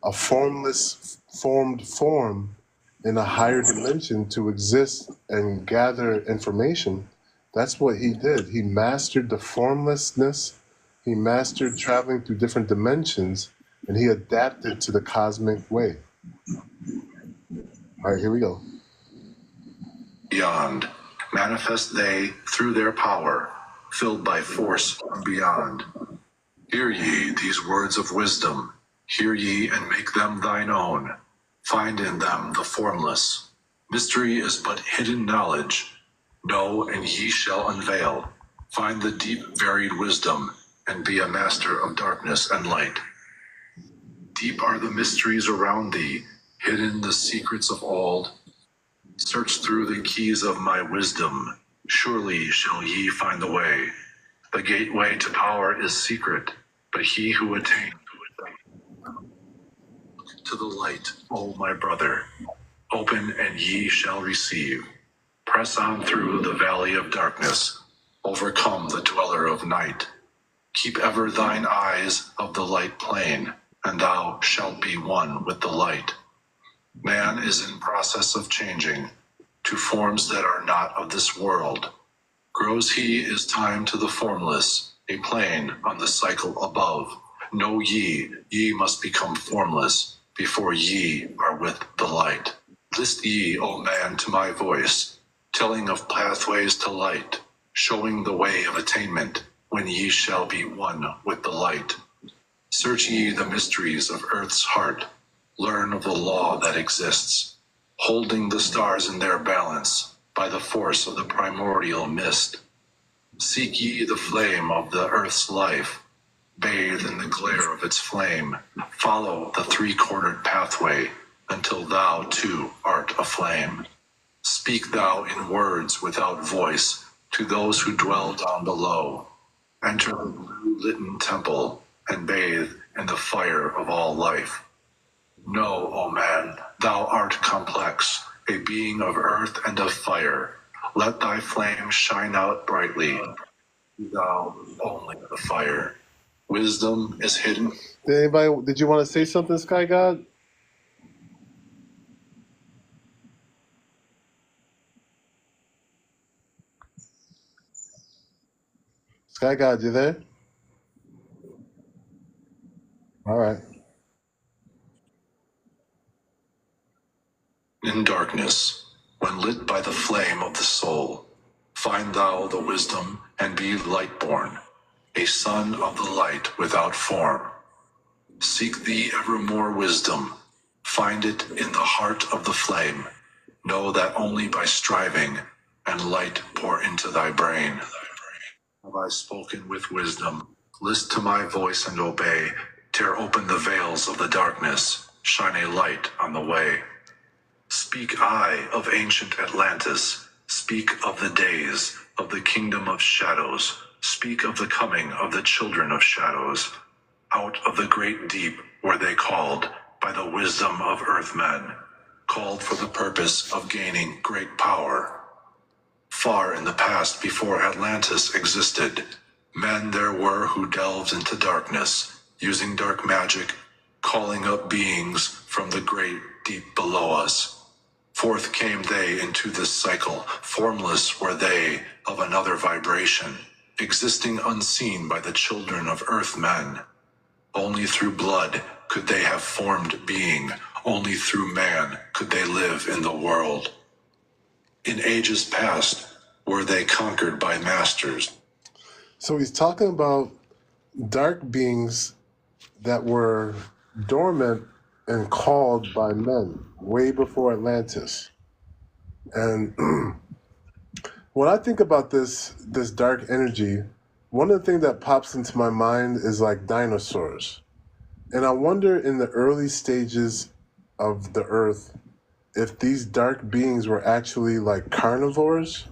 a formless, formed form in a higher dimension to exist and gather information. That's what he did. He mastered the formlessness, he mastered traveling through different dimensions, and he adapted to the cosmic way. All right, here we go. Beyond, manifest they through their power, filled by force from beyond. Hear ye these words of wisdom, hear ye and make them thine own. Find in them the formless. Mystery is but hidden knowledge. Know and ye shall unveil. Find the deep varied wisdom, and be a master of darkness and light. Deep are the mysteries around thee, hidden the secrets of old. Search through the keys of my wisdom, surely shall ye find the way. The gateway to power is secret, but he who attains to the light, O my brother, open and ye shall receive. Press on through the valley of darkness, overcome the dweller of night. Keep ever thine eyes of the light plain, and thou shalt be one with the light. Man is in process of changing to forms that are not of this world. Grows he is time to the formless, a plane on the cycle above. Know ye, ye must become formless, before ye are with the light. List ye, O man, to my voice, telling of pathways to light, showing the way of attainment, when ye shall be one with the light. Search ye the mysteries of earth's heart, learn of the law that exists, holding the stars in their balance by the force of the primordial mist. Seek ye the flame of the earth's life, bathe in the glare of its flame, follow the three-cornered pathway until thou too art aflame. Speak thou in words without voice to those who dwell down below. Enter the blue-litten temple and bathe in the fire of all life. Know, O man, thou art complex, a being of earth and of fire. Let thy flame shine out brightly. Thou only the fire. Wisdom is hidden. Did you want to say something, Sky God? Sky God, you there? All right. In darkness, when lit by the flame of the soul, find thou the wisdom and be light-born, a son of the light without form. Seek thee ever more wisdom, find it in the heart of the flame. Know that only by striving and light pour into thy brain. Have I spoken with wisdom? List to my voice and obey. Tear open the veils of the darkness, shine a light on the way. Speak I of ancient Atlantis, speak of the days of the kingdom of shadows, speak of the coming of the children of shadows. Out of the great deep were they called by the wisdom of earthmen, called for the purpose of gaining great power. Far in the past, before Atlantis existed, men there were who delved into darkness, using dark magic, calling up beings from the great deep below us. Forth came they into this cycle, formless were they of another vibration, existing unseen by the children of earthmen. Only through blood could they have formed being, only through man could they live in the world. In ages past, were they conquered by masters. So he's talking about dark beings that were dormant and called by men way before Atlantis. And when I think about this dark energy, one of the things that pops into my mind is like dinosaurs. And I wonder in the early stages of the earth if these dark beings were actually like carnivores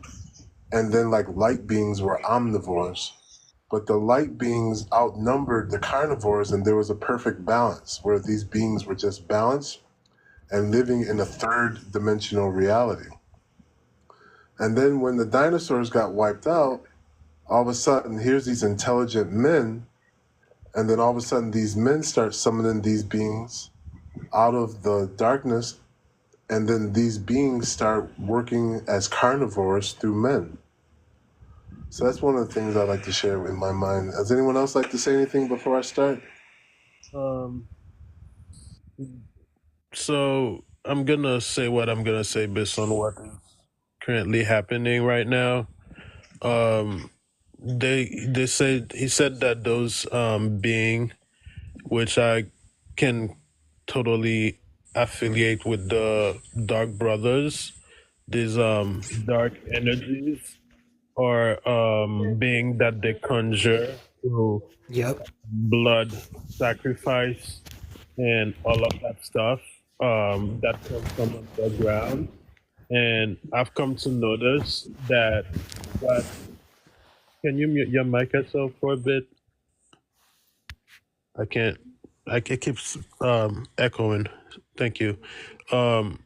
and then like light beings were omnivores. But the light beings outnumbered the carnivores and there was a perfect balance where these beings were just balanced and living in a third dimensional reality. And then when the dinosaurs got wiped out, all of a sudden, here's these intelligent men, and then all of a sudden, these men start summoning these beings out of the darkness, and then these beings start working as carnivores through men. So that's one of the things I like to share in my mind. Does anyone else like to say anything before I start? Um, so I'm gonna say what I'm gonna say based on what is currently happening right now. Um, they said he said that those being, which I can totally affiliate with the Dark Brothers, these dark energies are being that they conjure through Yep. blood sacrifice and all of that stuff that comes from underground. And I've come to notice that what can you mute your mic yourself for a bit? I can't. It keeps echoing. Thank you. Um,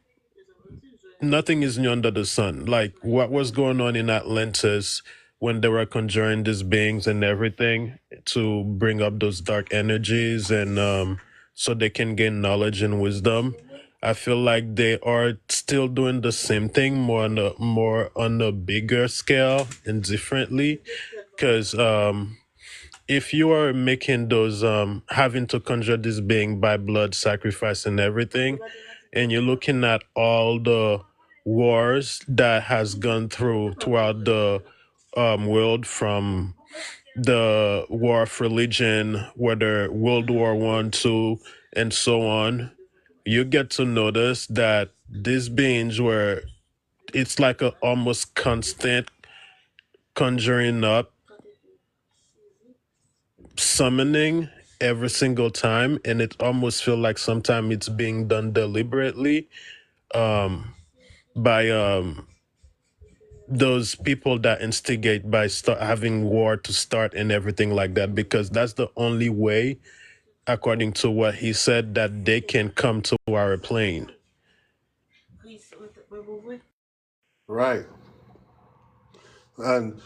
Nothing is new under the sun. Like what was going on in Atlantis when they were conjuring these beings and everything to bring up those dark energies and so they can gain knowledge and wisdom. I feel like they are still doing the same thing more on a bigger scale and differently. Because if you are making those having to conjure this being by blood sacrifice and everything, and you're looking at all the wars that has gone throughout the world, from the war of religion, whether World War One, Two, and so on, you get to notice that these beings were, it's like a almost constant conjuring up, summoning every single time, and it almost feel like sometimes it's being done deliberately by those people that instigate by having war to start and everything like that, because that's the only way, according to what he said, that they can come to our plane. Right. And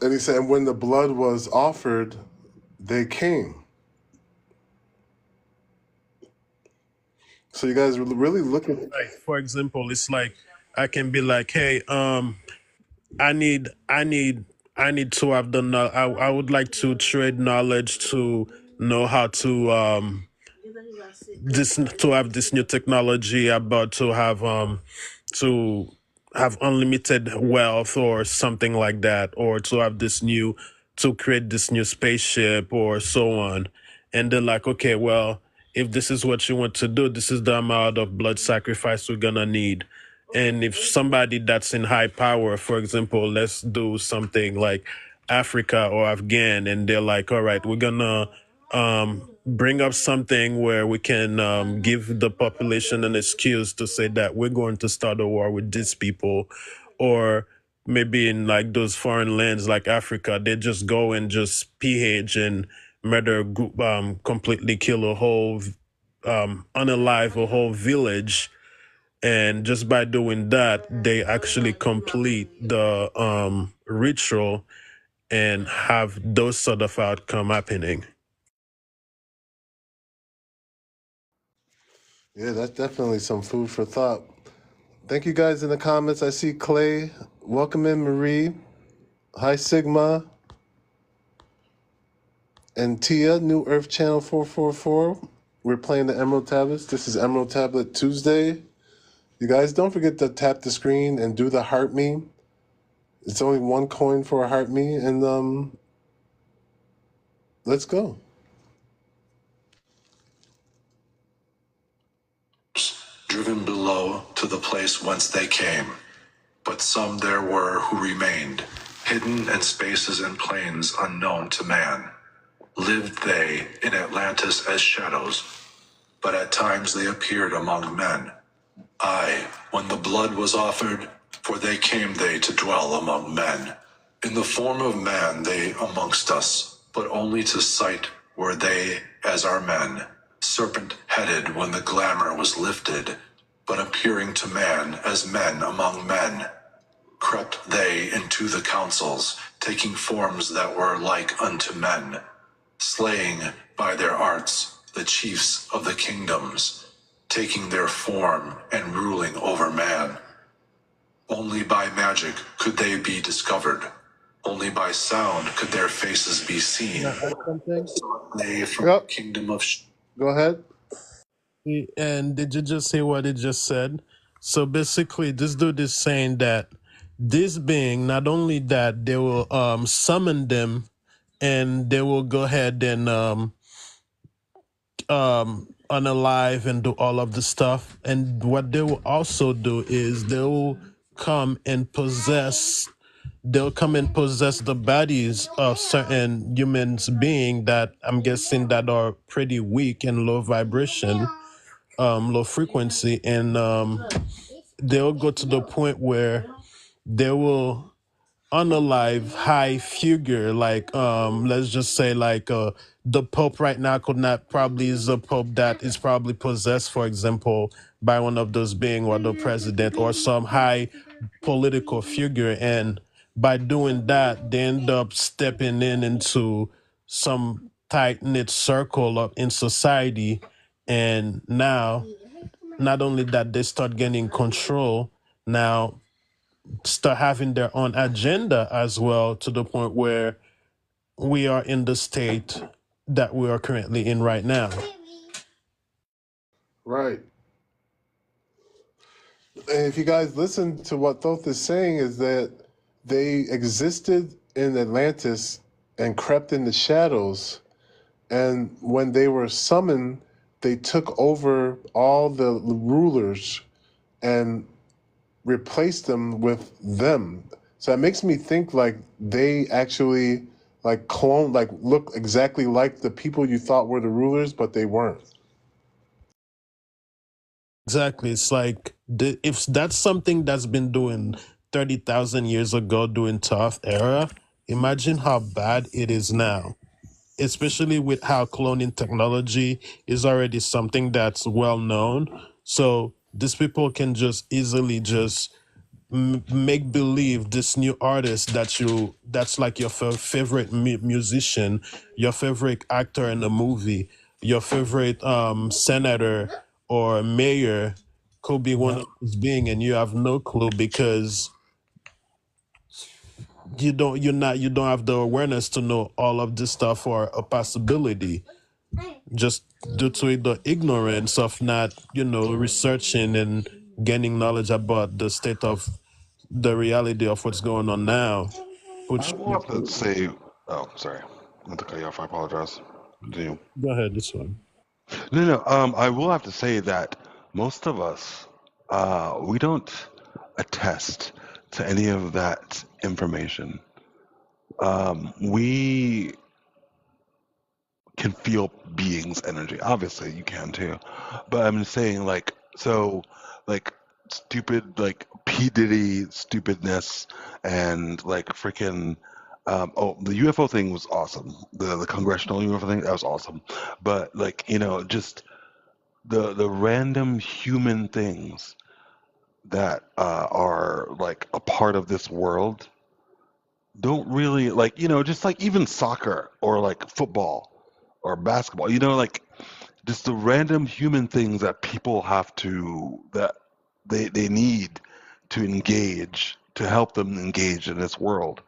he said, and when the blood was offered, they came. So you guys really look at. Like for example, it's like I can be like, hey, I need I need I need to have the I would like to trade knowledge to know how to this to have this new technology about to have unlimited wealth or something like that, or to have this new, to create this new spaceship or so on. And they're like, okay, well, if this is what you want to do, this is the amount of blood sacrifice we're gonna need. And if somebody that's in high power, for example, let's do something like Africa or Afghan, and they're like, all right, we're gonna bring up something where we can give the population an excuse to say that we're going to start a war with these people. Or maybe in like those foreign lands like Africa, they just go and just pillage and murder, completely kill a whole, unalive a whole village. And just by doing that, they actually complete the ritual and have those sort of outcome happening. Yeah, that's definitely some food for thought. Thank you guys in the comments. I see Clay. Welcome in, Marie. Hi, Sigma. And Tia, New Earth Channel 444. We're playing the Emerald Tablets. This is Emerald Tablet Tuesday. You guys, don't forget to tap the screen and do the heart me. It's only one coin for a heart me, and let's go. Driven below to the place whence they came. But some there were who remained, hidden in spaces and plains unknown to man. Lived they in Atlantis as shadows, but at times they appeared among men. Aye, when the blood was offered, for they came they to dwell among men. In the form of man they amongst us, but only to sight were they as our men. Serpent-headed when the glamour was lifted, but appearing to man as men among men. crept they into the councils, taking forms that were like unto men, slaying by their arts the chiefs of the kingdoms, taking their form and ruling over man. Only by magic could they be discovered. Only by sound could their faces be seen. Can I add something? They from Yep. the kingdom of Go ahead. And did you just hear what it just said? So basically, this dude is saying that this being, not only that, they will summon them, and they will go ahead and unalive and do all of the stuff. And what they will also do is they will come and possess. They'll come and possess the bodies of certain humans being that I'm guessing that are pretty weak and low vibration, low frequency, and they'll go to the point where they will unalive high figure, like let's just say like the Pope right now could not probably is a Pope that is probably possessed, for example, by one of those being, or the president or some high political figure, and by doing that they end up stepping into some tight knit circle of in society, and now not only that they start gaining control, now start having their own agenda as well, to the point where we are in the state that we are currently in right now. Right. And if you guys listen to what Thoth is saying, is that they existed in Atlantis and crept in the shadows. And when they were summoned, they took over all the rulers and replaced them with them. So it makes me think like they actually like clone, like look exactly like the people you thought were the rulers, but they weren't. Exactly. It's like if that's something that's been doing 30,000 years ago during Toth era, imagine how bad it is now, especially with how cloning technology is already something that's well known. So these people can just easily just make believe this new artist that's like your favorite musician, your favorite actor in a movie, your favorite senator or mayor could be one of those being, and you have no clue because you don't have the awareness to know all of this stuff or a possibility, just due to the ignorance of not researching and gaining knowledge about the state of the reality of what's going on now. I Which will have to say, oh, sorry, I meant to cut you off. I apologize. Continue. go ahead, this one. No. I will have to say that most of us, we don't attest to any of that information. We can feel beings' energy. Obviously, you can too, but I'm saying like stupid, like P Diddy stupidness, and like freaking. The UFO thing was awesome. The congressional UFO thing, that was awesome. But like just the random human things that are like a part of this world don't really, like, just like even soccer or like football or basketball, like just the random human things that people have to, that they need to engage, to help them engage in this world,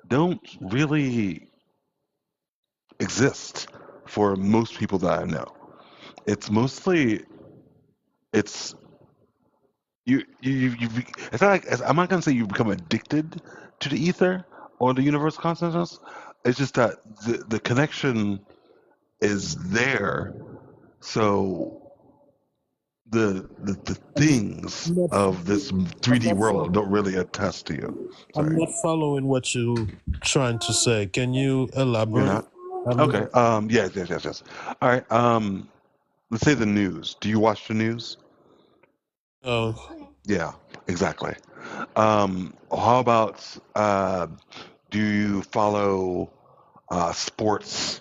don't really exist for most people that I know. It's mostly, it's you it's not like, I'm not gonna say you become addicted to the ether or the universal consciousness. It's just that the connection is there, so the things I'm not, of this I'm 3D not, world don't really attest to you. I'm Sorry, not following what you're trying to say. Can you you're elaborate? not. Okay. Yes. All right. Let's say the news. Do you watch the news? Uh, Yeah, exactly. How about do you follow sports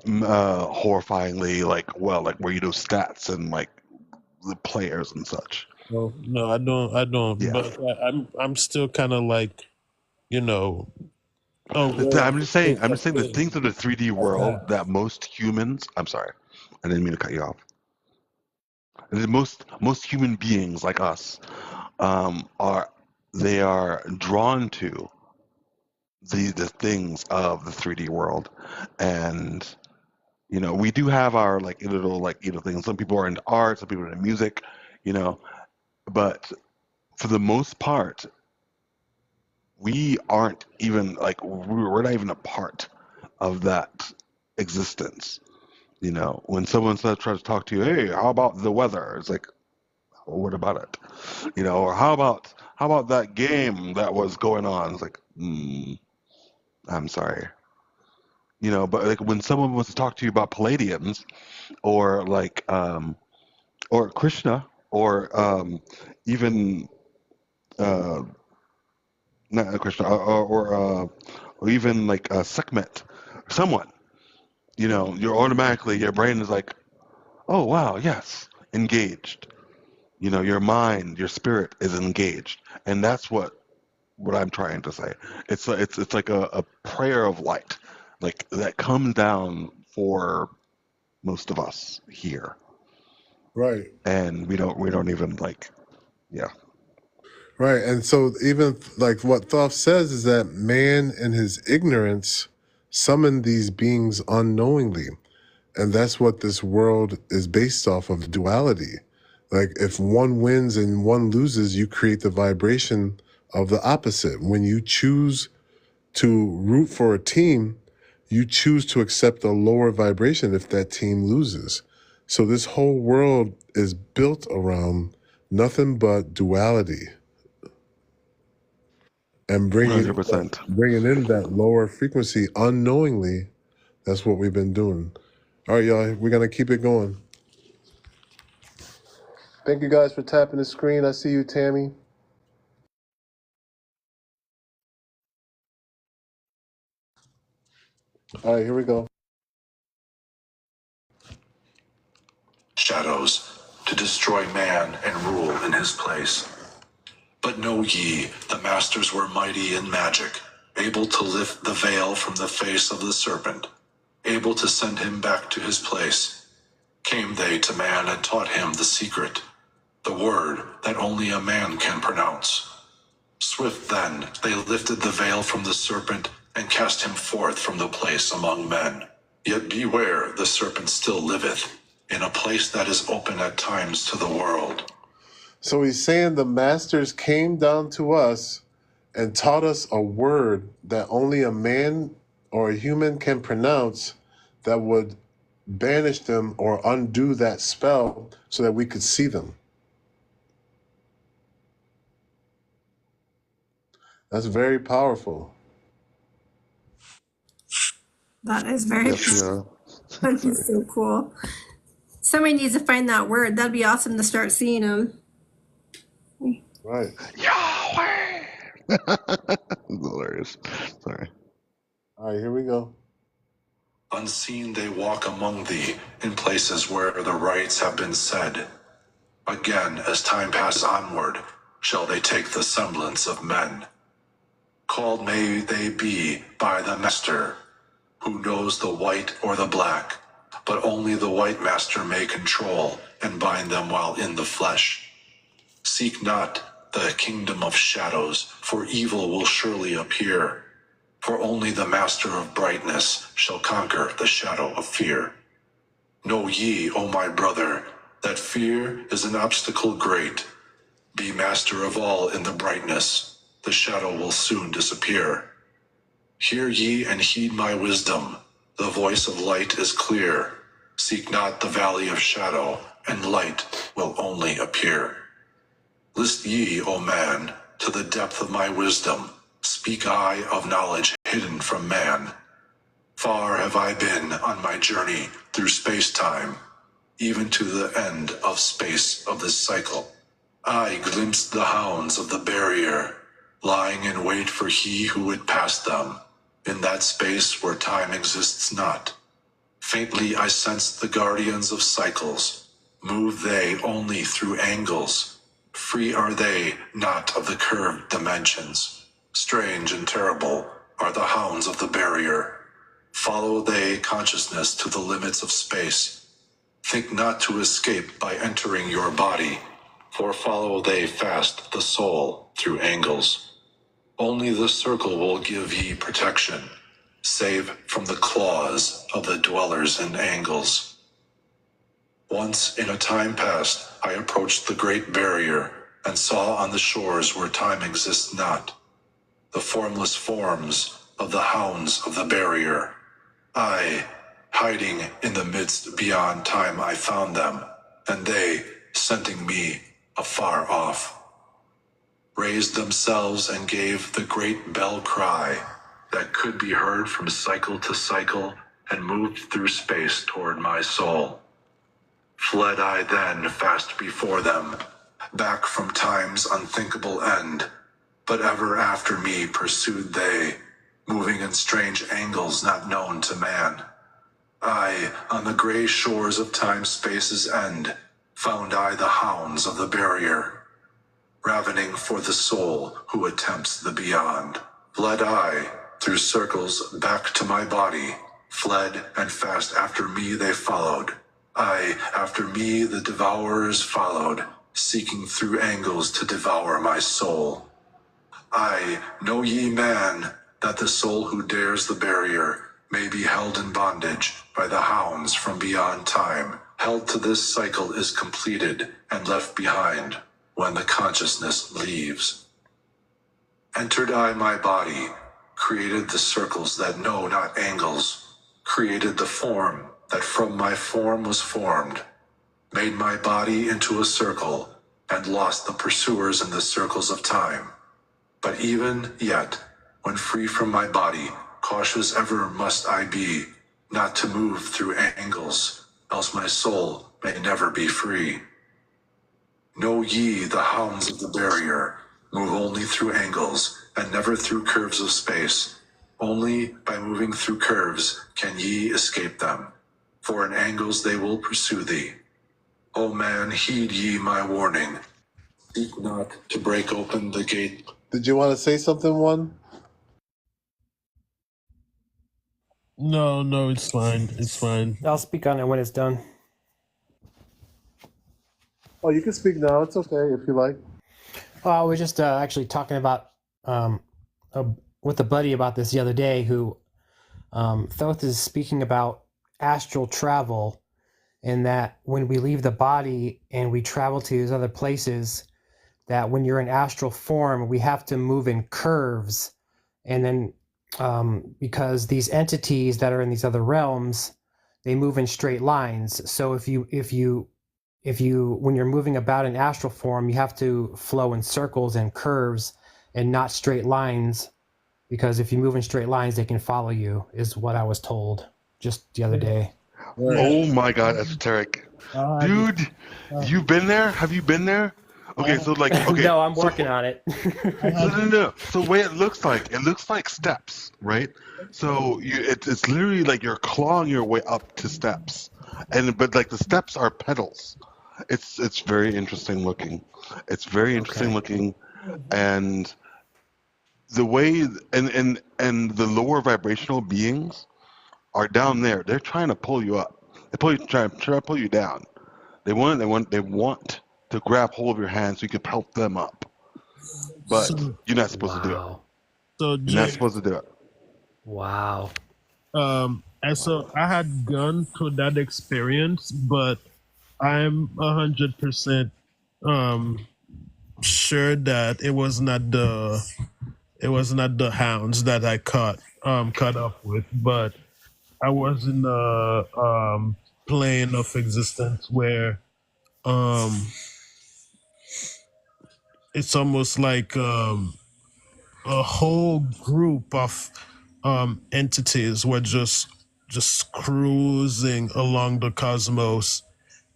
horrifyingly, like, well, like where you know stats and like the players and such? No, I don't. I don't. Yeah. But I'm still kind of like, you know, aware of I'm the just saying. things I'm I'm just saying the saying things of the 3D like world that. that most humans. I'm sorry, I didn't mean to cut you off. Most human beings like us are they are drawn to the things of the 3D world, and we do have our like little like things. Some people are into art, some people are into music, you know, but for the most part, we aren't even like we're not even a part of that existence. When someone tries to talk to you, hey, how about the weather? It's like, well, what about it? Or how about that game that was going on? It's like, I'm sorry. But like when someone wants to talk to you about Palladians or like or Krishna or even uh not Krishna or even like Sekhmet, someone, you're automatically your brain is like, oh wow, yes, engaged. Your mind, your spirit is engaged, and that's what I'm trying to say. It's like a prayer of light, like that comes down for most of us here, Right. and we don't even like, yeah. Right. And so even like what Thoth says is that man in his ignorance summoned these beings unknowingly. And that's what this world is based off of, duality. Like if one wins and one loses, you create the vibration of the opposite. When you choose to root for a team, you choose to accept a lower vibration if that team loses. So this whole world is built around nothing but duality and 100%. bringing in that lower frequency unknowingly. That's what we've been doing. All right, y'all, we're going to keep it going. Thank you guys for tapping the screen. I see you, Tammy. All right, here we go. Shadows, to destroy man and rule in his place. But know ye, the masters were mighty in magic, able to lift the veil from the face of the serpent, able to send him back to his place. Came they to man and taught him the secret, the word that only a man can pronounce. Swift then, they lifted the veil from the serpent and cast him forth from the place among men. Yet beware, the serpent still liveth, in a place that is open at times to the world. So he's saying the masters came down to us and taught us a word that only a man or a human can pronounce that would banish them or undo that spell so that we could see them. That's very powerful. That is very Yes, we cool. are. That is Sorry. so cool. Somebody needs to find that word. That'd be awesome to start seeing them. Right. Yahweh. Hilarious. Sorry. All right, here we go. Unseen they walk among thee, in places where the rites have been said. Again, as time passes onward, shall they take the semblance of men. Called may they be by the Master, who knows the white or the black, but only the white Master may control and bind them while in the flesh. Seek not the kingdom of shadows, for evil will surely appear. For only the Master of brightness shall conquer the shadow of fear. Know ye, O my brother, that fear is an obstacle great. Be master of all in the brightness, the shadow will soon disappear. Hear ye and heed my wisdom, the voice of light is clear. Seek not the valley of shadow, and light will only appear. List ye, O man, to the depth of my wisdom, speak I of knowledge hidden from man. Far have I been on my journey through space-time, even to the end of space of this cycle. I glimpsed the hounds of the barrier, lying in wait for he who would pass them, in that space where time exists not. Faintly I sensed the guardians of cycles, move they only through angles. Free are they not of the curved dimensions. Strange and terrible are the hounds of the barrier. Follow they consciousness to the limits of space. Think not to escape by entering your body, for follow they fast the soul through angles. Only the circle will give ye protection, save from the claws of the dwellers in angles. Once in a time past, I approached the great barrier, and saw on the shores where time exists not, the formless forms of the hounds of the barrier. I, hiding in the midst beyond time, I found them, and they, scenting me afar off, raised themselves and gave the great bell cry that could be heard from cycle to cycle and moved through space toward my soul. Fled I then fast before them, back from time's unthinkable end, but ever after me pursued they, moving in strange angles not known to man. I, on the gray shores of time-space's end, found I the hounds of the barrier, ravening for the soul who attempts the beyond. Fled I, through circles, back to my body, fled, and fast after me they followed. I, after me the devourers followed, seeking through angles to devour my soul. I, know ye man, that the soul who dares the barrier may be held in bondage by the hounds from beyond time. Held to this cycle is completed and left behind when the consciousness leaves. Entered I my body, created the circles that know not angles, created the form that from my form was formed, made my body into a circle, and lost the pursuers in the circles of time. But even yet, when free from my body, cautious ever must I be, not to move through angles, else my soul may never be free. Know ye the hounds of the barrier, move only through angles, and never through curves of space. Only by moving through curves can ye escape them, for in angles they will pursue thee. O man, heed ye my warning. Seek not to break open the gate. Did you want to say something, one? No, it's fine. It's fine. I'll speak on it when it's done. Oh, you can speak now. It's okay if you like. Well, I was just actually talking about with a buddy about this the other day who Thoth is speaking about astral travel, and that when we leave the body and we travel to these other places, that when you're in astral form, we have to move in curves. And then because these entities that are in these other realms, they move in straight lines. So if you when you're moving about in astral form, you have to flow in circles and curves and not straight lines, because if you move in straight lines, they can follow you, is what I was told just the other day. Oh my God, esoteric. Dude, you've been there? Have you been there? Okay, so like, okay. No, I'm working on it. No. So the way it looks like steps, right? So it's literally like you're clawing your way up to steps, but like the steps are pedals. It's very interesting looking. It's very interesting Okay. looking, and the way and the lower vibrational beings are down there. They're trying to pull you up. Try to pull you down. They want to grab hold of your hand so you can help them up. But So, you're not supposed to do it. Wow. so You're not Jay, supposed to do it. Wow. and so I had gone through that experience, but I'm 100% sure that it was not the hounds that I caught up with, but I was in a plane of existence where um it's almost like a whole group of entities were just cruising along the cosmos,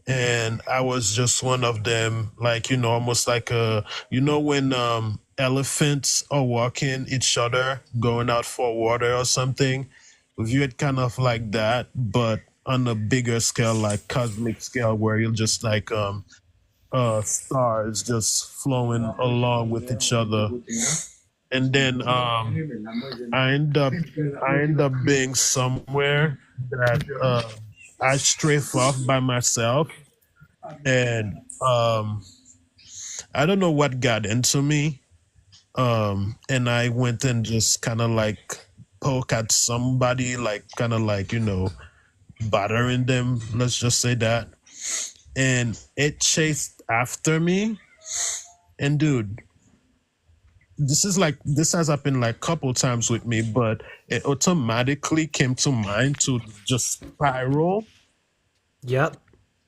and I was just one of them, like, almost like when elephants are walking each other going out for water or something. View it kind of like that, but on a bigger scale, like cosmic scale, where you're just like stars just flowing along with each other. And then I end up being somewhere that I strafe off by myself, and I don't know what got into me, and I went and just kind of like poke at somebody, like kind of like bothering them. Let's just say that, and it chased after me, and dude, this has happened like couple times with me, but it automatically came to mind to just spiral. Yep.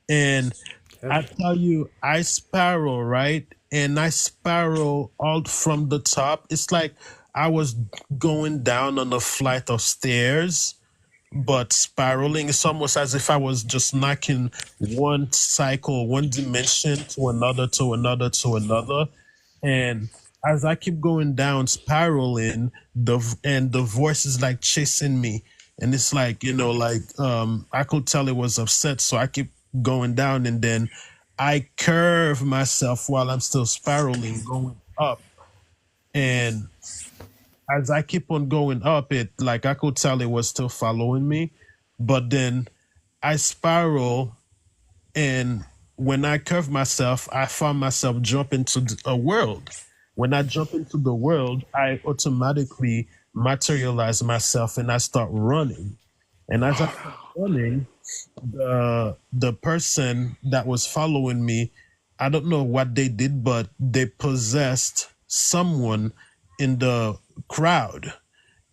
And I tell you, I spiral, right? And I spiral all from the top. It's like I was going down on a flight of stairs, but spiraling. It's almost as if I was just knocking one cycle, one dimension to another, to another, to another. And as I keep going down, spiraling, the voice is like chasing me. And it's like, I could tell it was upset. So I keep going down, and then I curve myself while I'm still spiraling, going up. And as I keep on going up, it like I could tell it was still following me. But then I spiral, and when I curve myself, I found myself jump into a world. When I jump into the world, I automatically materialize myself and I start running. And as I start running, the person that was following me, I don't know what they did, but they possessed someone in the crowd,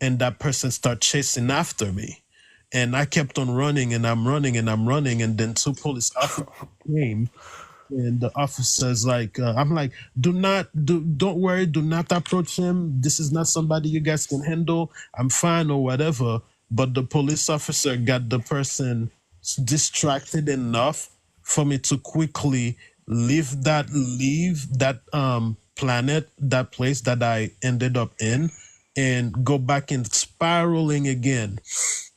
and that person started chasing after me. And I kept on running, and I'm running, and I'm running, and then two police officers came, and the officers like I'm like, don't worry, do not approach him, this is not somebody you guys can handle, I'm fine or whatever. But the police officer got the person distracted enough for me to quickly leave that planet, that place that I ended up in, and go back in spiraling again.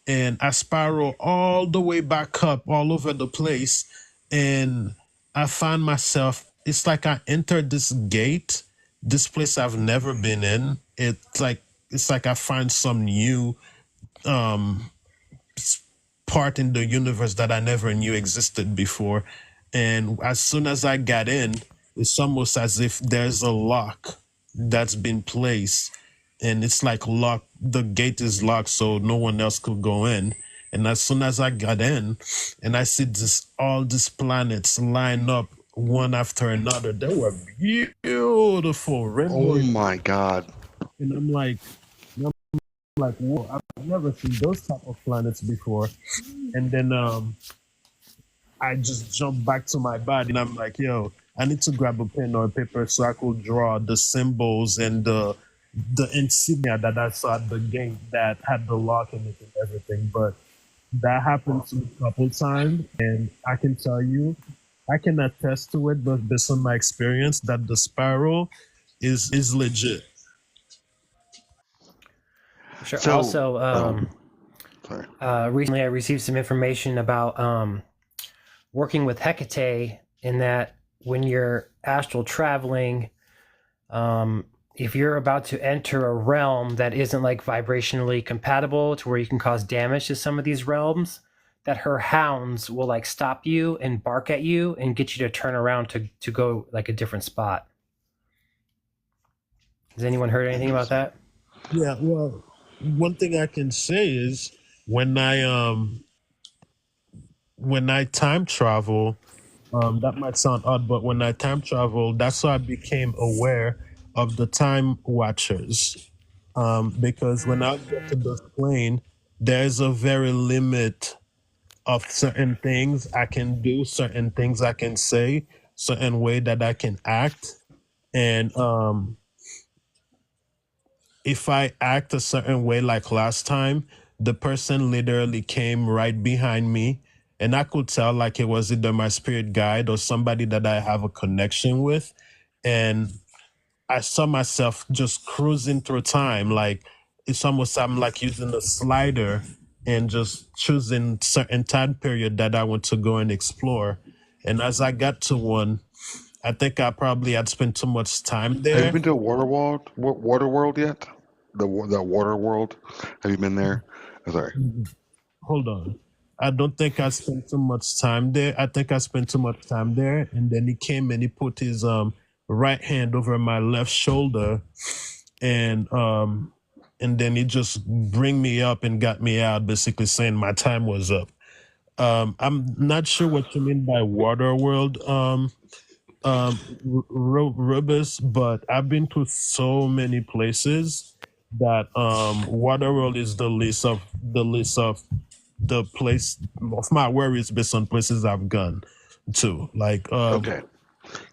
And I spiral all the way back up all over the place. And I find myself, it's like I entered this gate, this place I've never been in. It's like I find some new part in the universe that I never knew existed before. And as soon as I got in, it's almost as if there's a lock that's been placed, and it's like locked, the gate is locked so no one else could go in. And as soon as I got in, and I see all these planets line up one after another, they were beautiful rainbow. Oh my God. And I'm like, whoa, I've never seen those type of planets before. And then I just jumped back to my body, and I'm like, yo, I need to grab a pen or a paper so I could draw the symbols and the insignia that I saw at the gate that had the lock in it and everything. But that happened to me a couple times, and I can tell you, I can attest to it, but based on my experience, that the spiral is legit. Sure. So, Also, sorry. recently I received some information about working with Hecate, in that when you're astral traveling, if you're about to enter a realm that isn't like vibrationally compatible to where you can cause damage to some of these realms, that her hounds will like stop you and bark at you and get you to turn around to go like a different spot. Has anyone heard anything about that? Yeah, well, one thing I can say is when I time travel, that might sound odd, but when I time travel, that's how I became aware of the time watchers. Because when I get to this plane, there's a very limit of certain things I can do, certain things I can say, certain way that I can act. And if I act a certain way like last time, the person literally came right behind me, and I could tell like it was either my spirit guide or somebody that I have a connection with. And I saw myself just cruising through time. Like it's almost I'm like using a slider and just choosing certain time period that I want to go and explore. And as I got to one, I think I probably had spent too much time Have you there. been to a water world? Water world yet? The water world. Have you been there? Oh, sorry. Hold on. I don't think I spent too much time there. I think I spent too much time there, and then he came and he put his right hand over my left shoulder, and then he just bring me up and got me out, basically saying my time was up. I'm not sure what you mean by water world, Rubus, but I've been to so many places that Waterworld is the list of the place of my worries based on places I've gone to. Like Okay.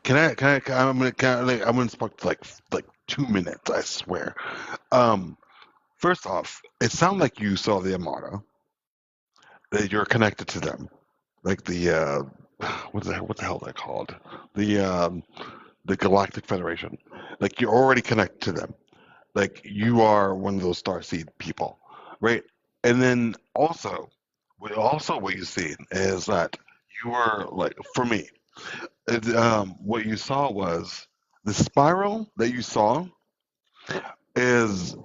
I'm gonna speak like 2 minutes. I swear. First off, it sounds like you saw the Armada. That you're connected to them, like the what the hell are they called? The Galactic Federation. Like you're already connected to them. Like you are one of those starseed people, right? And then what you see is that you were like, for me, what you saw was the spiral that you saw is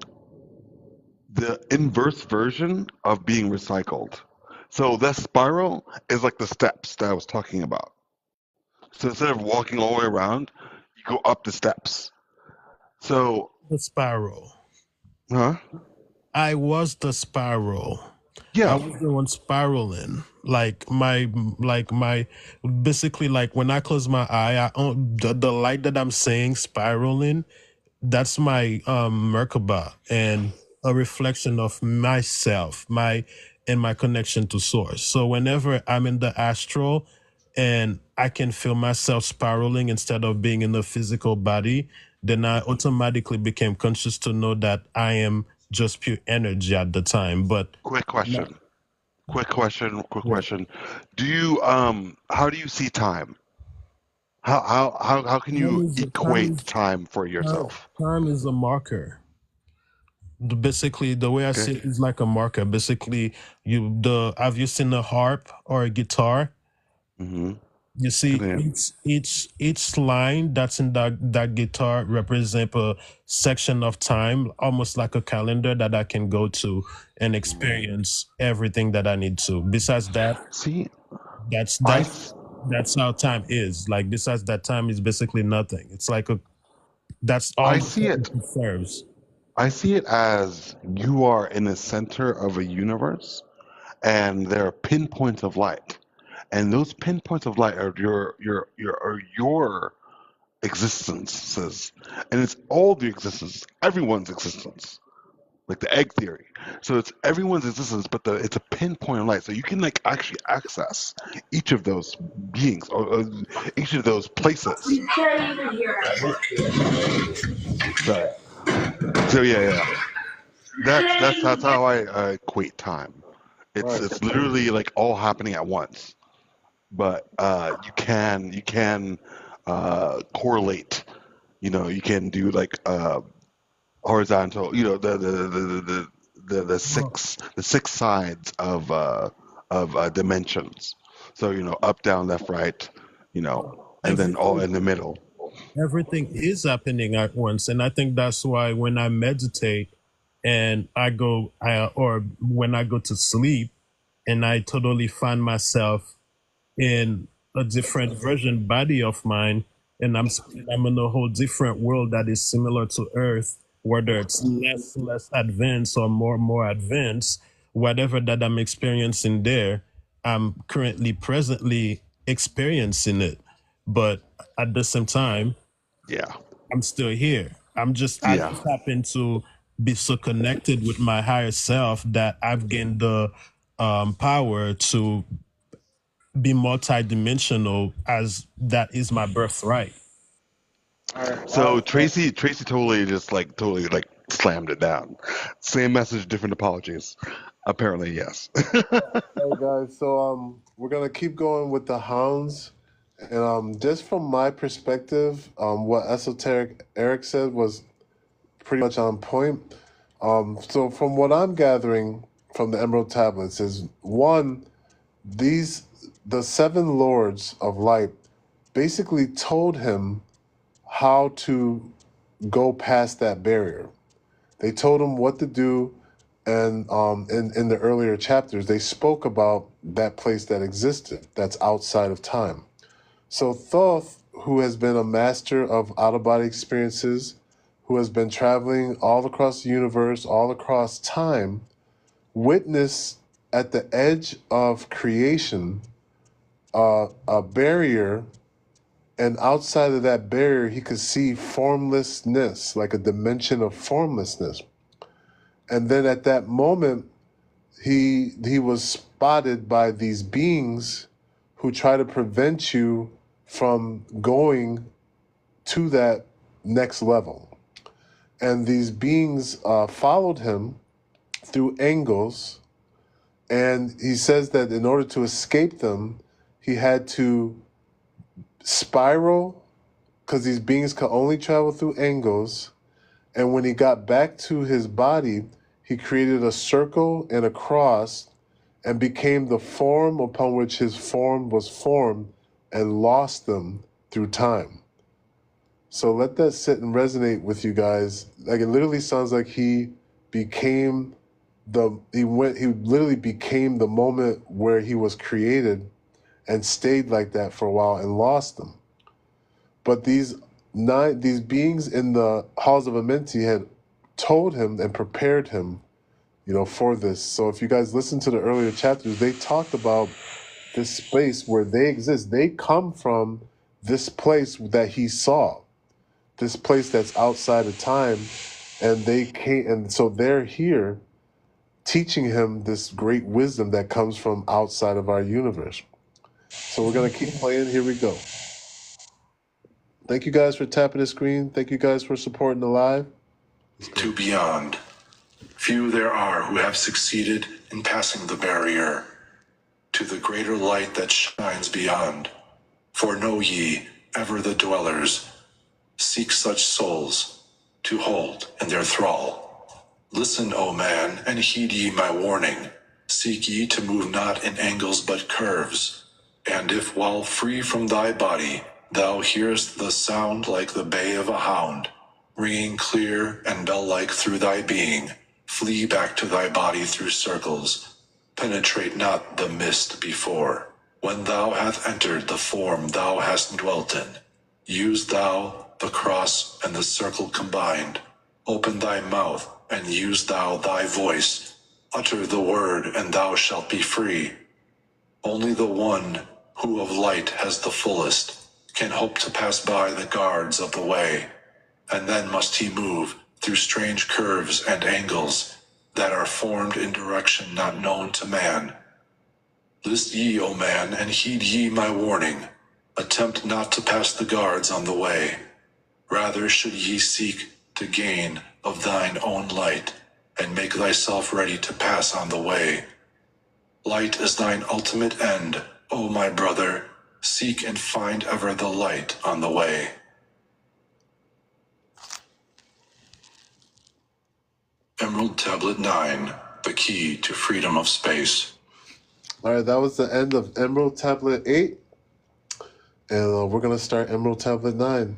the inverse version of being recycled. So that spiral is like the steps that I was talking about. So instead of walking all the way around, you go up the steps. So, the spiral. huh? I was the spiral. I Yeah. was the one spiraling. Like my basically like when I close my eye, the light that I'm saying spiraling, that's my Merkaba and a reflection of myself, my connection to source. So whenever I'm in the astral and I can feel myself spiraling instead of being in the physical body, then I automatically became conscious to know that I am just pure energy at the time. But Quick no, question. Quick question. Quick yeah, question. Do you how do you see time? How can time you is time equate is time for time, yourself? time is a marker. Basically, the way I Okay. see it is like a marker. Basically, have you seen a harp or a guitar? Mm-hmm. You see Continue. each line that's in that guitar represent a section of time, almost like a calendar that I can go to and experience everything that I need to. Besides that, See, that's I that's s- that's how time is. Like besides that, time is basically nothing. It's like that's all I the see it. time it serves. I see it as you are in the center of a universe, and there are pinpoints of light, and those pinpoints of light are your existences, and it's all the existence, everyone's existence, like the egg theory. So it's everyone's existence, but it's a pinpoint of light, so you can like actually access each of those beings or each of those places. Sorry. So yeah. That's how I equate time. Right. It's literally like all happening at once, but you can correlate. You can do like horizontal. The Well, six sides of dimensions. So up, down, left, right. And then all everything in the middle. everything is happening at once, and I think that's why when I meditate and or when I go to sleep and I totally find myself in a different version body of mine, and I'm in a whole different world that is similar to Earth, whether it's less advanced or more advanced. Whatever that I'm experiencing there, I'm currently presently experiencing it, but at the same time Yeah, I'm still here. I yeah. just happen to be so connected with my higher self that I've gained the power to be multidimensional, as that is my birthright. All right. So Tracy totally like slammed it down. Same message, different apologies. Apparently, yes. Hey guys, so we're gonna keep going with the hounds, and just from my perspective, what esoteric Eric said was pretty much on point. So from what I'm gathering from the Emerald Tablets is one, the seven lords of light basically told him how to go past that barrier. They told him what to do, and in the earlier chapters, they spoke about that place that existed, that's outside of time. So Thoth, who has been a master of out-of-body experiences, who has been traveling all across the universe, all across time, witnessed at the edge of creation a barrier, and outside of that barrier, he could see formlessness, like a dimension of formlessness. And then at that moment, he was spotted by these beings who try to prevent you from going to that next level. And these beings followed him through angles, and he says that in order to escape them, he had to spiral, because these beings could only travel through angles. And when he got back to his body, he created a circle and a cross and became the form upon which his form was formed, and lost them through time. So let that sit and resonate with you guys. Like, it literally sounds like he literally became the moment where he was created, and stayed like that for a while and lost them. But these beings in the halls of Amenti had told him and prepared him, for this. So if you guys listen to the earlier chapters, they talked about this space where they exist. They come from this place that he saw, this place that's outside of time, and they came, and so they're here teaching him this great wisdom that comes from outside of our universe. So we're gonna keep playing. Here we go. Thank you guys for tapping the screen. Thank you guys for supporting the live. To beyond. Few there are who have succeeded in passing the barrier to the greater light that shines beyond. For know ye, ever the dwellers seek such souls to hold in their thrall. Listen, O man, and heed ye my warning. Seek ye to move not in angles but curves. And if while free from thy body, thou hearest the sound like the bay of a hound, ringing clear and bell-like through thy being, flee back to thy body through circles. Penetrate not the mist before. When thou hast entered the form thou hast dwelt in, use thou the cross and the circle combined. Open thy mouth and use thou thy voice. Utter the word and thou shalt be free. Only the one who of light has the fullest can hope to pass by the guards of the way, and then must he move through strange curves and angles that are formed in direction not known to man. List ye, O man, and heed ye my warning. Attempt not to pass the guards on the way. Rather should ye seek to gain of thine own light, and make thyself ready to pass on the way. Light is thine ultimate end, O my brother. Seek and find ever the light on the way. Emerald Tablet 9, the key to freedom of space. All right, that was the end of Emerald Tablet 8. And we're going to start Emerald Tablet 9.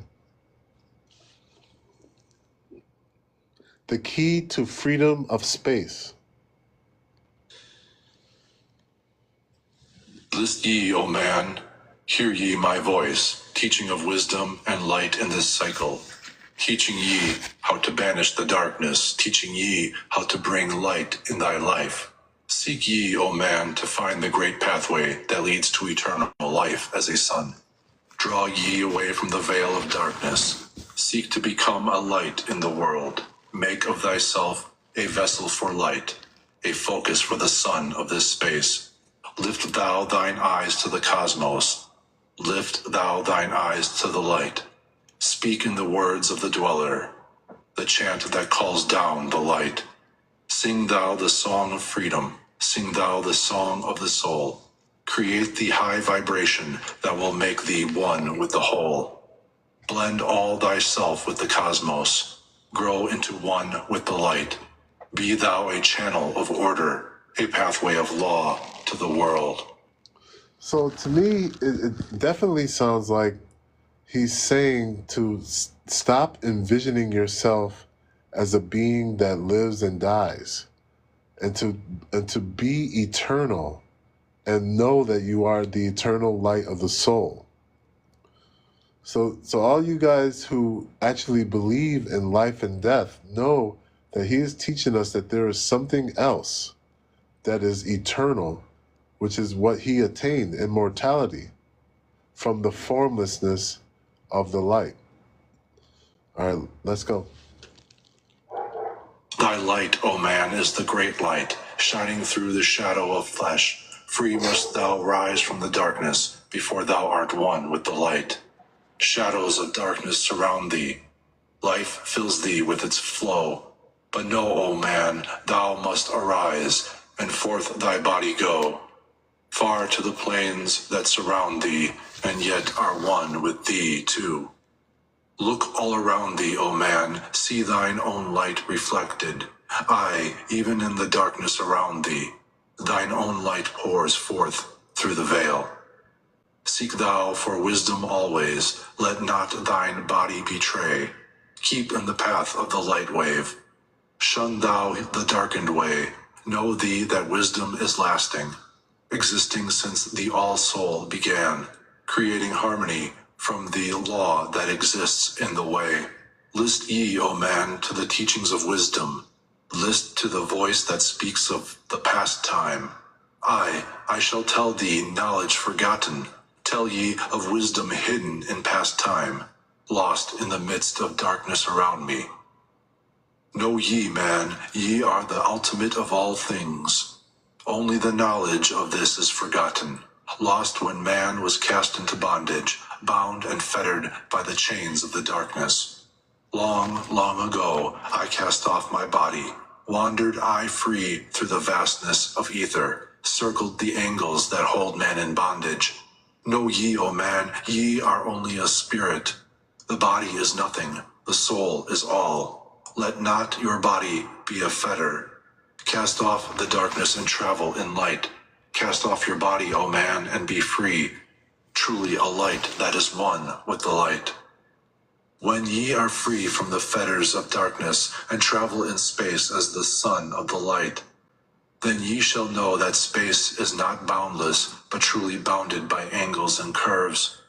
The key to freedom of space. List ye, O man, hear ye my voice, teaching of wisdom and light in this cycle. Teaching ye how to banish the darkness, teaching ye how to bring light in thy life. Seek ye, O man, to find the great pathway that leads to eternal life as a son. Draw ye away from the veil of darkness. Seek to become a light in the world. Make of thyself a vessel for light, a focus for the sun of this space. Lift thou thine eyes to the cosmos. Lift thou thine eyes to the light. Speak in the words of the dweller, the chant that calls down the light. Sing thou the song of freedom. Sing thou the song of the soul. Create the high vibration that will make thee one with the whole. Blend all thyself with the cosmos. Grow into one with the light. Be thou a channel of order, a pathway of law to the world. So to me, it definitely sounds like he's saying to stop envisioning yourself as a being that lives and dies, and to be eternal and know that you are the eternal light of the soul. So all you guys who actually believe in life and death know that he is teaching us that there is something else that is eternal, which is what he attained, immortality, from the formlessness of the light. All right, let's go. Thy light, O man, is the great light, shining through the shadow of flesh. Free must thou rise from the darkness, before thou art one with the light. Shadows of darkness surround thee. Life fills thee with its flow. But know, O man, thou must arise, and forth thy body go. Far to the plains that surround thee, and yet are one with thee too. Look all around thee, O man, see thine own light reflected. Aye, even in the darkness around thee, thine own light pours forth through the veil. Seek thou for wisdom always, let not thine body betray. Keep in the path of the light wave. Shun thou the darkened way. Know thee that wisdom is lasting, existing since the all-soul began, creating harmony from the law that exists in the way. List ye, O man, to the teachings of wisdom. List to the voice that speaks of the past time. I shall tell thee knowledge forgotten. Tell ye of wisdom hidden in past time, lost in the midst of darkness around me. Know ye, man, ye are the ultimate of all things. Only the knowledge of this is forgotten, lost when man was cast into bondage, bound and fettered by the chains of the darkness. Long, long ago, I cast off my body, wandered I free through the vastness of ether, circled the angles that hold man in bondage. Know ye, O man, ye are only a spirit. The body is nothing, the soul is all. Let not your body be a fetter. Cast off the darkness and travel in light. Cast off your body, O man, and be free. Truly a light that is one with the light. When ye are free from the fetters of darkness, and travel in space as the son of the light, then ye shall know that space is not boundless, but truly bounded by angles and curves.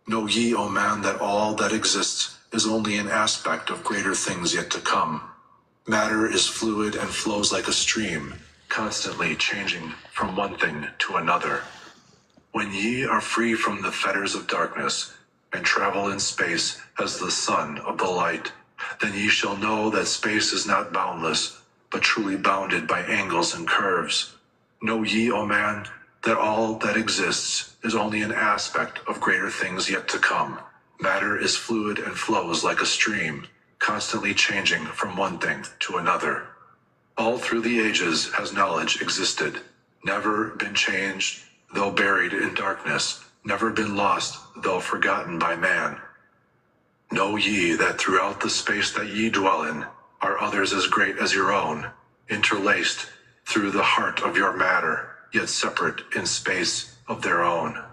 Know ye, O man, that all that exists is only an aspect of greater things yet to come. Matter is fluid and flows like a stream, constantly changing from one thing to another. When ye are free from the fetters of darkness, and travel in space as the son of the light, then ye shall know that space is not boundless, but truly bounded by angles and curves. Know ye, O man, that all that exists is only an aspect of greater things yet to come. Matter is fluid and flows like a stream, constantly changing from one thing to another. All through the ages has knowledge existed, never been changed, though buried in darkness, never been lost, though forgotten by man. Know ye that throughout the space that ye dwell in are others as great as your own, interlaced through the heart of your matter, yet separate in space of their own.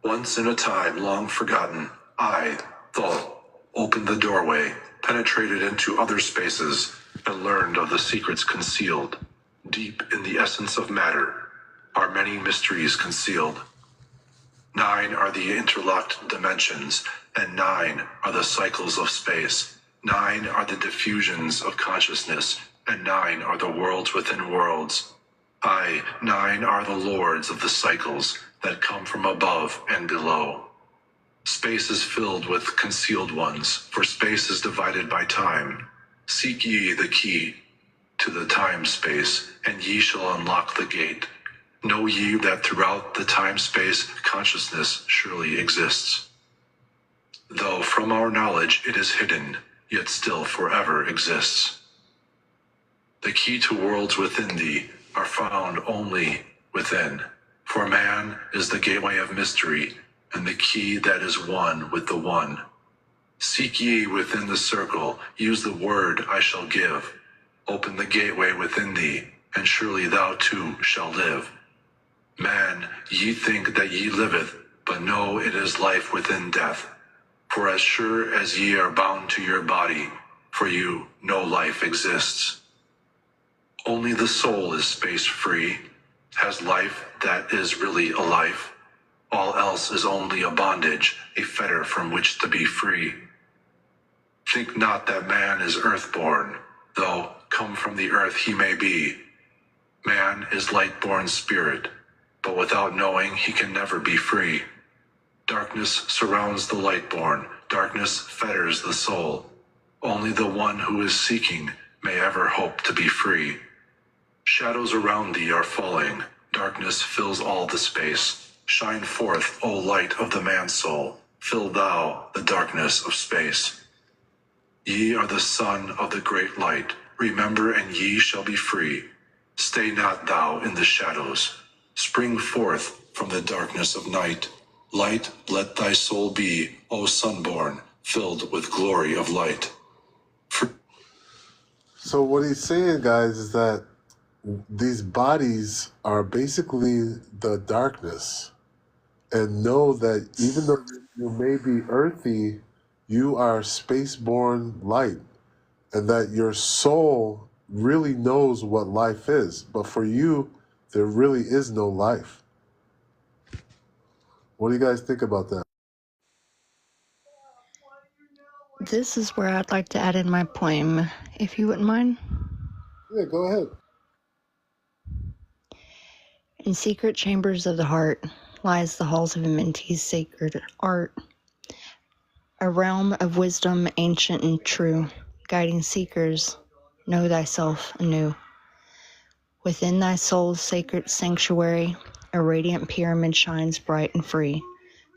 Once in a time long forgotten, I, thought, opened the doorway, penetrated into other spaces, and learned of the secrets concealed. Deep in the essence of matter are many mysteries concealed. 9 are the interlocked dimensions, and 9 are the cycles of space. 9 are the diffusions of consciousness, and 9 are the worlds within worlds. 9 are the lords of the cycles that come from above and below. Space is filled with concealed ones, for space is divided by time. Seek ye the key to the time-space, and ye shall unlock the gate. Know ye that throughout the time-space consciousness surely exists. Though from our knowledge it is hidden, yet still forever exists. The key to worlds within thee are found only within, for man is the gateway of mystery, and the key that is one with the one. Seek ye within the circle, use the word I shall give. Open the gateway within thee, and surely thou too shall live. Man, Ye think that ye liveth, but know it is life within death. For as sure as ye are bound to your body, for you no life exists. Only the soul is space free, has life that is really a life. All else is only a bondage, a fetter from which to be free. Think not that man is earthborn, though come from the earth he may be. Man is light-born spirit, but without knowing he can never be free. Darkness surrounds the light-born, darkness fetters the soul. Only the one who is seeking may ever hope to be free. Shadows around thee are falling, darkness fills all the space. Shine forth, O light of the man-soul, fill thou the darkness of space. Ye are the son of the great light, remember and ye shall be free. Stay not thou in the shadows, spring forth from the darkness of night. Light let thy soul be, O sunborn, filled with glory of light. So what he's saying, guys, is that these bodies are basically the darkness. And know that even though you may be earthy, you are space-born light. And that your soul really knows what life is. But for you, there really is no life. What do you guys think about that? This is where I'd like to add in my poem, if you wouldn't mind. Yeah, go ahead. In secret chambers of the heart lies the halls of Amenti's sacred art, a realm of wisdom ancient and true, guiding seekers, know thyself anew. Within thy soul's sacred sanctuary, a radiant pyramid shines bright and free.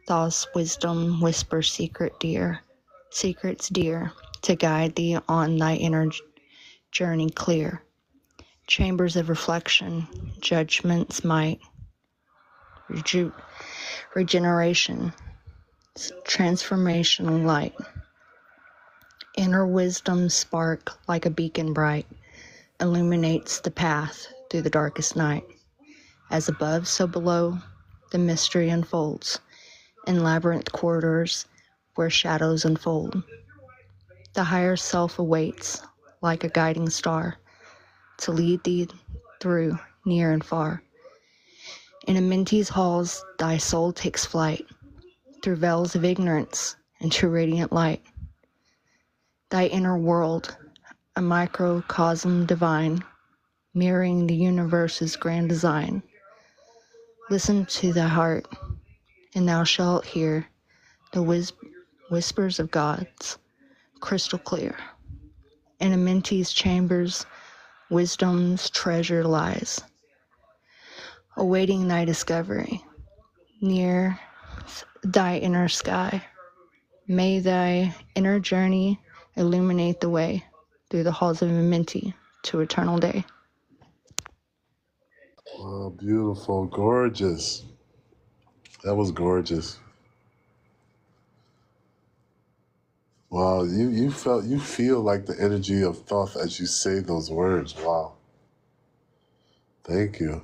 Thoughts, wisdom, whisper secrets dear, to guide thee on thy inner journey clear. Chambers of reflection, judgment's might, regeneration, transformational light. Inner wisdom spark like a beacon bright, illuminates the path through the darkest night. As above, so below, the mystery unfolds, in labyrinth corridors where shadows unfold. The higher self awaits, like a guiding star, to lead thee through near and far. In Amenti's halls, thy soul takes flight, through veils of ignorance into radiant light. Thy inner world, a microcosm divine, mirroring the universe's grand design. Listen to thy heart, and thou shalt hear the whispers of God's crystal clear. In Amenti's chambers, wisdom's treasure lies, awaiting thy discovery, near thy inner sky. May thy inner journey illuminate the way through the halls of Amenti to eternal day. Oh, beautiful, gorgeous. That was gorgeous. Wow, you feel like the energy of Thoth as you say those words. Wow. Thank you.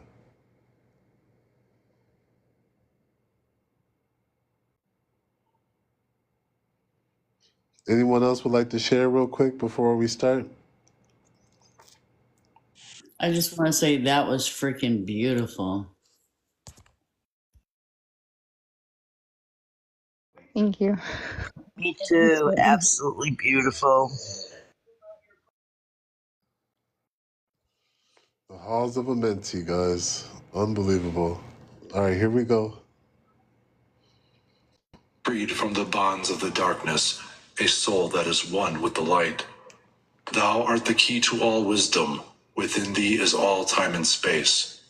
Anyone else would like to share real quick before we start? I just want to say that was freaking beautiful. Thank you. Me too. Absolutely beautiful. The Halls of Amenti, guys. Unbelievable. All right, here we go. Freed from the bonds of the darkness, a soul that is one with the light. Thou art the key to all wisdom. Within thee is all time and space.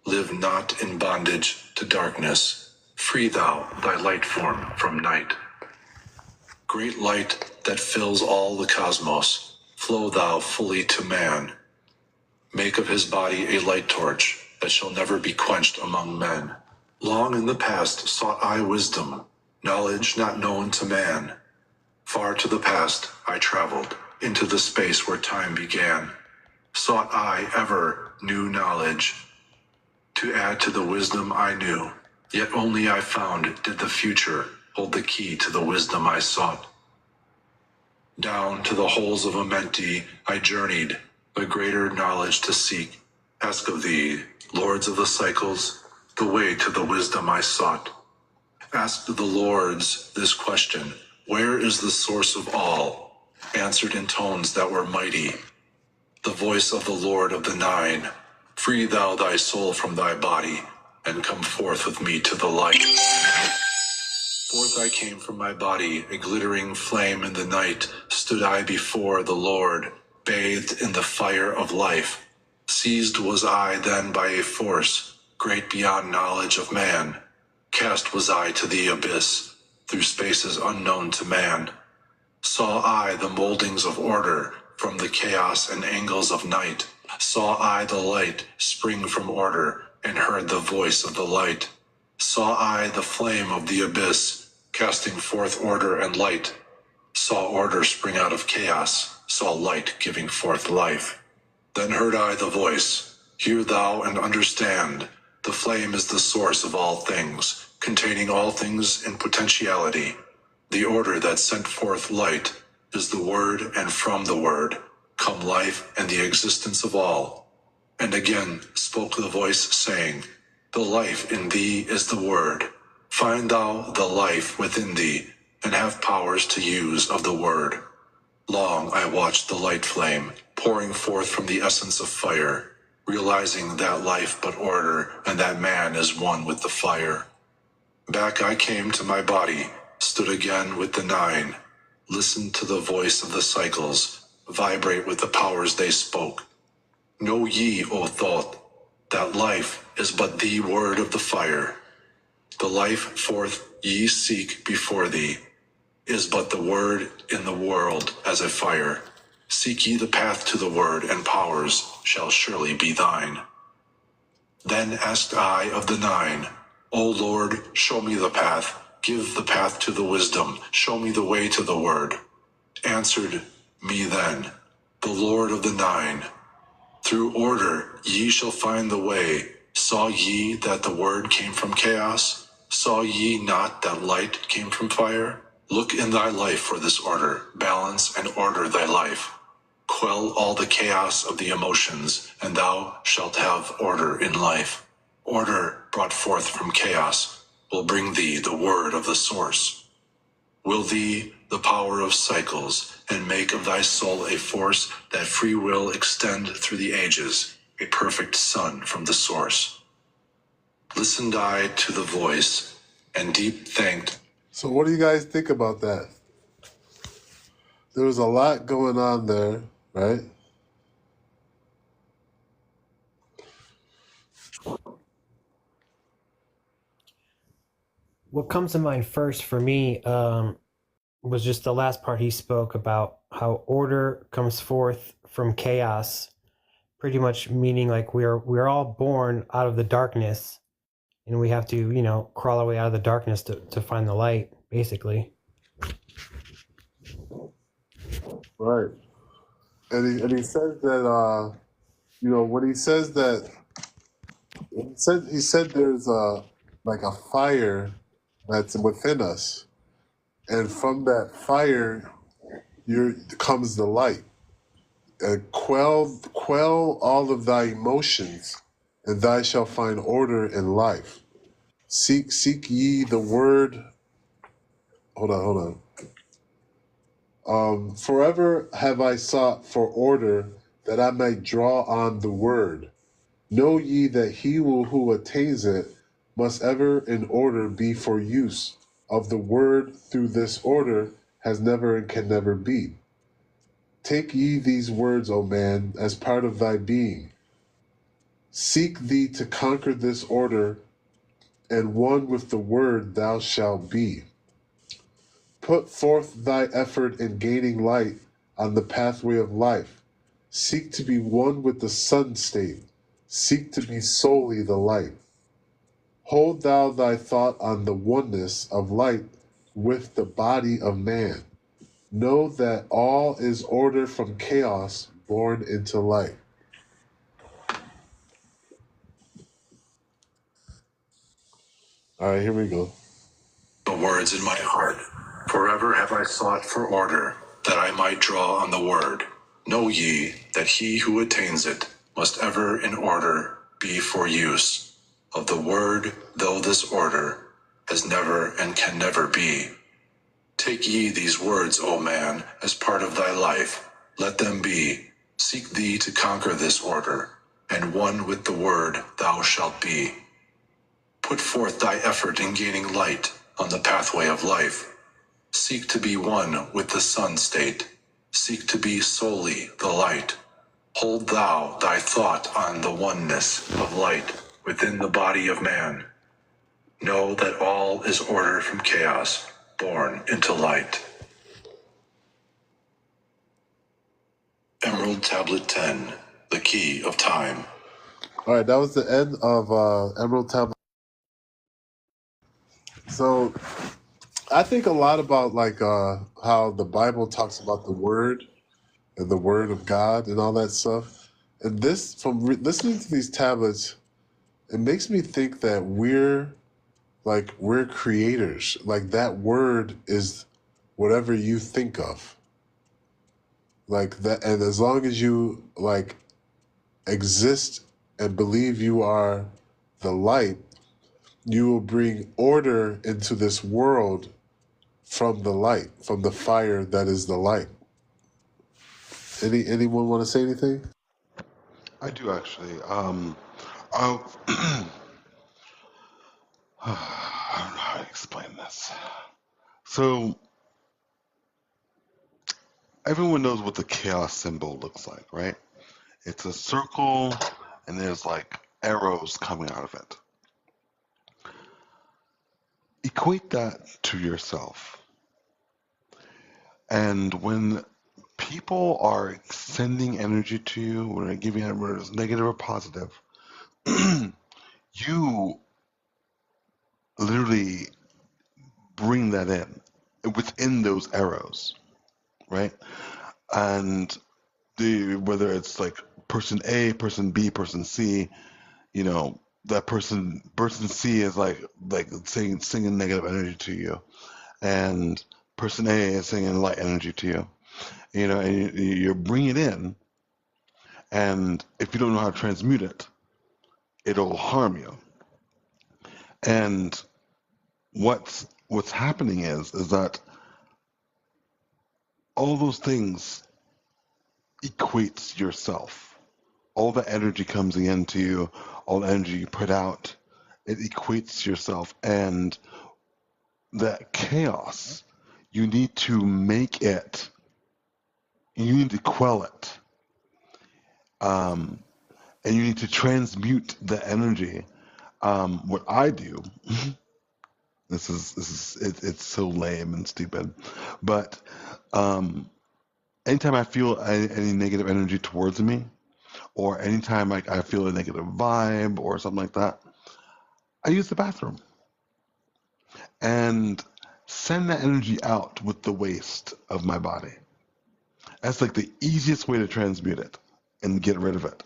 Live not in bondage to darkness. Free thou thy light form from night. Great light that fills all the cosmos, flow thou fully to man. Make of his body a light torch that shall never be quenched among men. Long in the past sought I wisdom, knowledge not known to man. Far to the past I traveled, into the space where time began. Sought I ever new knowledge, to add to the wisdom I knew. Yet only I found did the future hold the key to the wisdom I sought. Down to the holes of Amenti I journeyed, the greater knowledge to seek. Ask of thee, lords of the cycles, the way to the wisdom I sought. Asked the lords this question, where is the source of all? Answered in tones that were mighty, the voice of the Lord of the Nine. Free thou thy soul from thy body, and come forth with me to the light. Forth I came from my body, a glittering flame in the night, stood I before the Lord, bathed in the fire of life. Seized was I then by a force, great beyond knowledge of man. Cast was I to the abyss, through spaces unknown to man. Saw I the moldings of order, from the chaos and angles of night. Saw I the light spring from order, and heard the voice of the light. Saw I the flame of the abyss, casting forth order and light. Saw order spring out of chaos, saw light giving forth life. Then heard I the voice, hear thou and understand. The flame is the source of all things, containing all things in potentiality. The order that sent forth light is the word, and from the word come life and the existence of all. And again spoke the voice, saying, the life in thee is the word. Find thou the life within thee, and have powers to use of the word. Long I watched the light flame, pouring forth from the essence of fire, realizing that life but order, and that man is one with the fire. Back I came to my body, stood again with the Nine, listened to the voice of the cycles, vibrate with the powers they spoke. Know ye, O thought, that life is but the word of the fire. The life forth ye seek before thee is but the word in the world as a fire. Seek ye the path to the word, and powers shall surely be thine. Then asked I of the Nine, O Lord, show me the path, give the path to the wisdom, show me the way to the word. Answered me then the Lord of the Nine, through order ye shall find the way. Saw ye that the word came from chaos? Saw ye not that light came from fire? Look in thy life for this order, balance and order thy life. Quell all the chaos of the emotions, and thou shalt have order in life. Order brought forth from chaos will bring thee the word of the source. Will thee the power of cycles, and make of thy soul a force that free will extend through the ages, a perfect sun from the source. Listened I to the voice, and deep thanked. So what do you guys think about that? There was a lot going on there, right? What comes to mind first for me was just the last part he spoke about how order comes forth from chaos, pretty much meaning like we're all born out of the darkness, and we have to crawl our way out of the darkness to find the light, basically. Right. And he says that when he says that he said there's like a fire that's within us, and from that fire comes the light. And quell all of thy emotions, and thou shalt find order in life. Seek ye the word. Hold on. Forever have I sought for order, that I might draw on the word. Know ye that he who attains it must ever in order be for use of the word. Through this order has never and can never be. Take ye these words, O man, as part of thy being. Seek thee to conquer this order, and one with the word thou shalt be. Put forth thy effort in gaining light on the pathway of life. Seek to be one with the sun state. Seek to be solely the light. Hold thou thy thought on the oneness of light with the body of man. Know that all is order from chaos born into light. All right, here we go. The words in my heart. Forever have I sought for order, that I might draw on the word. Know ye that he who attains it must ever in order be for use of the word, though this order has never and can never be. Take ye these words, O man, as part of thy life. Let them be. Seek thee to conquer this order, and one with the word thou shalt be. Put forth thy effort in gaining light on the pathway of life. Seek to be one with the sun state. Seek to be solely the light. Hold thou thy thought on the oneness of light within the body of man. Know that all is order from chaos, born into light. Emerald Tablet 10, the Key of Time. All right, that was the end of Emerald Tablet. So I think a lot about like how the Bible talks about the Word and the Word of God and all that stuff. And this, from listening to these tablets, it makes me think that we're creators. Like that word is whatever you think of. Like that, and as long as you like exist and believe you are the light, you will bring order into this world from the light, from the fire that is the light. Anyone want to say anything? I do actually. I I don't know how to explain this. So everyone knows what the chaos symbol looks like, right? It's a circle, and there's like arrows coming out of it. Equate that to yourself. And when people are sending energy to you, when they're giving it, whether it's negative or positive, you literally bring that in within those arrows, right? And whether it's like person A, person B, person C, you know, that person C is like singing negative energy to you, and person A is singing light energy to you, you know, and you bring it in, and if you don't know how to transmute it, it'll harm you. And what's happening is that all those things equates yourself. All the energy comes into you, all the energy you put out, it equates yourself. And that chaos, you need to make it, you need to quell it. And you need to transmute the energy. What I do, it's so lame and stupid, but anytime I feel any negative energy towards me, or anytime I feel a negative vibe or something like that, I use the bathroom and send that energy out with the waste of my body. That's like the easiest way to transmute it and get rid of it.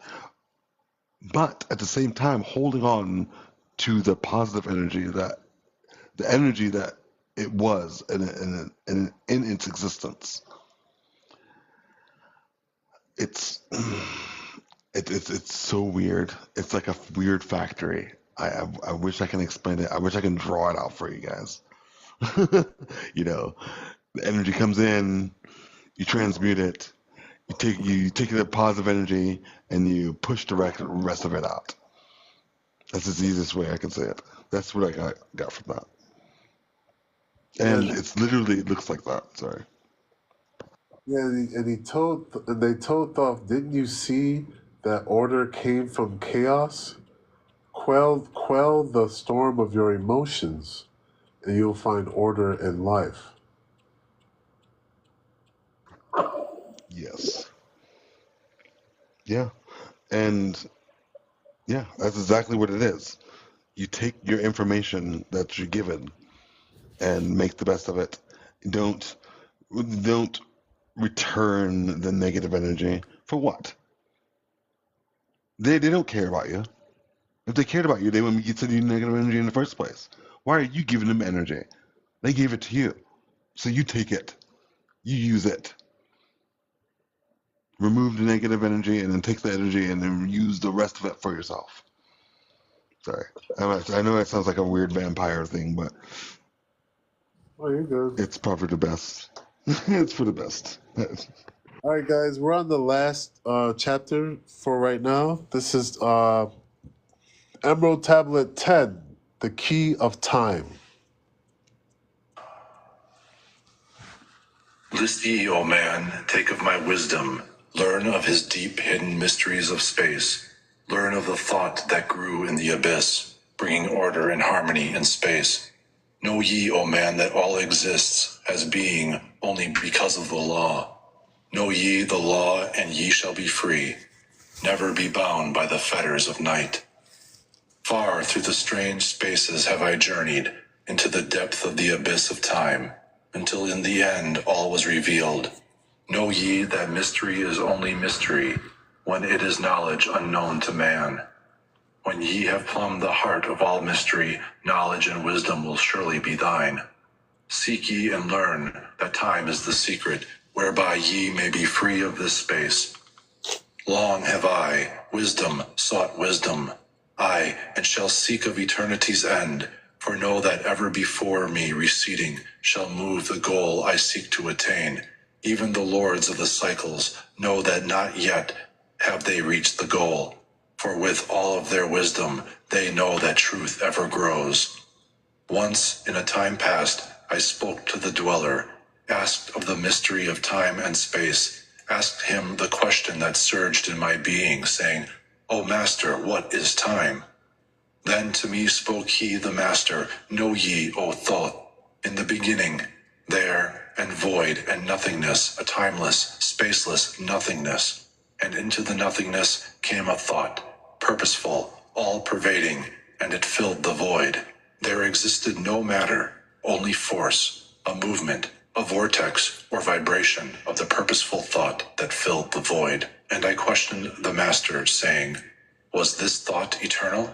But at the same time, holding on to the positive energy, that the energy that it was in its existence. It's it's so weird. It's like a weird factory. I wish I can explain it. I wish I can draw it out for you guys. You know, the energy comes in, you transmute it, you take the positive energy, and you push the rest of it out. That's the easiest way I can say it. That's what I got from that. And Yeah, it's literally, it looks like that. Sorry. yeah. They told Thoth, didn't you see that order came from chaos? Quell the storm of your emotions, and you'll find order in life. Yes. Yeah. And yeah, that's exactly what it is. You take your information that you're given and make the best of it. Don't don't return the negative energy. For what? They don't care about you. If they cared about you, they wouldn't send you negative energy in the first place. Why are you giving them energy? They gave it to you. So you take it. You use it. Remove the negative energy and then take the energy and then use the rest of it for yourself. Sorry. I know that sounds like a weird vampire thing, but Oh, you're good. it's probably the best. It's for the best. All right, guys, we're on the last chapter for right now. This is Emerald Tablet 10, The Key of Time. List ye, O man, take of my wisdom, learn of his deep hidden mysteries of space, learn of the thought that grew in the abyss, bringing order and harmony in space. Know ye, O man, that all exists as being only because of the law. Know ye the law, and ye shall be free, never be bound by the fetters of night. Far through the strange spaces have I journeyed, into the depth of the abyss of time, until in the end all was revealed. Know ye that mystery is only mystery, when it is knowledge unknown to man. When ye have plumbed the heart of all mystery, knowledge and wisdom will surely be thine. Seek ye and learn that time is the secret, whereby ye may be free of this space. Long have I, wisdom, sought wisdom, I, and shall seek of eternity's end, for know that ever before me receding shall move the goal I seek to attain. Even the lords of the cycles know that not yet have they reached the goal, for with all of their wisdom they know that truth ever grows. Once, in a time past, I spoke to the dweller, asked of the mystery of time and space, asked him the question that surged in my being, saying, O Master, what is time? Then to me spoke he, the Master, Know ye, O thought, in the beginning, there, and void, and nothingness, a timeless, spaceless nothingness. And into the nothingness came a thought, purposeful, all-pervading, and it filled the void. There existed no matter, only force, a movement, a vortex or vibration of the purposeful thought that filled the void. And I questioned the Master, saying, Was this thought eternal?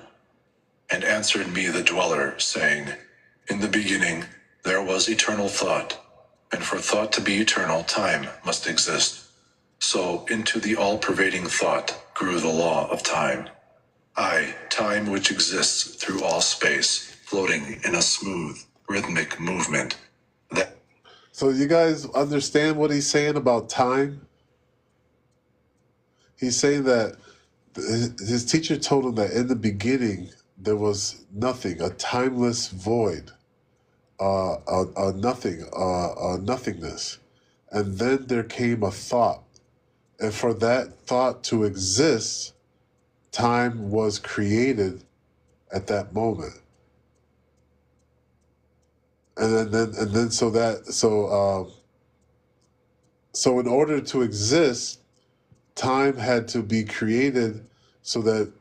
And answered me the dweller, saying, In the beginning there was eternal thought, and for thought to be eternal, time must exist. So into the all-pervading thought grew the law of time. Time which exists through all space, floating in a smooth, rhythmic movement. So you guys understand what he's saying about time? He's saying that his teacher told him that in the beginning there was nothing, a timeless void, a nothing, a nothingness. And then there came a thought. And for that thought to exist, time was created at that moment. So in order to exist, time had to be created so that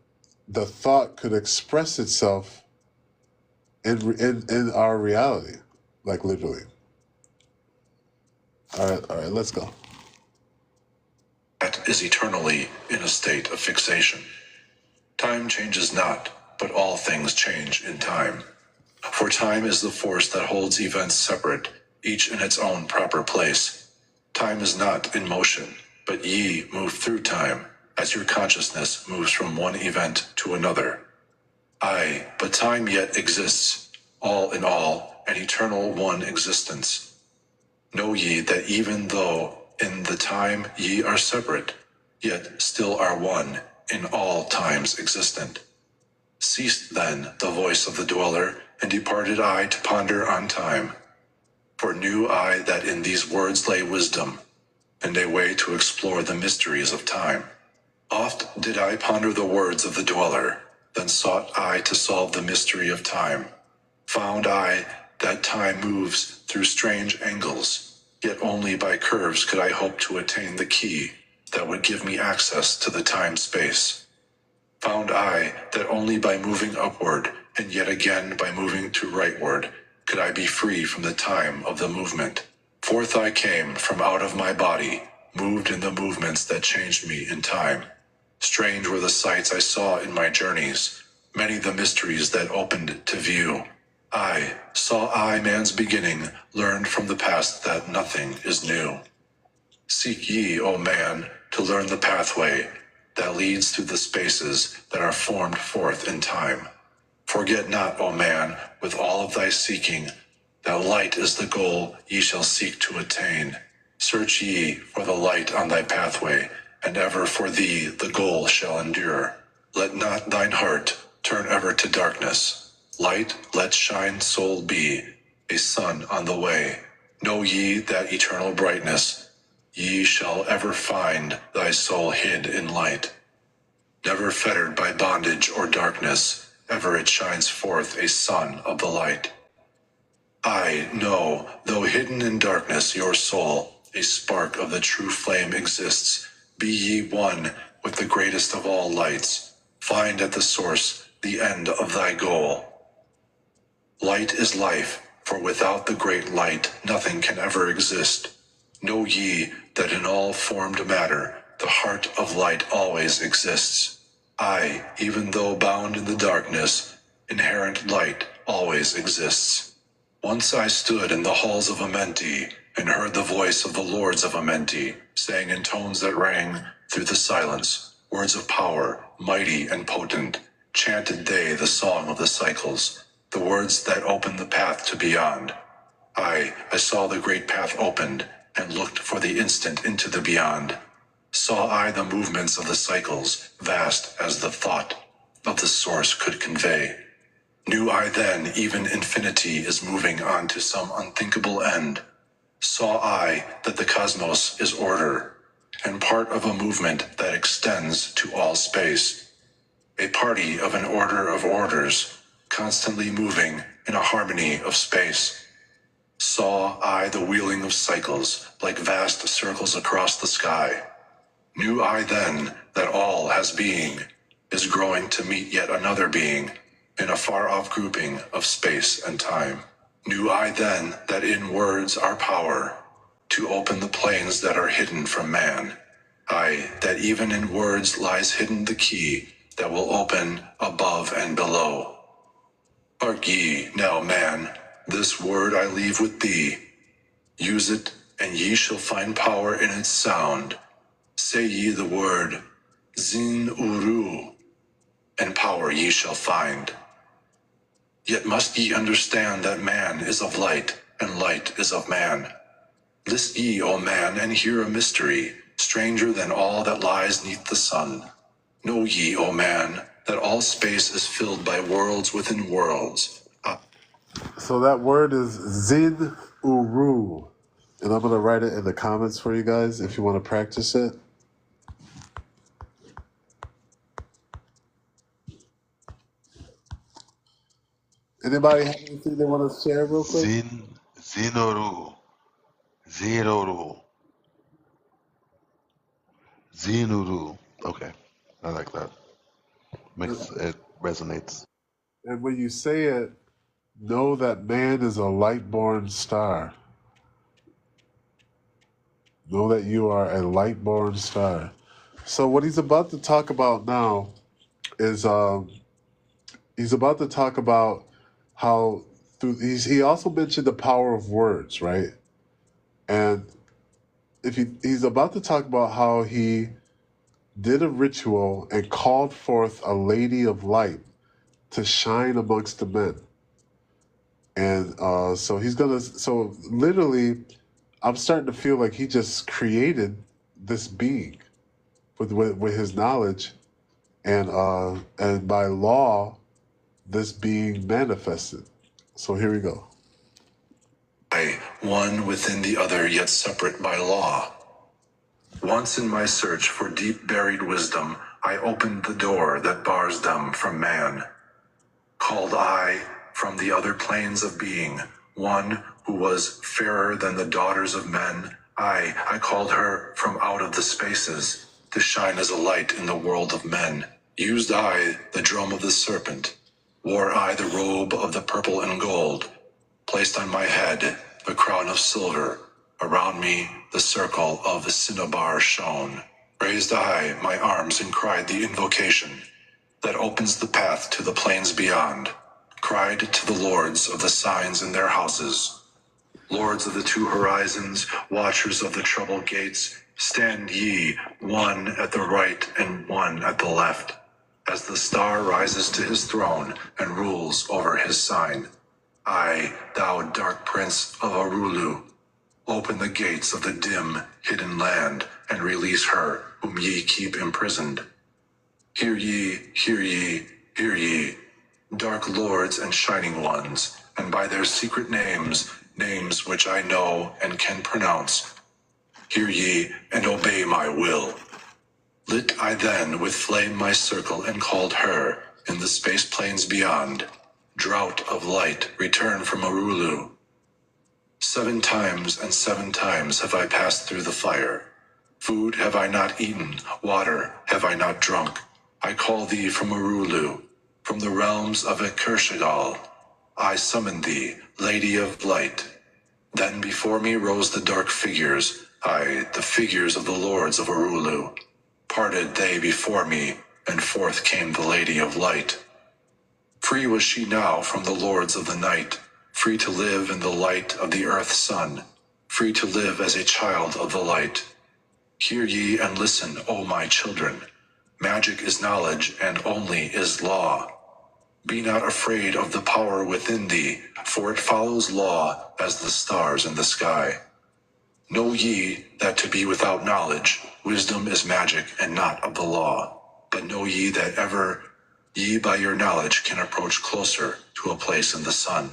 the thought could express itself in our reality, like literally. All right, let's go. That is eternally in a state of fixation. Time changes not, but all things change in time. For time is the force that holds events separate, each in its own proper place. Time is not in motion, but ye move through time, as your consciousness moves from one event to another. But time yet exists, all in all, an eternal one existence. Know ye that even though in the time ye are separate, yet still are one, in all times existent. Ceased then the voice of the dweller, and departed I to ponder on time. For knew I that in these words lay wisdom, and a way to explore the mysteries of time. Oft did I ponder the words of the dweller, then sought I to solve the mystery of time. Found I that time moves through strange angles, yet only by curves could I hope to attain the key that would give me access to the time-space. Found I that only by moving upward, and yet again by moving to rightward, could I be free from the time of the movement. Forth I came from out of my body, moved in the movements that changed me in time. Strange were the sights I saw in my journeys, many the mysteries that opened to view. I saw man's beginning, learned from the past that nothing is new. Seek ye, O man, to learn the pathway that leads through the spaces that are formed forth in time. Forget not, O man, with all of thy seeking, that light is the goal ye shall seek to attain. Search ye for the light on thy pathway, and ever for thee the goal shall endure. Let not thine heart turn ever to darkness. Light let shine soul be, a sun on the way. Know ye that eternal brightness, ye shall ever find thy soul hid in light. Never fettered by bondage or darkness, ever it shines forth a sun of the light. I know, though hidden in darkness your soul, a spark of the true flame exists. Be ye one with the greatest of all lights. Find at the source the end of thy goal. Light is life, for without the great light nothing can ever exist. Know ye that in all formed matter the heart of light always exists. I, even though bound in the darkness, inherent light always exists. Once I stood in the halls of Amenti, and heard the voice of the lords of Amenti, saying in tones that rang through the silence, words of power, mighty and potent, chanted they the song of the cycles, the words that opened the path to beyond. I saw the great path opened, and looked for the instant into the beyond. Saw I the movements of the cycles, vast as the thought of the source could convey. Knew I then even infinity is moving on to some unthinkable end. Saw I that the cosmos is order, and part of a movement that extends to all space. A party of an order of orders, constantly moving in a harmony of space. Saw I the wheeling of cycles, like vast circles across the sky. Knew I then that all has being, is growing to meet yet another being, in a far-off grouping of space and time. Knew I then that in words are power, to open the planes that are hidden from man. Aye, that even in words lies hidden the key that will open above and below. Hark ye, now man, this word I leave with thee. Use it, and ye shall find power in its sound. Say ye the word, Zin Uru, and power ye shall find. Yet must ye understand that man is of light, and light is of man. List ye, O man, and hear a mystery, stranger than all that lies neath the sun. Know ye, O man, that all space is filled by worlds within worlds. So that word is Zin Uru. And I'm going to write it in the comments for you guys if you want to practice it. Anybody have anything they want to share real quick? Zinoru. Zinoru. Zinuru. Okay. I like that. It resonates. And when you say it, know that man is a light-born star. Know that you are a light-born star. So what he's about to talk about now is he's about to talk about how he also mentioned the power of words, right? And he's about to talk about how he did a ritual and called forth a lady of light to shine amongst the men. And so literally, I'm starting to feel like he just created this being with his knowledge, and by law, this being manifested. So here we go. One within the other, yet separate by law. Once in my search for deep buried wisdom, I opened the door that bars them from man. Called I from the other planes of being, one who was fairer than the daughters of men. I called her from out of the spaces, to shine as a light in the world of men. Used I the drum of the serpent, wore I the robe of the purple and gold, placed on my head the crown of silver, around me the circle of the cinnabar shone. Raised I my arms and cried the invocation that opens the path to the plains beyond. cried to the lords of the signs in their houses. Lords of the two horizons, watchers of the troubled gates, stand ye, one at the right and one at the left, as the star rises to his throne and rules over his sign. I, thou dark prince of Arulu, open the gates of the dim, hidden land, and release her whom ye keep imprisoned. Hear ye, hear ye, hear ye, dark lords and shining ones, and by their secret names, names which I know and can pronounce. Hear ye, and obey my will. Lit I then with flame my circle, and called her, in the space plains beyond. Drought of light, return from Arulu. 7 times and 7 times have I passed through the fire. Food have I not eaten, water have I not drunk. I call thee from Arulu, from the realms of Akershadal. I summon thee, Lady of Light. Then before me rose the dark figures, aye, the figures of the lords of Arulu. Parted they before me, and forth came the Lady of Light. Free was she now from the lords of the night, free to live in the light of the earth's sun, free to live as a child of the light. Hear ye and listen, O my children. Magic is knowledge, and only is law. Be not afraid of the power within thee, for it follows law as the stars in the sky. Know ye that to be without knowledge, wisdom is magic and not of the law. But know ye that ever ye by your knowledge can approach closer to a place in the sun.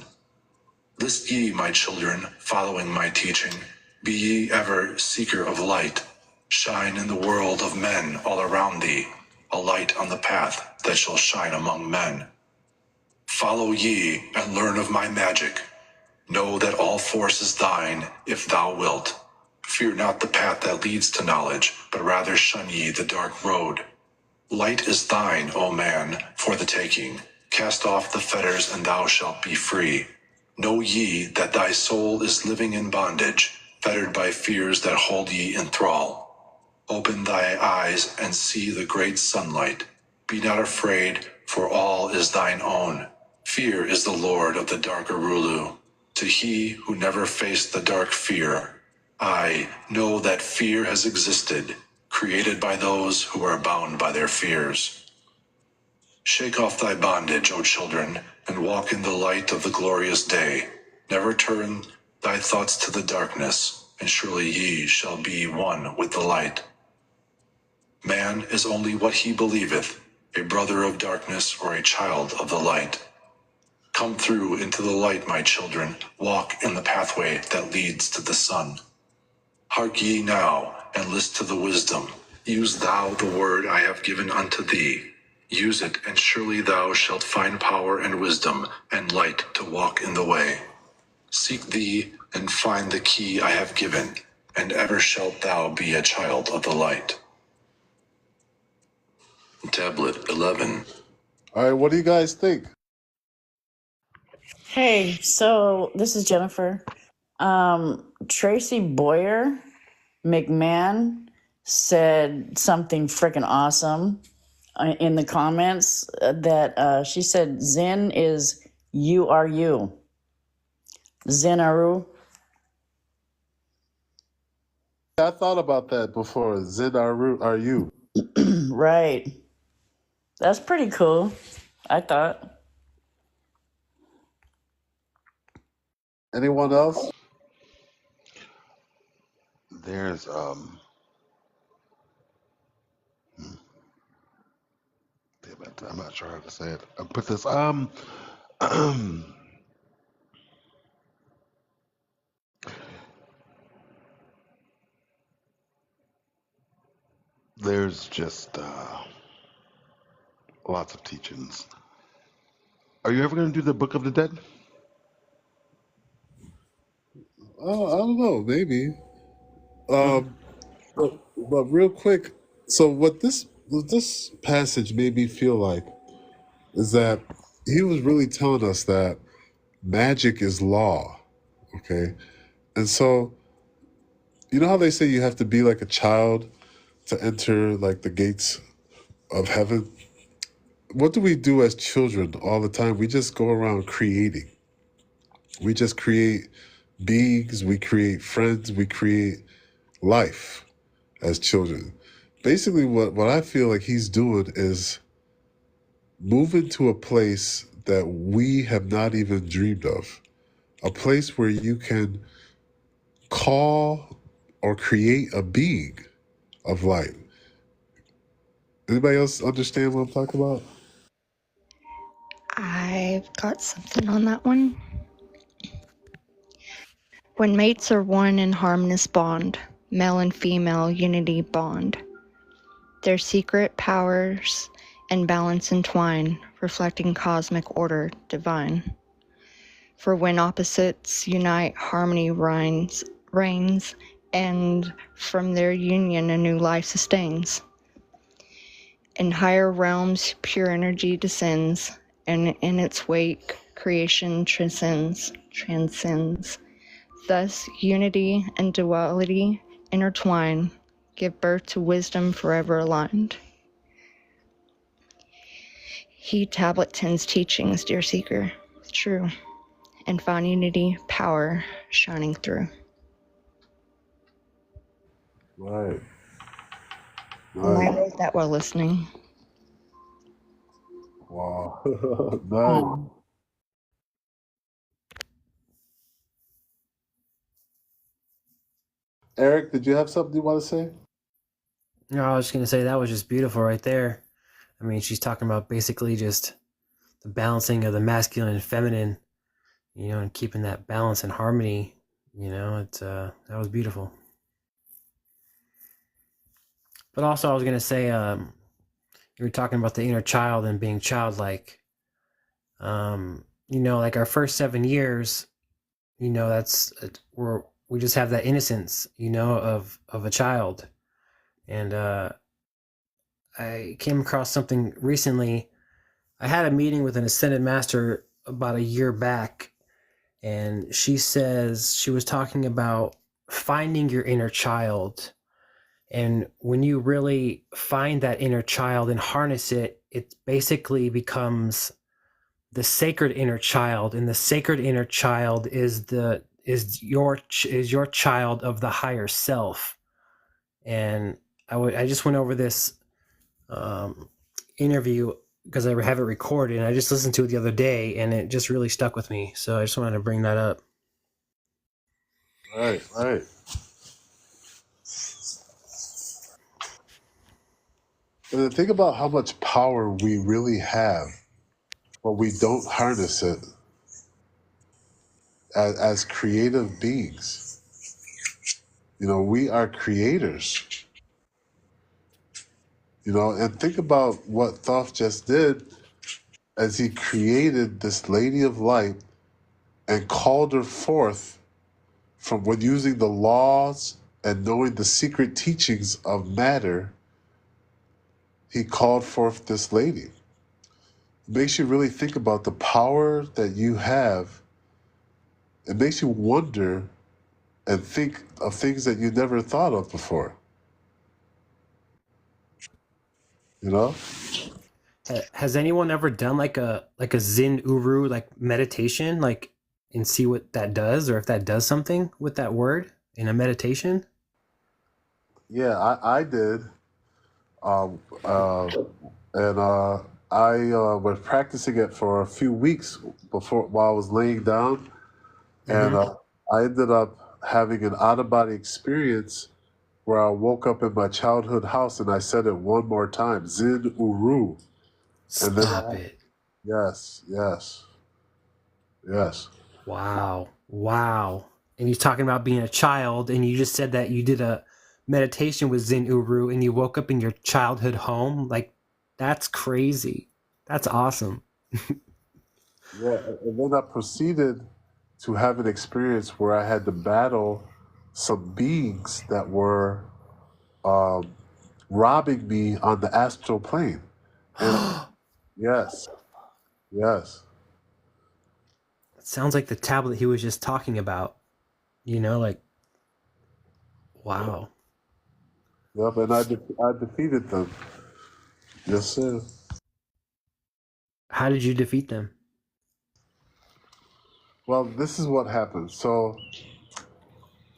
List ye, my children, following my teaching. Be ye ever seeker of light. Shine in the world of men all around thee, a light on the path that shall shine among men. Follow ye and learn of my magic. Know that all force is thine, if thou wilt. Fear not the path that leads to knowledge, but rather shun ye the dark road. Light is thine, O man, for the taking. Cast off the fetters, and thou shalt be free. Know ye that thy soul is living in bondage, fettered by fears that hold ye in thrall. Open thy eyes and see the great sunlight. Be not afraid, for all is thine own. Fear is the lord of the dark Arulu. To he who never faced the dark fear, I know that fear has existed, created by those who are bound by their fears. Shake off thy bondage, O children, and walk in the light of the glorious day. Never turn thy thoughts to the darkness, and surely ye shall be one with the light. Man is only what he believeth, a brother of darkness or a child of the light. Come through into the light, my children, walk in the pathway that leads to the sun. Hark ye now, and list to the wisdom. Use thou the word I have given unto thee. Use it, and surely thou shalt find power and wisdom, and light to walk in the way. Seek thee, and find the key I have given, and ever shalt thou be a child of the light. Tablet 11. All right, what do you guys think? Hey, so this is Jennifer. Tracy Boyer McMahon said something freaking awesome in the comments that she said Zen is you are you. Zen Aru. I thought about that before. Zid are you? Right. That's pretty cool, I thought. Anyone else? There's damn it, I'm not sure how to say it. I put this there's just lots of teachings. Are you ever going to do the Book of the Dead? Oh, I don't know. Maybe. Okay. But real quick. So what this passage made me feel like is that he was really telling us that magic is law. Okay, and so you know how they say you have to be like a child to enter like the gates of heaven. what do we do as children all the time? We just go around creating. We just create beings, we create friends, we create life as children. Basically, what I feel like he's doing is moving to a place that we have not even dreamed of. A place where you can call or create a being of light. Anybody else understand what I'm talking about? I've got something on that one. When mates are one in harmonious bond, male and female unity bond, their secret powers and balance entwine, reflecting cosmic order divine. For when opposites unite, harmony reigns, and from their union a new life sustains. In higher realms, pure energy descends, and in its wake, creation transcends. Thus, unity and duality intertwine, give birth to wisdom forever aligned. Heed Tablet 10's teachings, dear seeker, true, and find unity, power shining through. Right. And I Right. wrote that while listening. Wow. Nice. Eric, did you have something you want to say? No, I was just going to say that was just beautiful right there. I mean, she's talking about basically just the balancing of the masculine and feminine, and keeping that balance and harmony. That was beautiful. But also, I was going to say, you were talking about the inner child and being childlike. Like our first 7 years, that's we just have that innocence, of a child. And I came across something recently. I had a meeting with an ascended master about a year back, and she was talking about finding your inner child. And when you really find that inner child and harness it, it basically becomes the sacred inner child. And the sacred inner child is your child of the higher self. And I just went over this interview because I have it recorded, and I just listened to it the other day, and it just really stuck with me. So I just wanted to bring that up. Right, right. And think about how much power we really have, but we don't harness it as creative beings. We are creators. And think about what Thoth just did as he created this lady of light and called her forth from when using the laws and knowing the secret teachings of matter. He called forth this lady. It makes you really think about the power that you have. It makes you wonder and think of things that you never thought of before. You know? Has anyone ever done like a Zen Uru like meditation, like, and see what that does, or if that does something with that word in a meditation? Yeah, I did. Um, uh, and I was practicing it for a few weeks while I was laying down. And Mm-hmm. I ended up having an out of body experience where I woke up in my childhood house and I said it one more time, Zin Uru. And then, Stop it. yes, yes, yes. Wow. And you're talking about being a child, and you just said that you did a meditation with Zen Uru and you woke up in your childhood home. Like, that's crazy. That's awesome. Yeah, and then I proceeded to have an experience where I had to battle some beings that were um, robbing me on the astral plane. And yes, yes. It sounds like the tablet he was just talking about, like, wow. Yep, and I defeated them. Yes, sir. How did you defeat them? Well, this is what happened. So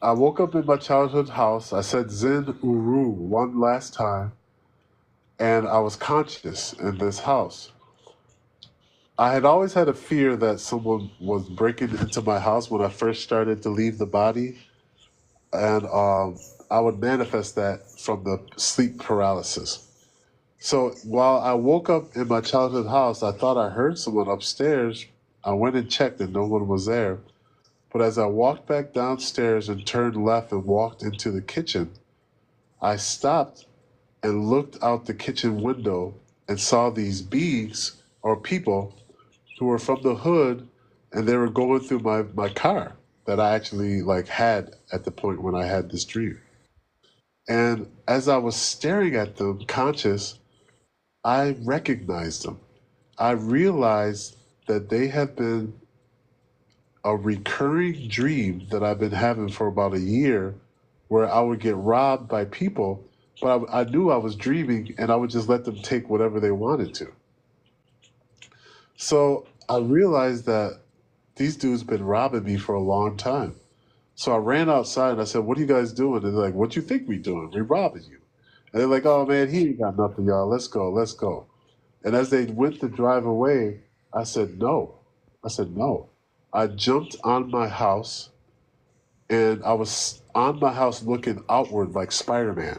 I woke up in my childhood house. I said Zen Uru one last time, and I was conscious in this house. I had always had a fear that someone was breaking into my house when I first started to leave the body, and I would manifest that from the sleep paralysis. So while I woke up in my childhood house, I thought I heard someone upstairs. I went and checked, and no one was there. But as I walked back downstairs and turned left and walked into the kitchen, I stopped and looked out the kitchen window and saw these beings or people who were from the hood, and they were going through my car that I actually like had at the point when I had this dream. And as I was staring at them conscious, I recognized them. I realized that they have been a recurring dream that I've been having for about a year, where I would get robbed by people, but I knew I was dreaming and I would just let them take whatever they wanted to. So I realized that these dudes been robbing me for a long time. So I ran outside and I said, "What are you guys doing?" And they're like, "What you think we doing? We robbing you." And they're like, "Oh man, he ain't got nothing, y'all. Let's go, let's go." And as they went to drive away, I said, "No." I said, "No." I jumped on my house, and I was on my house looking outward like Spider-Man.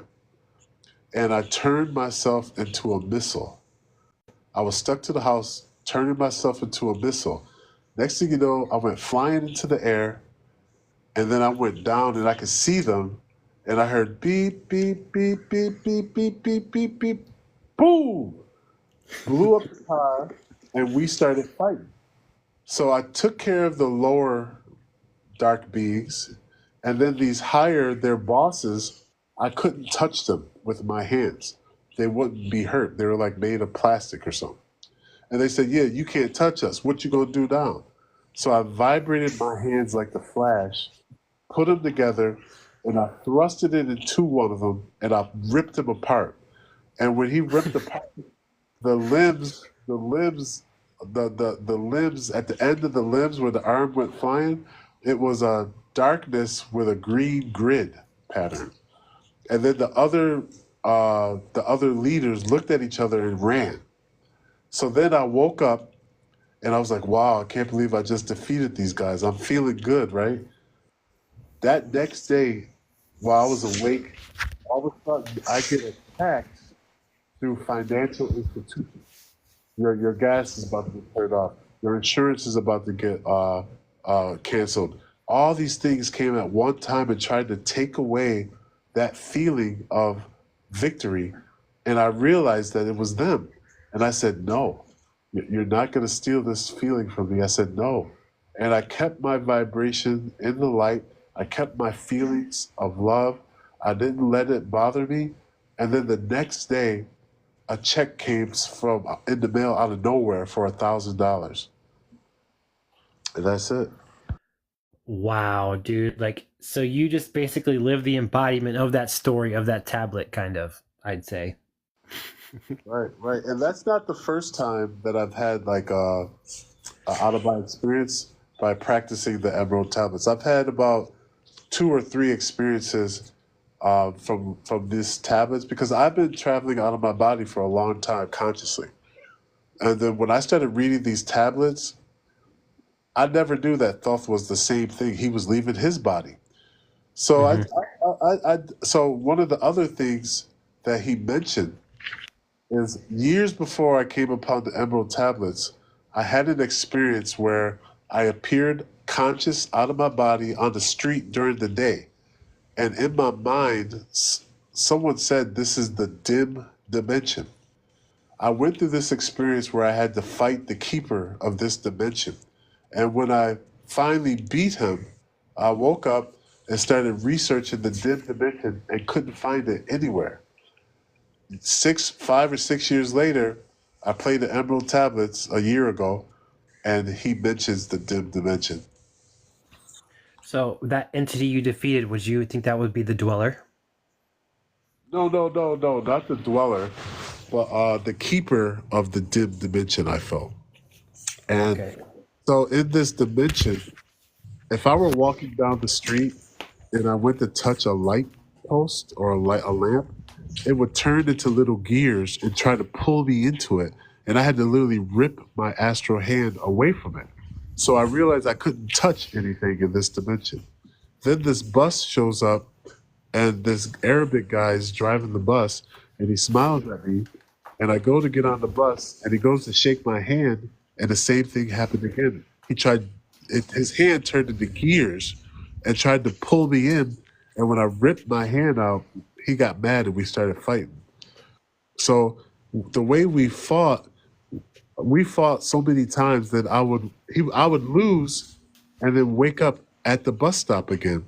And I turned myself into a missile. I was stuck to the house, turning myself into a missile. Next thing you know, I went flying into the air, and then I went down and I could see them, and I heard beep, beep, beep, beep, beep, beep, beep, beep, beep, boom! Blew up the car, and we started fighting. So I took care of the lower dark beings, and then these higher, their bosses, I couldn't touch them with my hands. They wouldn't be hurt. They were like made of plastic or something. And they said, "Yeah, you can't touch us. What you gonna do now?" So I vibrated my hands like the Flash, put them together, and I thrusted it into one of them, and I ripped him apart. And when he ripped apart the limbs at the end of the limbs where the arm went flying, it was a darkness with a green grid pattern. And then the other leaders looked at each other and ran. So then I woke up and I was like, wow, I can't believe I just defeated these guys. I'm feeling good, right? That next day, while I was awake, all of a sudden I get attacked through financial institutions. Your gas is about to get turned off. Your insurance is about to get canceled. All these things came at one time and tried to take away that feeling of victory. And I realized that it was them. And I said, no, you're not going to steal this feeling from me. I said, no. And I kept my vibration in the light. I kept my feelings of love. I didn't let it bother me. And then the next day, a check came from in the mail out of nowhere for $1,000, and that's it. Wow, dude. Like, so you just basically live the embodiment of that story of that tablet, kind of, I'd say. Right, right, and that's not the first time that I've had like out of my experience by practicing the Emerald tablets. I've had about 2 or 3 experiences from these tablets because I've been traveling out of my body for a long time consciously, and then when I started reading these tablets, I never knew that Thoth was the same thing. He was leaving his body. So Mm-hmm. so one of the other things that he mentioned is years before I came upon the Emerald Tablets, I had an experience where I appeared conscious out of my body on the street during the day. And in my mind, someone said, "This is the dim dimension." I went through this experience where I had to fight the keeper of this dimension. And when I finally beat him, I woke up and started researching the dim dimension and couldn't find it anywhere. 5 or 6 years later, I played the Emerald Tablets a year ago, and he mentions the dim dimension. So that entity you defeated, would you think that would be the Dweller? No, no, no, no, not the dweller, but the keeper of the dim dimension, I felt. And Okay. so in this dimension, if I were walking down the street and I went to touch a light post or a lamp, it would turn into little gears and try to pull me into it. And I had to literally rip my astral hand away from it. So I realized I couldn't touch anything in this dimension. Then this bus shows up, and this Arabic guy is driving the bus, and he smiles at me. And I go to get on the bus, and he goes to shake my hand, and the same thing happened again. His hand turned into gears and tried to pull me in. And when I ripped my hand out, he got mad and we started fighting. So the way we fought so many times that I would lose and then wake up at the bus stop again.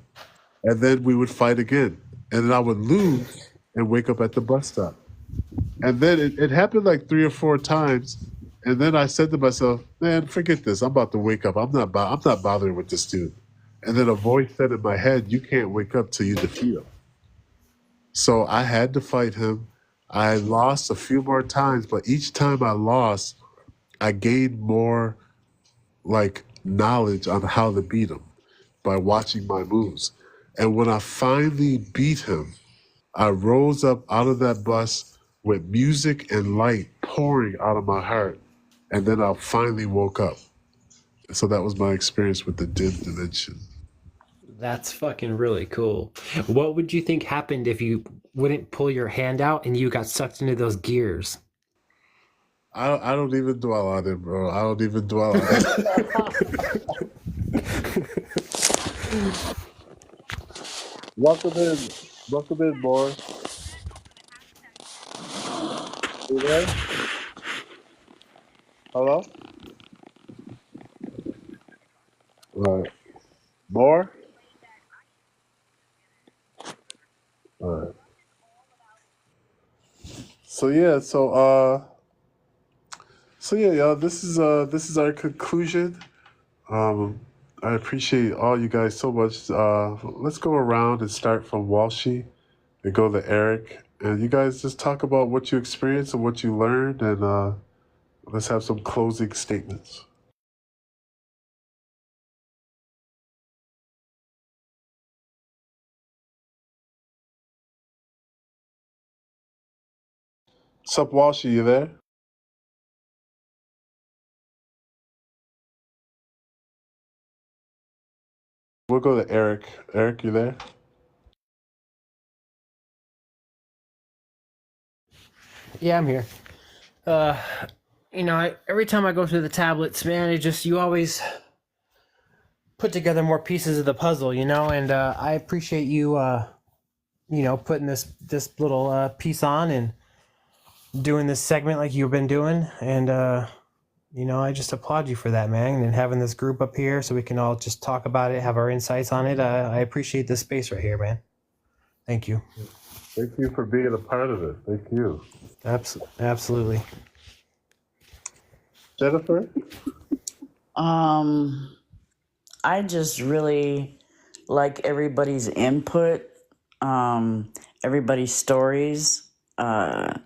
And then we would fight again. And then I would lose and wake up at the bus stop. And then it happened like 3 or 4 times. And then I said to myself, man, forget this. I'm about to wake up. I'm not bothering with this dude. And then a voice said in my head, you can't wake up till you defeat him. So I had to fight him. I lost a few more times, but each time I lost, I gained more like knowledge on how to beat him by watching my moves. And when I finally beat him, I rose up out of that bus with music and light pouring out of my heart. And then I finally woke up. So that was my experience with the dim dimension. That's fucking really cool. What would you think happened if you wouldn't pull your hand out and you got sucked into those gears? I don't even dwell on it, bro. I don't even dwell on it. Welcome in. Welcome in, Morris. You there? Hello? All right. More? All right. So yeah, so yeah, y'all, this is our conclusion. Um I appreciate all you guys so much. Let's go around and start from Walshy and go to Eric. And you guys just talk about what you experienced and what you learned, and let's have some closing statements. Sup, Walshy, you there? We'll go to Eric. Eric, you there? Yeah, I'm here. Uh, every time I go through the tablets, man, you always put together more pieces of the puzzle, and I appreciate you, putting this little piece on and doing this segment like you've been doing, and I just applaud you for that, man, and having this group up here so we can all just talk about it, have our insights on it. I appreciate this space right here, man. Thank you. Thank you for being a part of it. Thank you. Absolutely. Jennifer? I just really like everybody's input, everybody's stories, and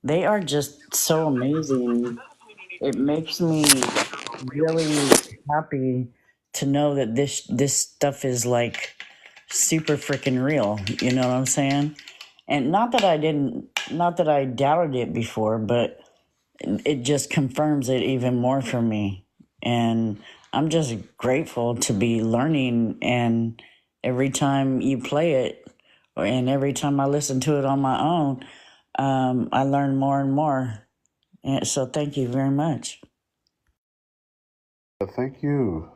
they are just so amazing. It makes me really happy to know that this stuff is like super freaking real. You know what I'm saying? And not that I doubted it before, but it just confirms it even more for me. And I'm just grateful to be learning. And every time you play it, and every time I listen to it on my own, I learn more and more. And so thank you very much. Thank you.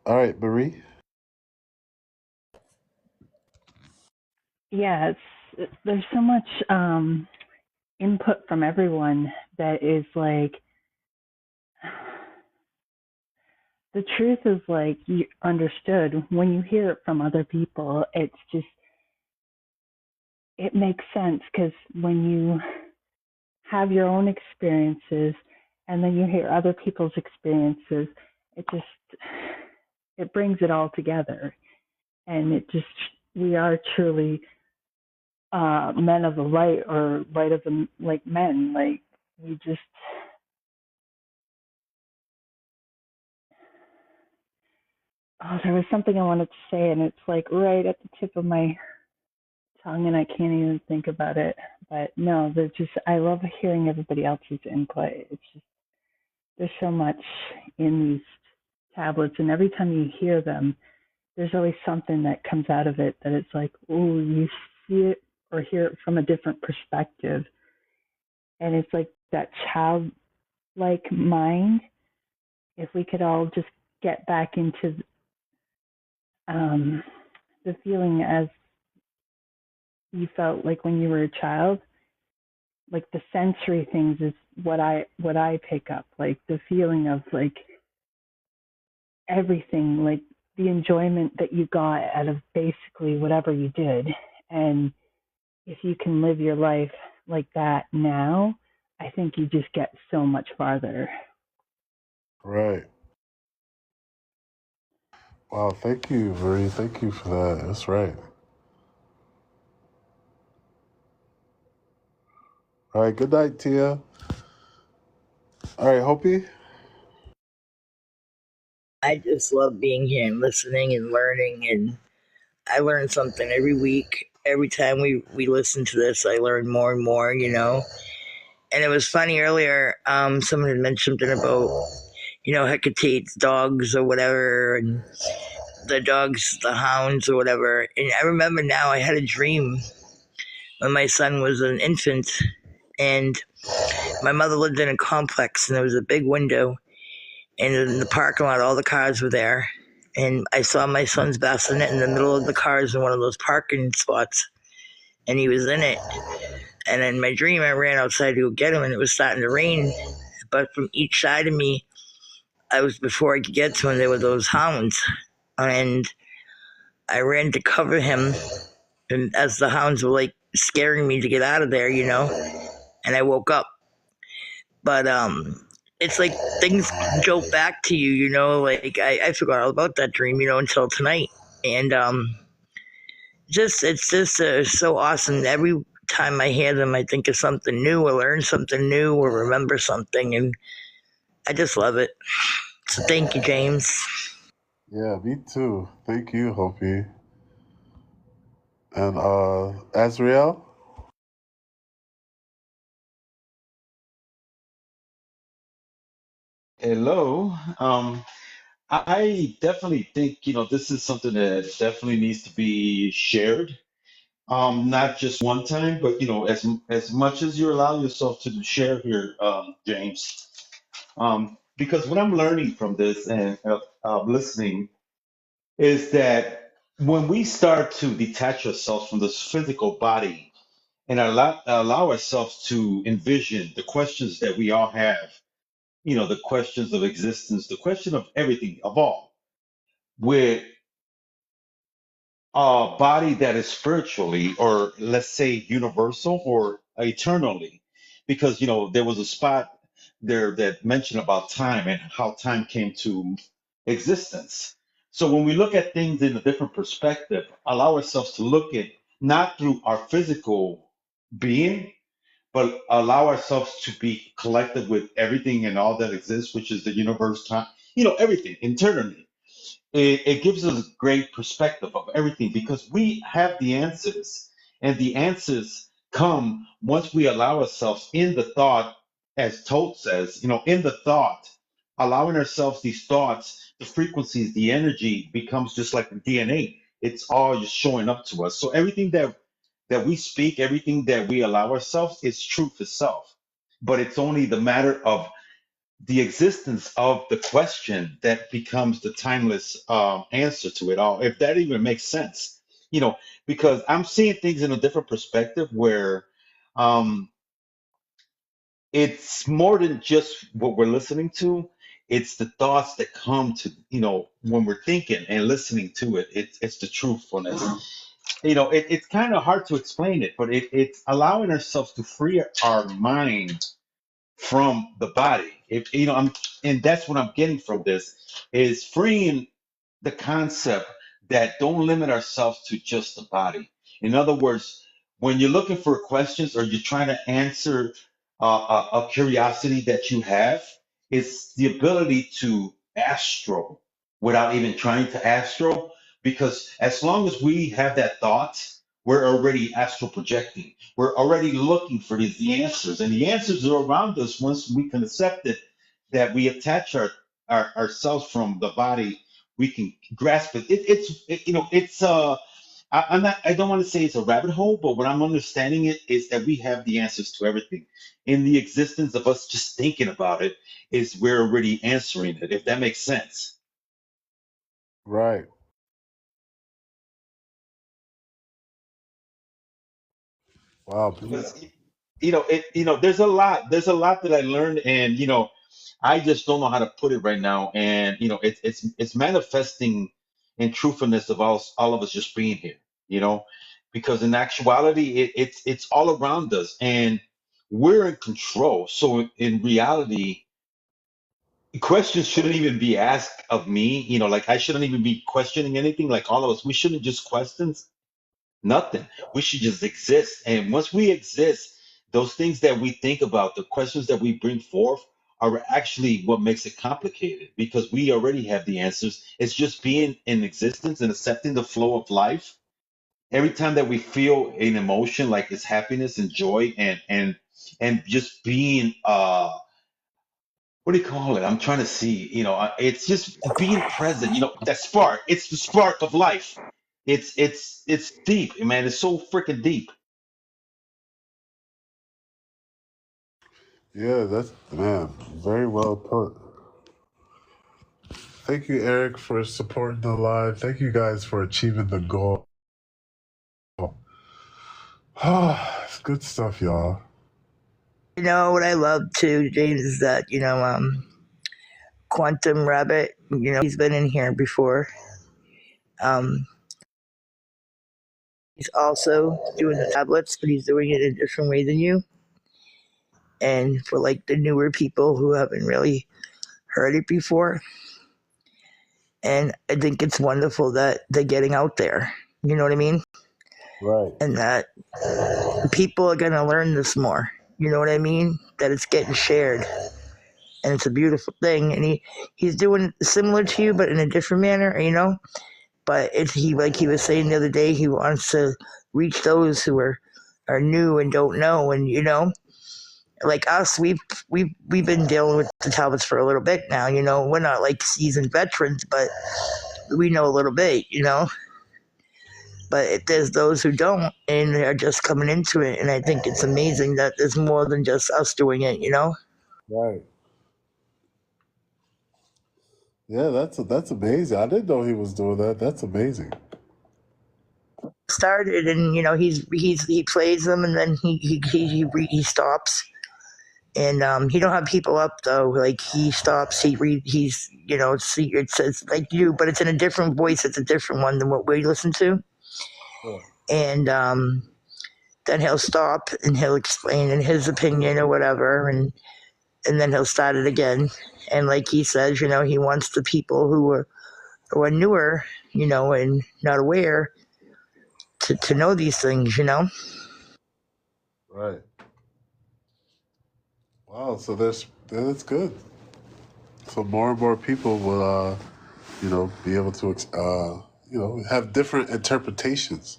All right, Marie? Yeah, there's so much input from everyone that is like the truth is like you understood when you hear it from other people. It's just it makes sense because when you have your own experiences and then you hear other people's experiences, it brings it all together, and it just we are truly men of the light or light of the like men. Like we just there was something I wanted to say and it's like right at the tip of my tongue and I can't even think about it. But no, there's just I love hearing everybody else's input. It's just there's so much in these tablets and every time you hear them, there's always something that comes out of it that it's like, oh, you see it or hear it from a different perspective. And it's like that childlike mind. If we could all just get back into the feeling as you felt like when you were a child, like the sensory things is what I pick up, like the feeling of like everything, like the enjoyment that you got out of basically whatever you did. And if you can live your life like that now, I think you just get so much farther. Right. Wow, thank you, Marie. Thank you for that. That's right. All right, good night, Tia. All right, Hopi. I just love being here and listening and learning, and I learn something every week. Every time we listen to this, I learn more and more, you know. And it was funny earlier, someone had mentioned something about, you know, Hecate's dogs or whatever, and the dogs, the hounds or whatever. And I remember now I had a dream when my son was an infant, and my mother lived in a complex, and there was a big window, and in the parking lot, all the cars were there. And I saw my son's bassinet in the middle of the cars in one of those parking spots, and he was in it. And in my dream, I ran outside to go get him, and it was starting to rain. But from each side of me, before I could get to him, there were those hounds. And I ran to cover him, and as the hounds were like scaring me to get out of there, you know, and I woke up. But it's like things jolt back to you, you know, like I forgot all about that dream, you know, until tonight. And it's just so awesome. Every time I hear them, I think of something new or learn something new or remember something, and I just love it. So thank you, James. Yeah, me too. Thank you, Hopi. And Azrael? Hello. I definitely think, this is something that definitely needs to be shared. Not just one time, but as much as you allow yourself to share here, James. Because what I'm learning from this and listening is that when we start to detach ourselves from this physical body and allow ourselves to envision the questions that we all have, the questions of existence, the question of everything, of all, with a body that is spiritually, or let's say universal or eternally, because there was a spot there that mentioned about time and how time came to existence. So when we look at things in a different perspective, allow ourselves to look at not through our physical being, but allow ourselves to be collected with everything and all that exists, which is the universe, time, everything internally. It gives us a great perspective of everything because we have the answers, and the answers come once we allow ourselves in the thought, as Toth says, in the thought, allowing ourselves these thoughts, the frequencies, the energy becomes just like the DNA. It's all just showing up to us. So everything that we speak, everything that we allow ourselves is truth itself. But it's only the matter of the existence of the question that becomes the timeless answer to it all, if that even makes sense. Because I'm seeing things in a different perspective where um, it's more than just what we're listening to. It's the thoughts that come to, when we're thinking and listening to it. It's the truthfulness. It's kind of hard to explain it, but it's allowing ourselves to free our mind from the body. If and that's what I'm getting from this is freeing the concept that don't limit ourselves to just the body. In other words, when you're looking for questions or you're trying to answer a curiosity that you have, it's the ability to astro without even trying to astro. Because as long as we have that thought, we're already astral projecting. We're already looking for the answers, and the answers are around us once we can accept it. That we attach ourselves from the body, we can grasp it. It's I'm not. I don't want to say it's a rabbit hole, but what I'm understanding it is that we have the answers to everything. In the existence of us just thinking about it, is we're already answering it. If that makes sense. Right. Wow. Because there's a lot. There's a lot that I learned, and I just don't know how to put it right now. And it's manifesting in truthfulness of all of us just being here. You know, because in actuality, it's all around us, and we're in control. So in reality, questions shouldn't even be asked of me. Like I shouldn't even be questioning anything. Like all of us, we shouldn't just question nothing. We should just exist. And once we exist, those things that we think about, the questions that we bring forth, are actually what makes it complicated because we already have the answers. It's just being in existence and accepting the flow of life. Every time that we feel an emotion like it's happiness and joy and just being what do you call it? I'm trying to see. It's just being present. That spark. It's the spark of life. It's deep, man. It's so freaking deep. Yeah, that's man, very well put. Thank you, Eric, for supporting the live. Thank you guys for achieving the goal. It's good stuff, y'all. What I love too, James, is that Quantum Rabbit. He's been in here before. Um, he's also doing the tablets, but he's doing it in a different way than you. And for like the newer people who haven't really heard it before, and I think it's wonderful that they're getting out there. You know what I mean? Right. And that people are going to learn this more. You know what I mean? That it's getting shared, and it's a beautiful thing. And he's doing it similar to you, but in a different manner. But like he was saying the other day, he wants to reach those who are new and don't know, and like us, we've been dealing with the tablets for a little bit now. We're not like seasoned veterans, but we know a little bit. But there's those who don't, and they're just coming into it. And I think it's amazing that there's more than just us doing it. Right. Yeah, that's amazing. I didn't know he was doing that. That's amazing. Started, and he plays them, and then he stops. And he don't have people up though. Like he stops, he's it's like you, but it's in a different voice. It's a different one than what we listen to. Yeah. And then he'll stop and he'll explain in his opinion or whatever, and then he'll start it again. And like he says, he wants the people who are newer, and not aware to know these things. Right. Wow. So that's good. So more and more people will, be able to, have different interpretations.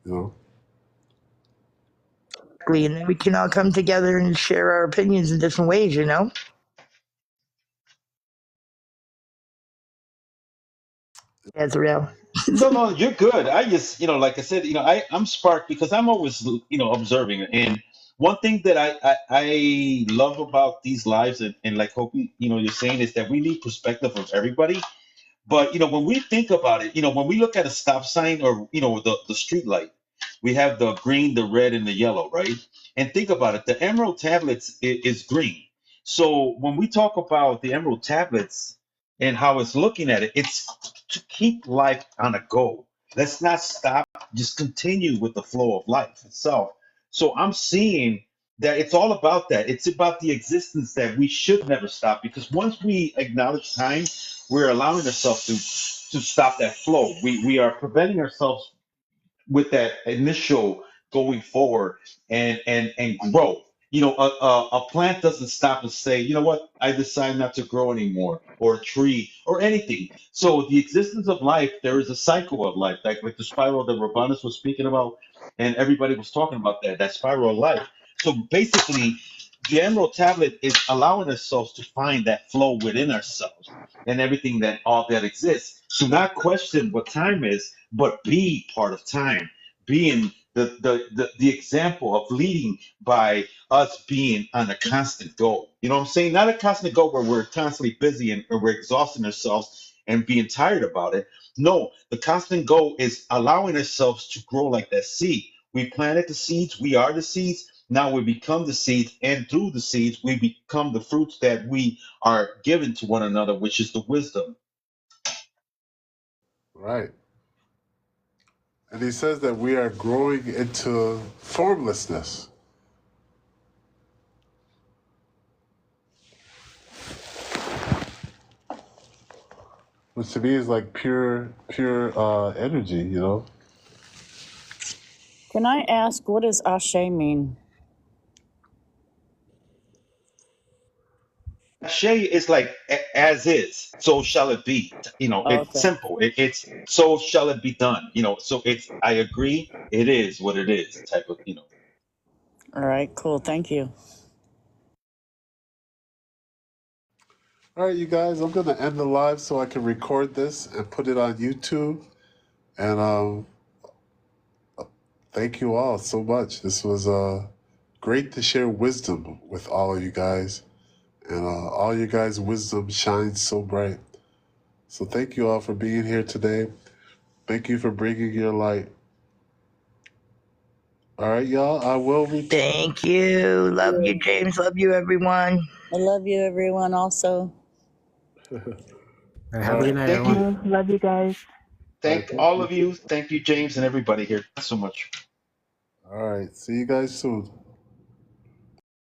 You know. And then we can all come together and share our opinions in different ways. That's real. No, no, you're good. I just, like I said, I'm sparked because I'm always, observing. And one thing that I love about these lives, and like hope you're saying, is that we need perspective of everybody. But when we think about it, when we look at a stop sign or the street light, we have the green, the red, and the yellow, right? And think about it, the emerald tablets is green. So when we talk about the emerald tablets and how it's looking at it, it's to keep life on a go. Let's not stop, just continue with the flow of life itself. So I'm seeing that it's all about that. It's about the existence that we should never stop because once we acknowledge time, we're allowing ourselves to stop that flow. We are preventing ourselves with that initial going forward and grow. You know, a plant doesn't stop and say, you know what, I decide not to grow anymore, or a tree or anything. So the existence of life, there is a cycle of life, like the spiral that Rabanus was speaking about, and everybody was talking about that spiral of life. So basically, the Emerald Tablet is allowing ourselves to find that flow within ourselves and everything that all that exists. To not question what time is, but be part of time, being the example of leading by us being on a constant goal. You know what I'm saying? Not a constant goal where we're constantly busy and we're exhausting ourselves and being tired about it. No, the constant goal is allowing ourselves to grow like that seed. We planted the seeds, we are the seeds. Now we become the seeds, and through the seeds, we become the fruits that we are given to one another, which is the wisdom. Right. And he says that we are growing into formlessness. Which to me is like pure energy, you know? Can I ask, what does ashe mean? Shay is like as is, so shall it be. You know, Oh, it's okay. simple. It's so shall it be done. You know, so it's I agree. It is what it is. Type of, you know. All right, cool. Thank you. All right, you guys, I'm going to end the live so I can record this and put it on YouTube. And thank you all so much. This was great to share wisdom with all of you guys. And all you guys' wisdom shines so bright. So thank you all for being here today. Thank you for bringing your light. All right, y'all, I will return. Thank you. Love you, James. Love you, everyone. I love you, everyone, also. All right, have a good night, Thank everyone. you. Love you guys. Thank all of you. Thank you, James, and everybody here so much. All right, see you guys soon.